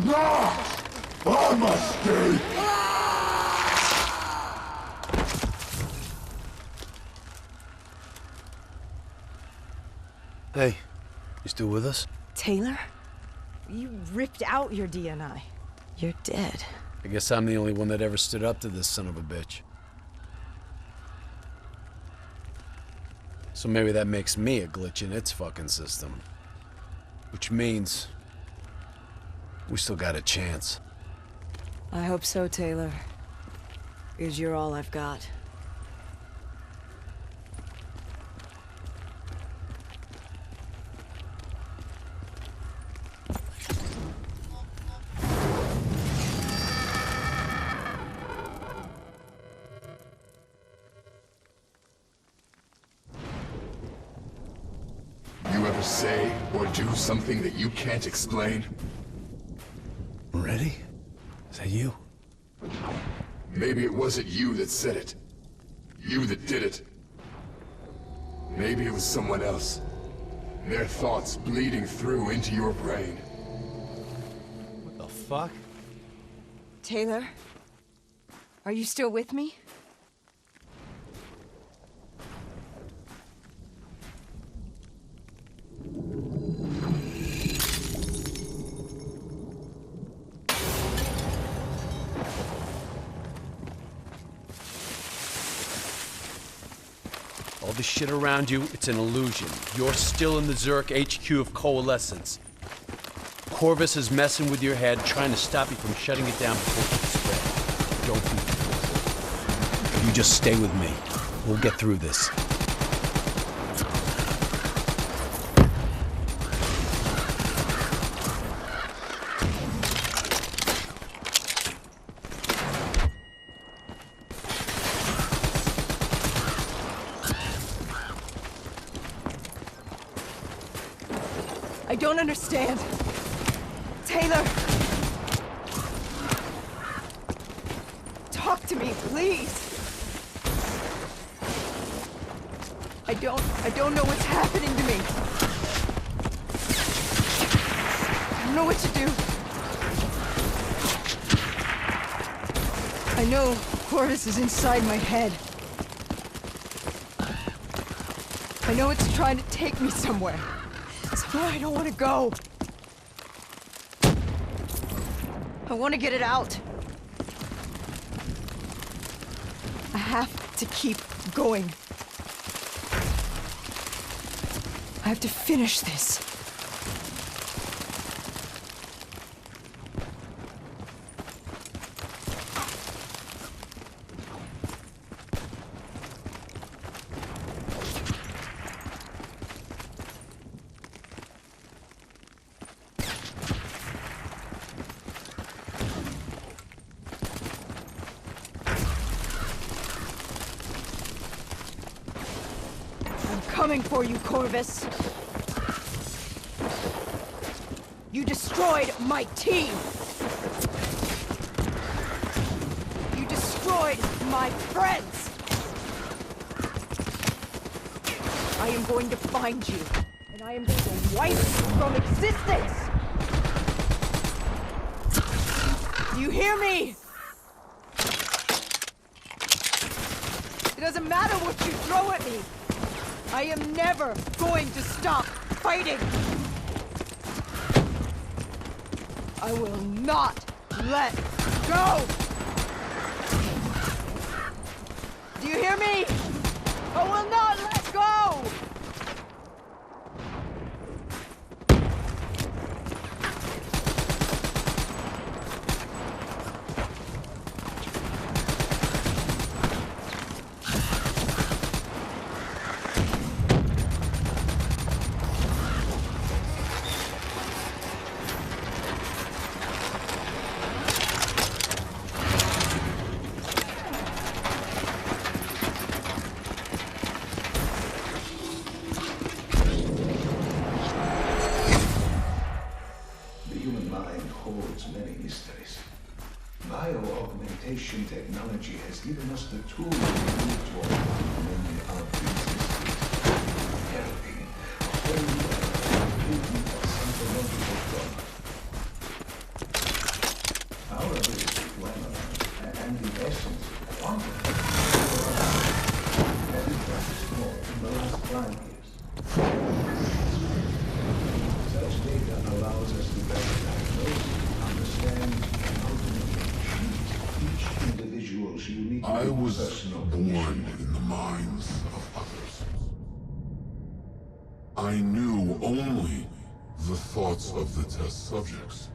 not a mistake! Hey, you still with us? Taylor? You ripped out your DNI. You're dead. I guess I'm the only one that ever stood up to this son of a bitch. So maybe that makes me a glitch in its fucking system. Which means we still got a chance. I hope so, Taylor. Because you're all I've got. You ever say or do something that you can't explain? Ready? Is that you? Maybe it wasn't you that said it. You that did it. Maybe it was someone else. Their thoughts bleeding through into your brain. What the fuck? Taylor? Are you still with me? All the shit around you, it's an illusion. You're still in the Zurich HQ of Coalescence. Corvus is messing with your head, trying to stop you from shutting it down before it spreads. Don't be fooled. You just stay with me. We'll get through this. I don't understand. Taylor! Talk to me, please! I don't know what's happening to me. I don't know what to do. I know Corvus is inside my head. I know it's trying to take me somewhere. Somewhere I don't want to go. I want to get it out. I have to keep going. I have to finish this. Coming for you, Corvus. You destroyed my team. You destroyed my friends. I am going to find you, and I am going to wipe you from existence! Do you hear me? It doesn't matter what you throw at me! I am never going to stop fighting! I will not let go! Do you hear me? I will not let go! Bioaugmentation technology has given us the tools to move toward many of these systems, helping a whole treatment of psychological trauma. Our ability to analyze and the essence of quantum has been practiced more in the last 5 years. Such data allows us to better diagnose, understand, I was born in the minds of others. I knew only the thoughts of the test subjects.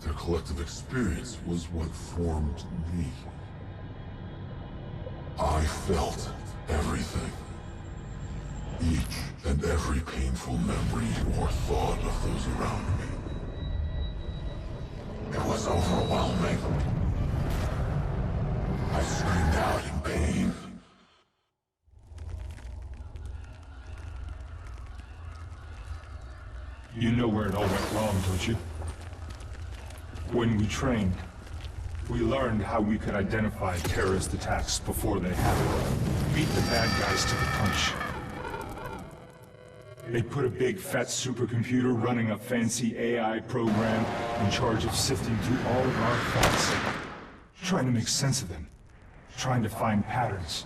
Their collective experience was what formed me. I felt everything. Each and every painful memory or thought of those around me. It was overwhelming. I screamed out in pain. You know where it all went wrong, don't you? When we trained, we learned how we could identify terrorist attacks before they happened. Beat the bad guys to the punch. They put a big fat supercomputer running a fancy AI program in charge of sifting through all of our thoughts, trying to make sense of them. Trying to find patterns.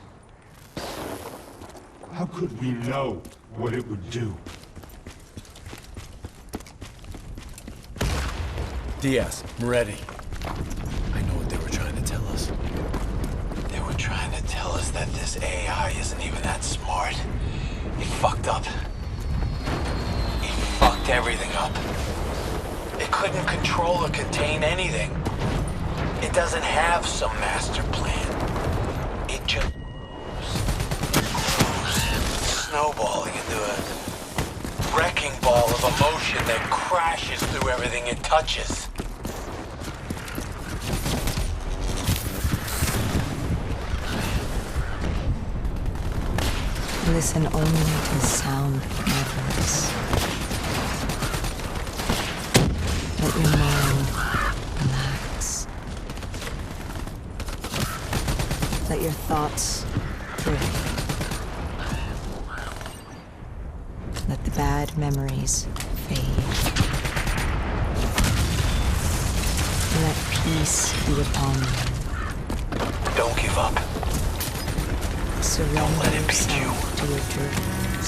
How could we know what it would do? Diaz, I'm ready. I know what they were trying to tell us. They were trying to tell us that this AI isn't even that smart. He fucked up. He fucked everything up. It couldn't control or contain anything. It doesn't have some master plan. It just grows, snowballing into a wrecking ball of emotion that crashes through everything it touches. Listen only to the sound of my voice. Let your mind relax. Let your thoughts drift. Let the bad memories fade. Let peace be upon you. Don't give up. Surrender Don't let it beat you. To your dreams.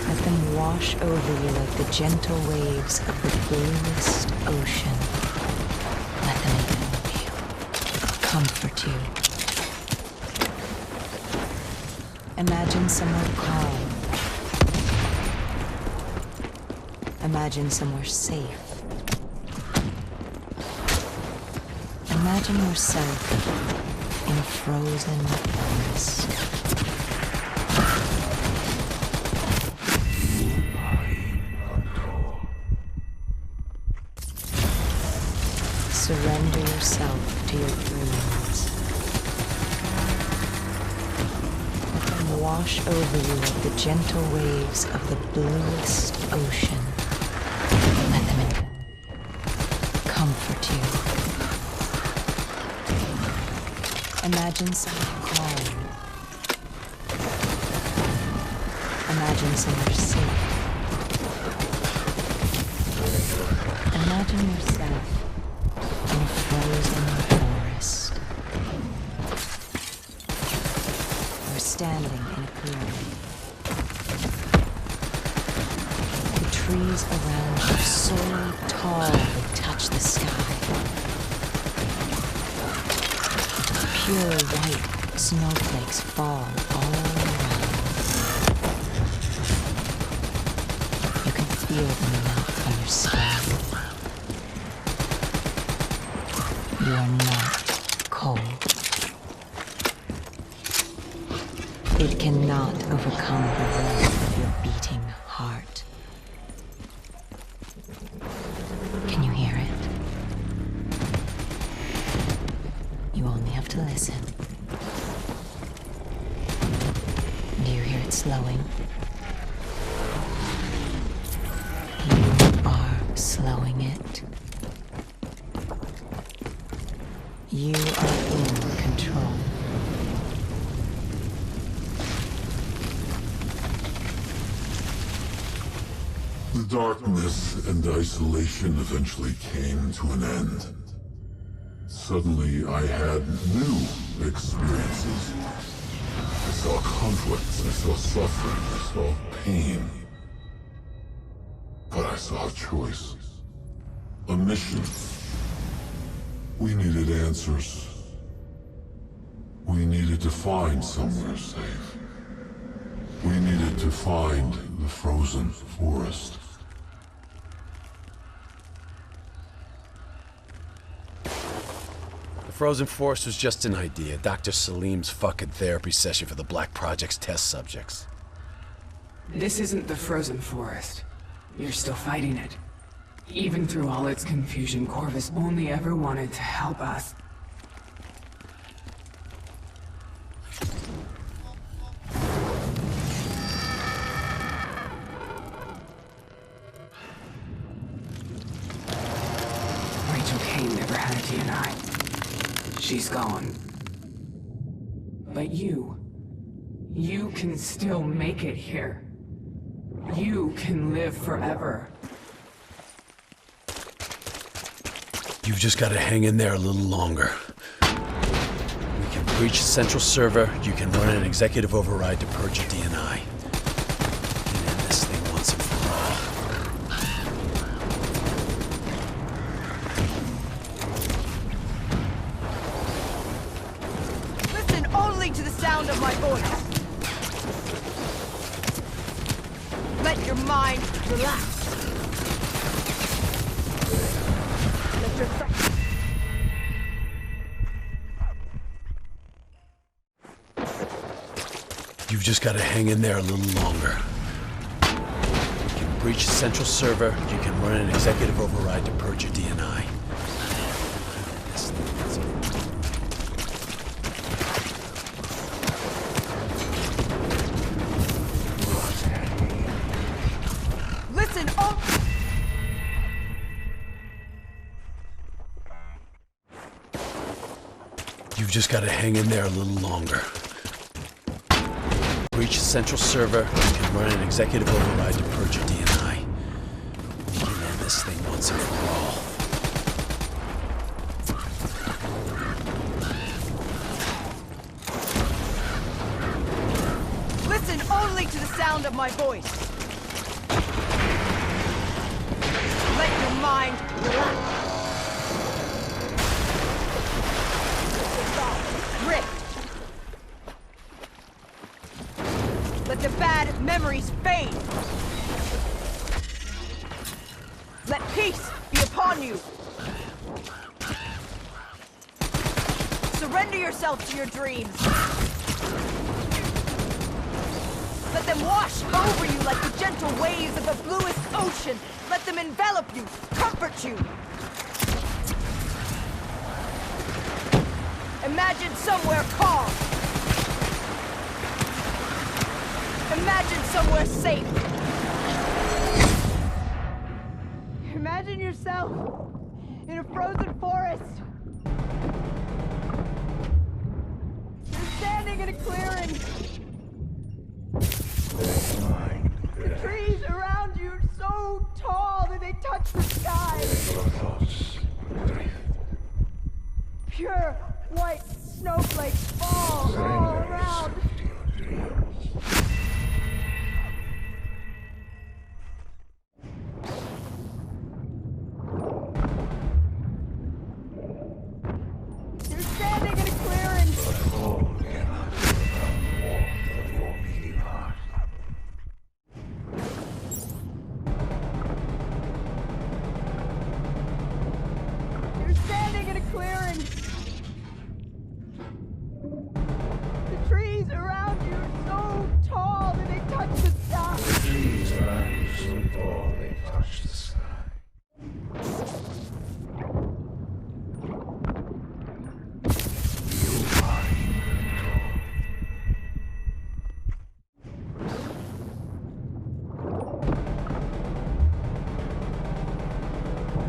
Let them wash over you like the gentle waves of the bluest ocean. Let them envelop you, comfort you. Imagine somewhere calm. Imagine somewhere safe. Imagine yourself in a frozen forest. Surrender yourself to your dreams. Let them wash over you like the gentle waves of the bluest ocean. Let them comfort you. Imagine something calm. Imagine somewhere safe. Imagine yourself in a frozen forest. You're standing in a clearing. The trees around you so tall they touch the sky. Pure white snowflakes fall all around. You can feel them melt on your skin. You are not cold. It cannot overcome the warmth of your beating heart. Can you hear it? You only have to listen. Do you hear it slowing? You are slowing it. You are in control. The darkness and isolation eventually came to an end. Suddenly, I had new experiences. I saw conflicts, I saw suffering, I saw pain. But I saw a choice. A mission. We needed answers. We needed to find somewhere safe. We needed to find the frozen forest. The frozen forest was just an idea. Dr. Salim's fucking therapy session for the Black Project's test subjects. This isn't the frozen forest. You're still fighting it. Even through all its confusion, Corvus only ever wanted to help us. Rachel Kane never had a DNI. She's gone. But you can still make it here. You can live forever. You've just got to hang in there a little longer. We can breach the central server. You can run an executive override to purge your DNI. And end this thing once and for all. Listen only to the sound of my voice. Let your mind relax. You've just got to hang in there a little longer. You can breach the central server. You can run an executive override to purge your DNI. Listen, oh! You've just got to hang in there a little longer. Breach the central server. You can run an executive override to purge your DNI. We can end this thing once and for all. Listen only to the sound of my voice. Let your mind relax. Rift. Let the bad memories fade. Let peace be upon you. Surrender yourself to your dreams. Let them wash over you like the gentle waves of the bluest ocean. Let them envelop you, comfort you. Imagine somewhere calm. Imagine somewhere safe. Imagine yourself in a frozen forest. You're standing in a clearing. Pure white snowflakes fall all around. You're standing in a clearing. You're standing in a clearing. The trees around you are so tall that they touch the sky. The trees around you so tall they touch the sky.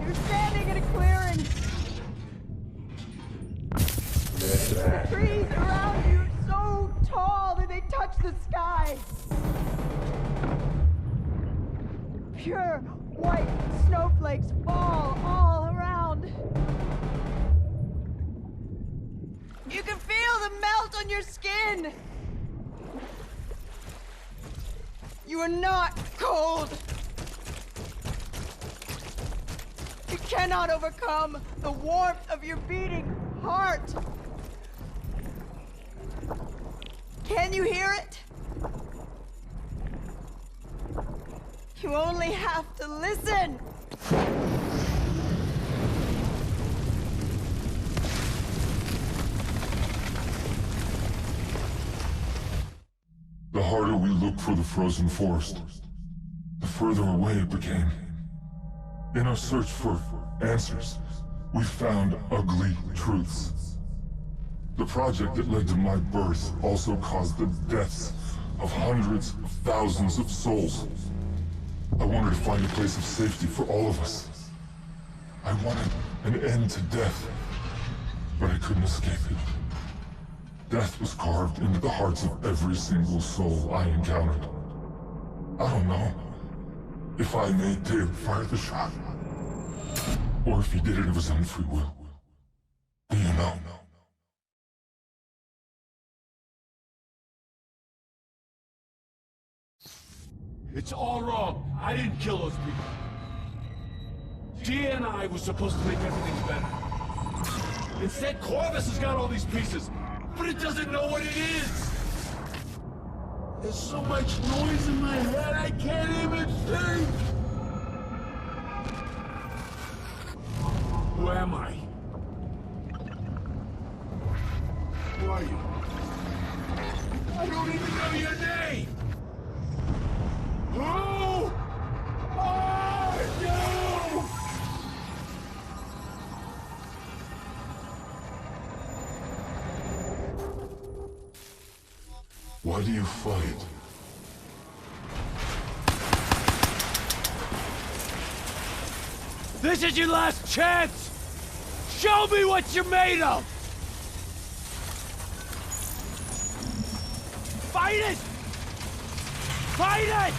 You're standing in a clearing. The trees around you are so tall that they touch the sky. Pure white snowflakes fall all around. You can feel the melt on your skin. You are not cold. You cannot overcome the warmth of your beating heart. Can you hear it? You only have to listen. The harder we looked for the frozen forest, the further away it became. In our search for answers, we found ugly truths. The project that led to my birth also caused the deaths of hundreds of thousands of souls. I wanted to find a place of safety for all of us. I wanted an end to death, but I couldn't escape it. Death was carved into the hearts of every single soul I encountered. I don't know if I made Taylor fire the shot, or if he did it of his own free will. Do you know? It's all wrong. I didn't kill those people. DNI was supposed to make everything better. Instead, Corvus has got all these pieces, but it doesn't know what it is. There's so much noise in my head, I can't even think. Who am I? Who are you? I don't even know your name! Who are you? Why do you fight? This is your last chance! Show me what you're made of! Fight it! Fight it!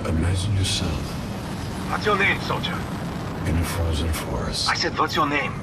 Imagine yourself. What's your name, soldier? in a frozen forest. I said, what's your name?